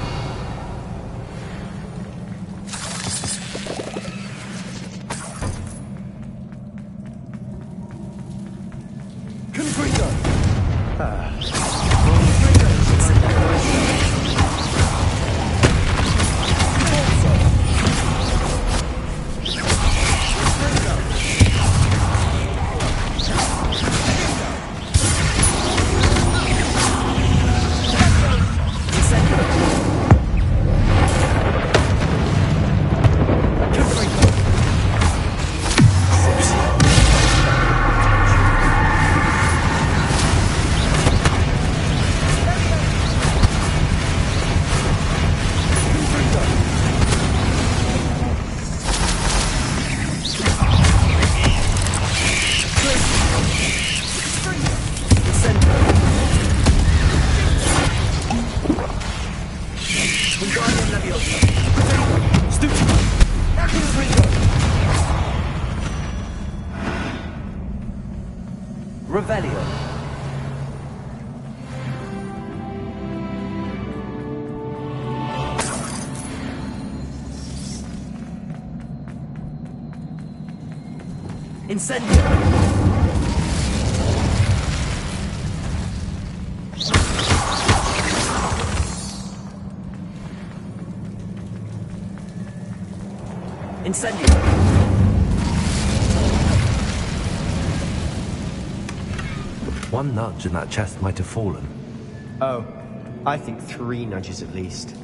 Revelio. Incendio. Incendio. One nudge and that chest might have fallen. Oh, I think 3 nudges at least.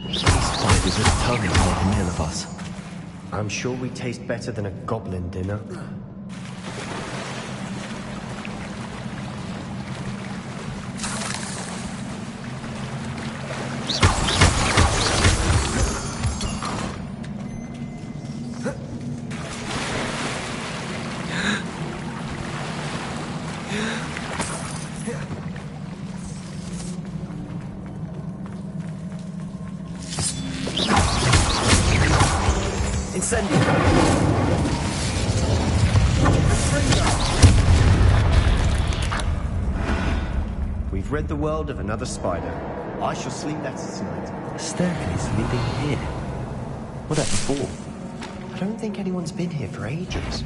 These spiders are determined to make a meal of us. I'm sure we taste better than a goblin dinner. We've rid the world of another spider. I shall sleep better tonight. A staircase leading here. Whatever for? I don't think anyone's been here for ages.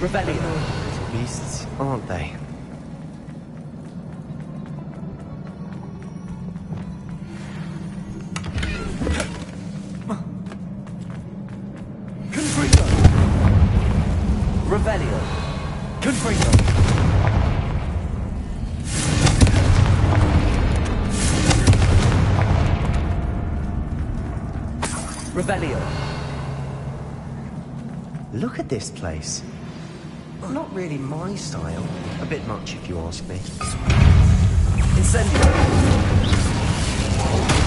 Revelio. Beasts, aren't they? Revelio. Revelio. Look at this place. Not really my style. A bit much, if you ask me. Incendio.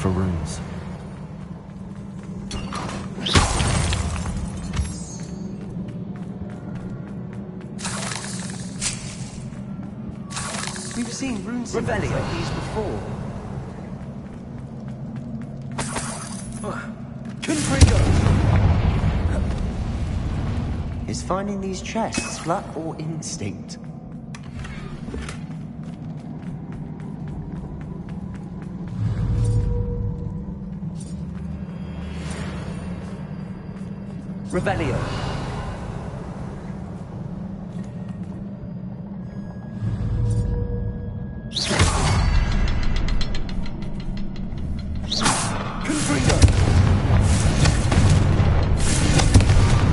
for runes. We've seen rune symbols like these before. Is finding these chests luck or instinct? Revelio.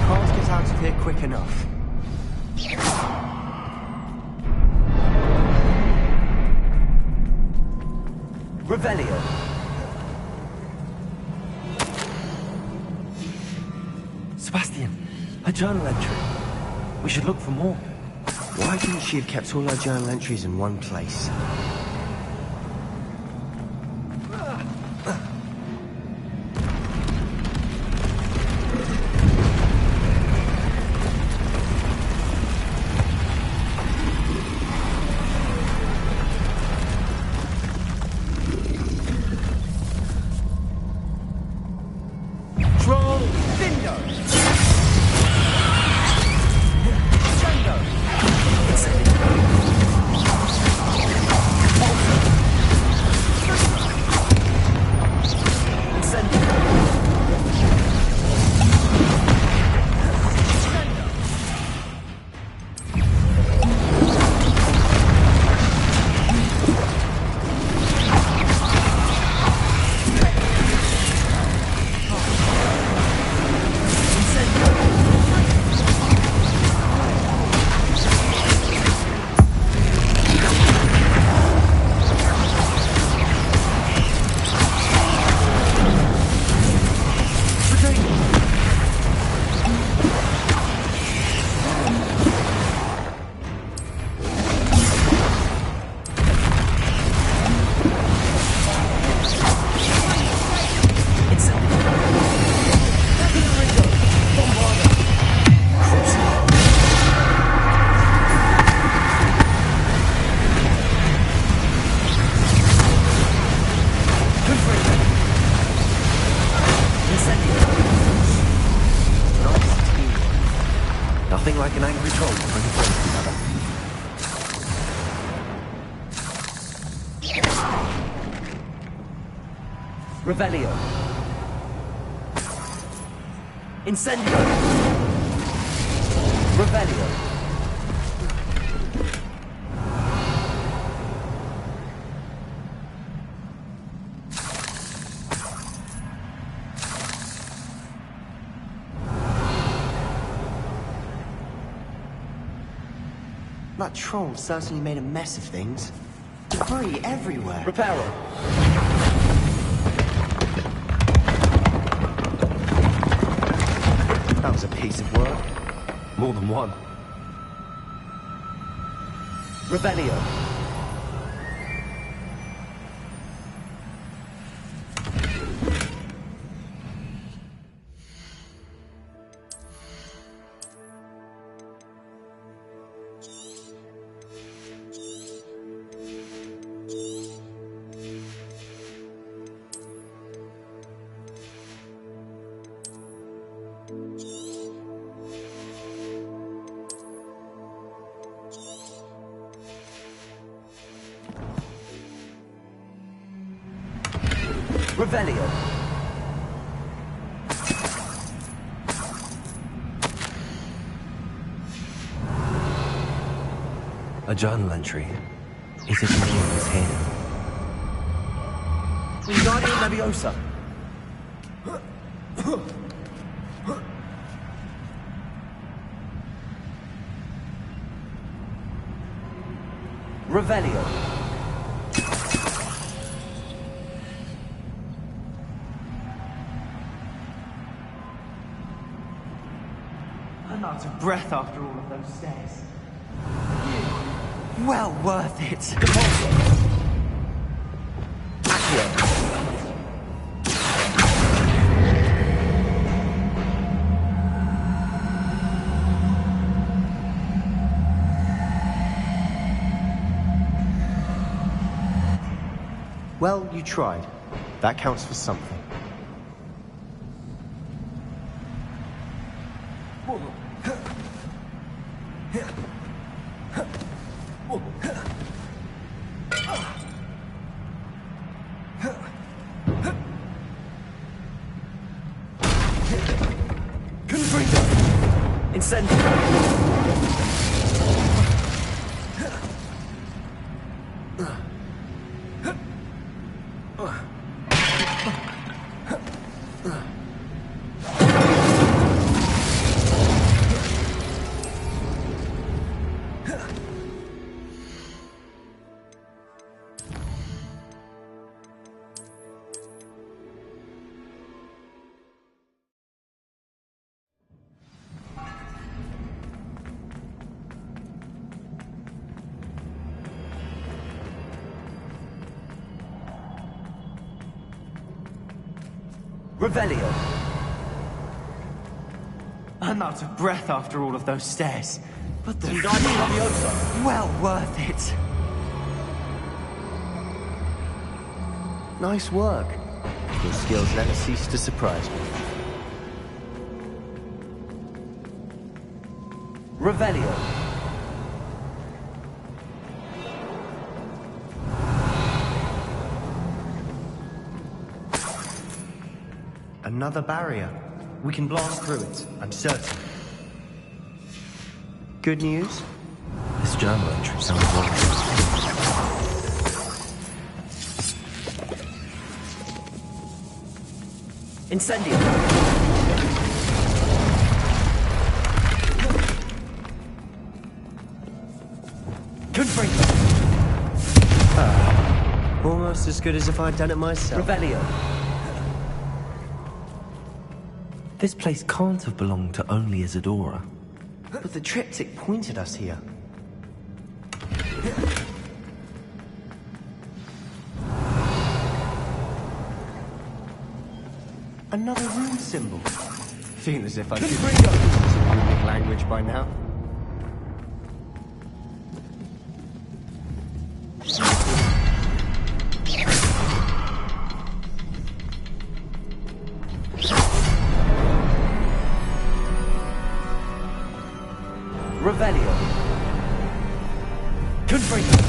Can't get out of here quick enough. Revelio. Sebastian, a journal entry. We should look for more. Why couldn't she have kept all her journal entries in one place? Nothing like an angry troll to bring friends together. Revelio. Incendio. Revelio. That troll certainly made a mess of things. Debris everywhere. Reparo. That was a piece of work. More than one. Revelio. Revelio. A journal entry. Is it Wingardium's here? Wingardium Leviosa. Revelio. I'm out of breath after all of those stairs. Well worth it. Well, you tried. That counts for something. Revelio. I'm out of breath after all of those stairs. But the well worth it. Nice work. Your skills never cease to surprise me. Revelio. Another barrier. We can blast through it, I'm certain. Good news? This journal entry sounds wrong. Incendio. Confringo. Almost as good as if I'd done it myself. Revelio. This place can't have belonged to only Isadora. But the triptych pointed us here. Another rune symbol. Feel as if I could runic language by now. Revelio. Confringo.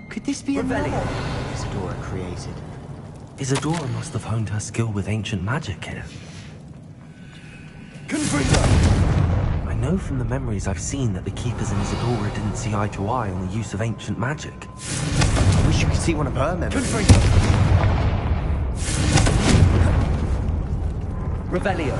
Could this be another Isadora created? Isadora must have honed her skill with ancient magic here. I know from the memories I've seen that the Keepers and Isadora didn't see eye to eye on the use of ancient magic. I wish you could see one of her memories. Revelio.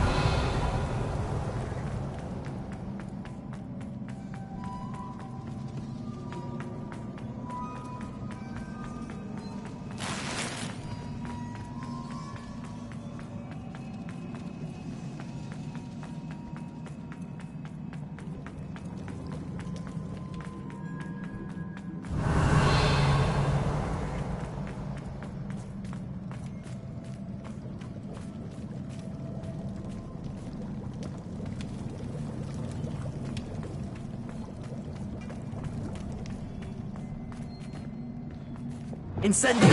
Incendio!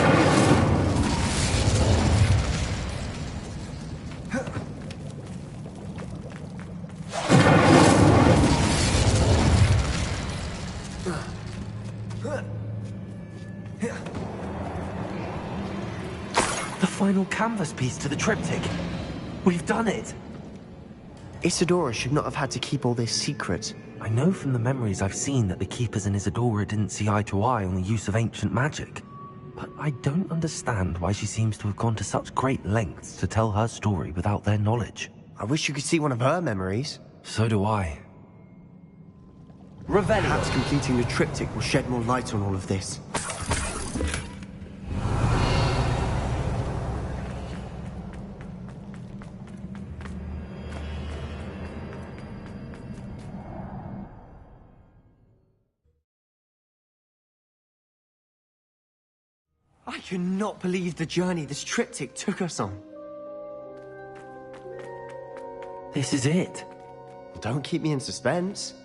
The final canvas piece to the triptych. We've done it! Isadora should not have had to keep all this secret. I know from the memories I've seen that the Keepers and Isadora didn't see eye to eye on the use of ancient magic. But I don't understand why she seems to have gone to such great lengths to tell her story without their knowledge. I wish you could see one of her memories. So do I. Revelio. Perhaps completing the triptych will shed more light on all of this. I cannot believe the journey this triptych took us on. This is it. Don't keep me in suspense.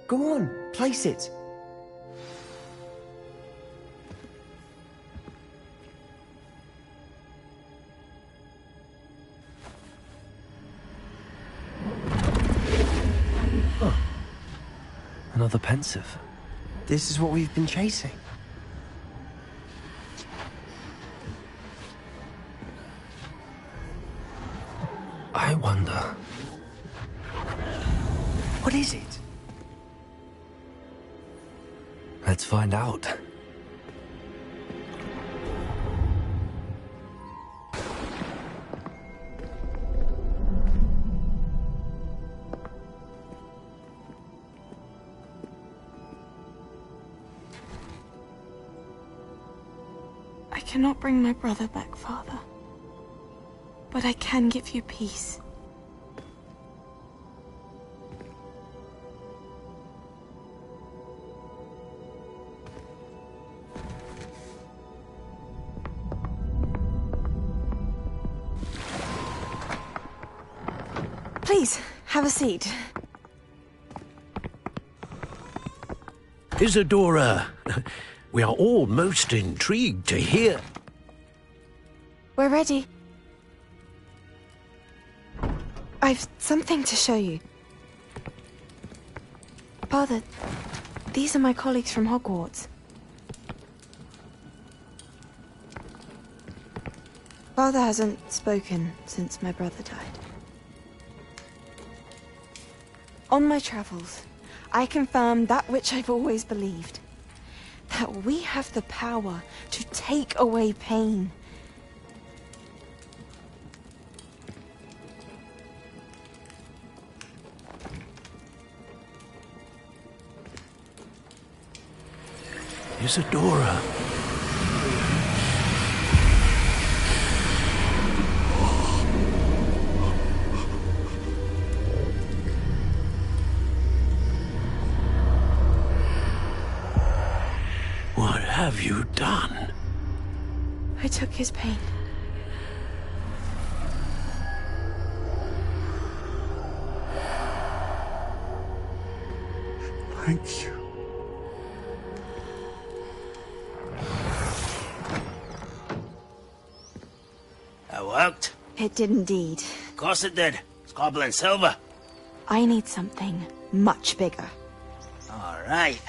Go on, place it. Oh. Another pensive. This is what we've been chasing. I wonder... What is it? Let's find out. I cannot bring my brother back, Father. But I can give you peace. Please, have a seat. Isadora, we are all most intrigued to hear. We're ready. I've something to show you. Father, these are my colleagues from Hogwarts. Father hasn't spoken since my brother died. On my travels, I confirmed that which I've always believed. That we have the power to take away pain. Isadora. What have you done? I took his pain. Thank you. That worked? It did indeed. Of course it did. It's goblin silver. I need something much bigger. All right.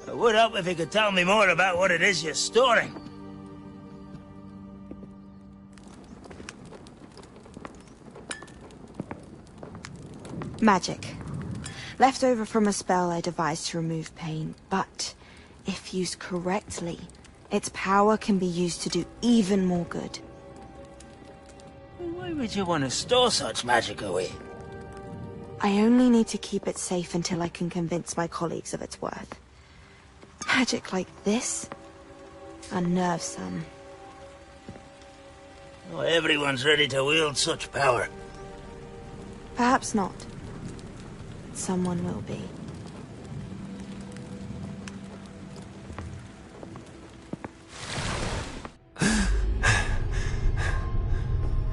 It would help if you could tell me more about what it is you're storing. Magic. Left over from a spell I devised to remove pain, but if used correctly, its power can be used to do even more good. Why would you want to store such magic away? I only need to keep it safe until I can convince my colleagues of its worth. Magic like this unnerves some. Not everyone's ready to wield such power. Perhaps not. Someone will be.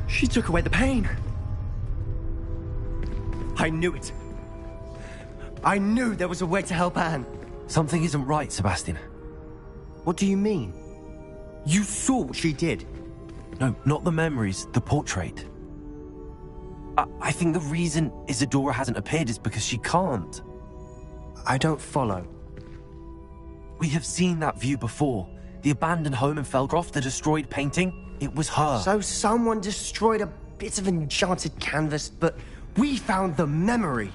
She took away the pain. I knew it. I knew there was a way to help Anne. Something isn't right, Sebastian. What do you mean? You saw what she did. No, not the memories, the portrait. I think the reason Isadora hasn't appeared is because she can't. I don't follow. We have seen that view before. The abandoned home in Felgroth, the destroyed painting, it was her. So someone destroyed a bit of enchanted canvas, but we found the memory.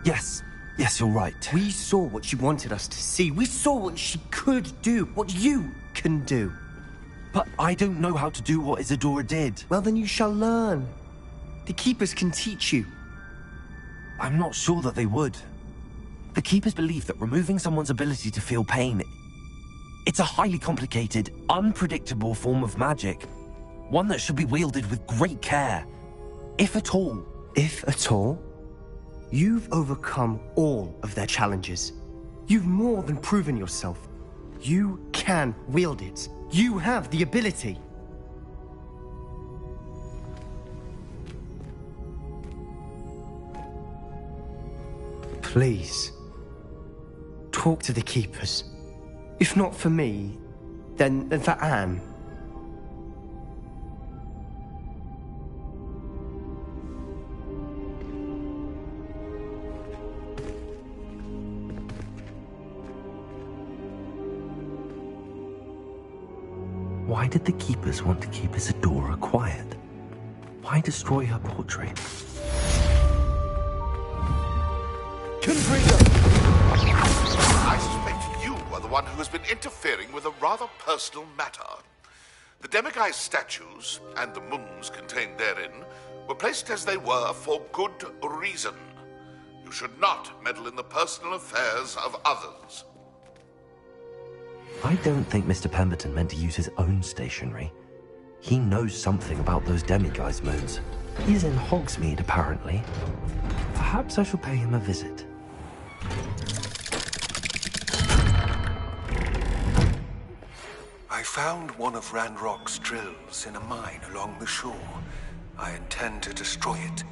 Yes, you're right. We saw what she wanted us to see. We saw what she could do, what you can do. But I don't know how to do what Isadora did. Well, then you shall learn. The Keepers can teach you. I'm not sure that they would. The Keepers believe that removing someone's ability to feel pain, it's a highly complicated, unpredictable form of magic. One that should be wielded with great care. If at all. If at all? You've overcome all of their challenges. You've more than proven yourself. You can wield it. You have the ability. Please. Talk to the keepers. If not for me, then for Anne. Why did the keepers want to keep Isadora quiet? Why destroy her portrait? I suspect you are the one who has been interfering with a rather personal matter. The demiguise statues, and the moons contained therein, were placed as they were for good reason. You should not meddle in the personal affairs of others. I don't think Mr. Pemberton meant to use his own stationery. He knows something about those demiguise moons. He's in Hogsmeade, apparently. Perhaps I shall pay him a visit. I found one of Ranrock's drills in a mine along the shore. I intend to destroy it.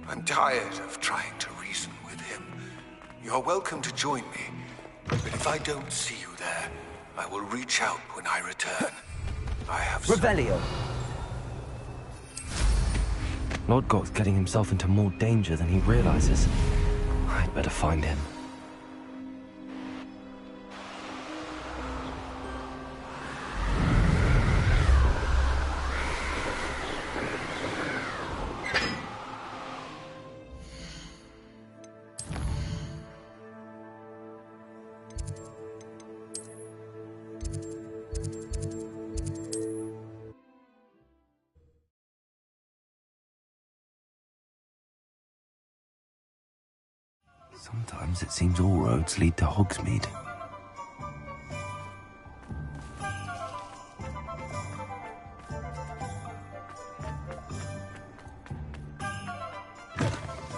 I'm tired of trying to reason with him. You're welcome to join me, but if I don't see you there, I will reach out when I return. I have Revelio. Lord Goth's getting himself into more danger than he realizes. I'd better find him. Sometimes it seems all roads lead to Hogsmeade.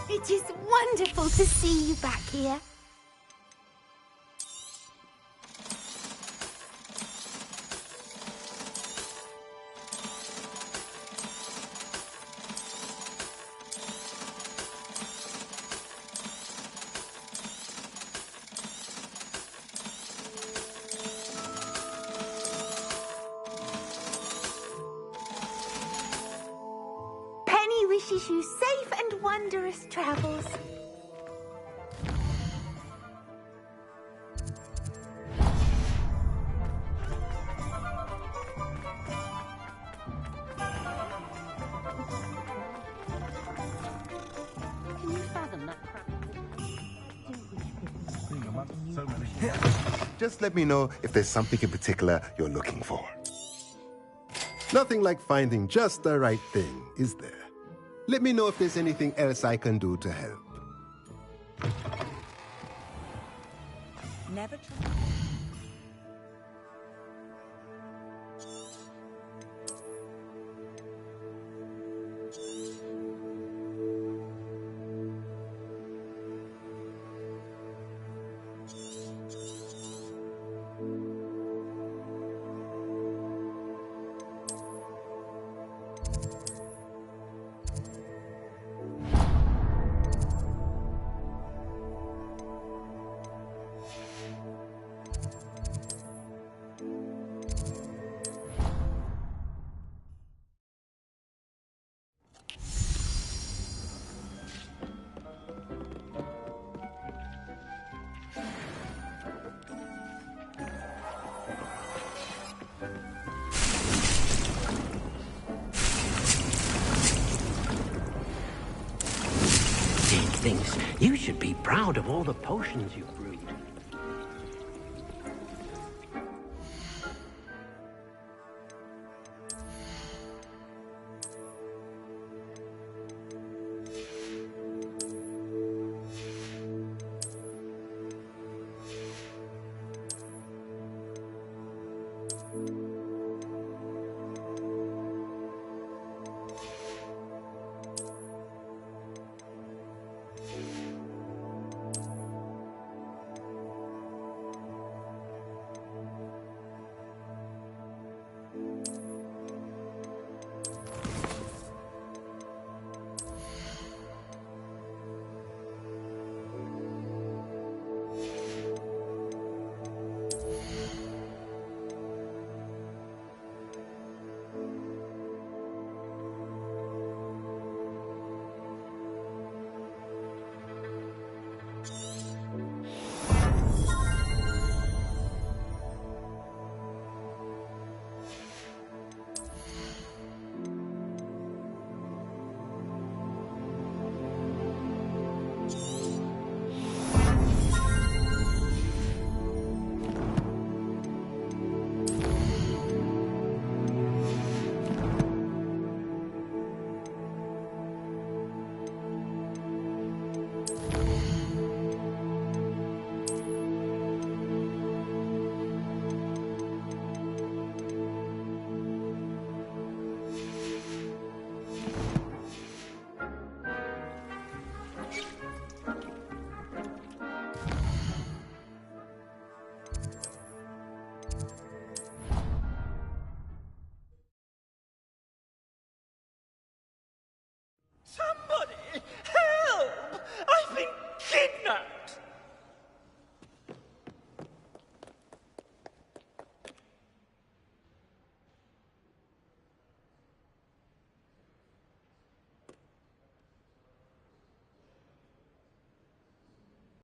It is wonderful to see you back here. Wishes you safe and wondrous travels. Can you fathom that crap? Just let me know if there's something in particular you're looking for. Nothing like finding just the right thing, is there? Let me know if there's anything else I can do to help. Never try. Thinks you should be proud of all the potions you've brewed.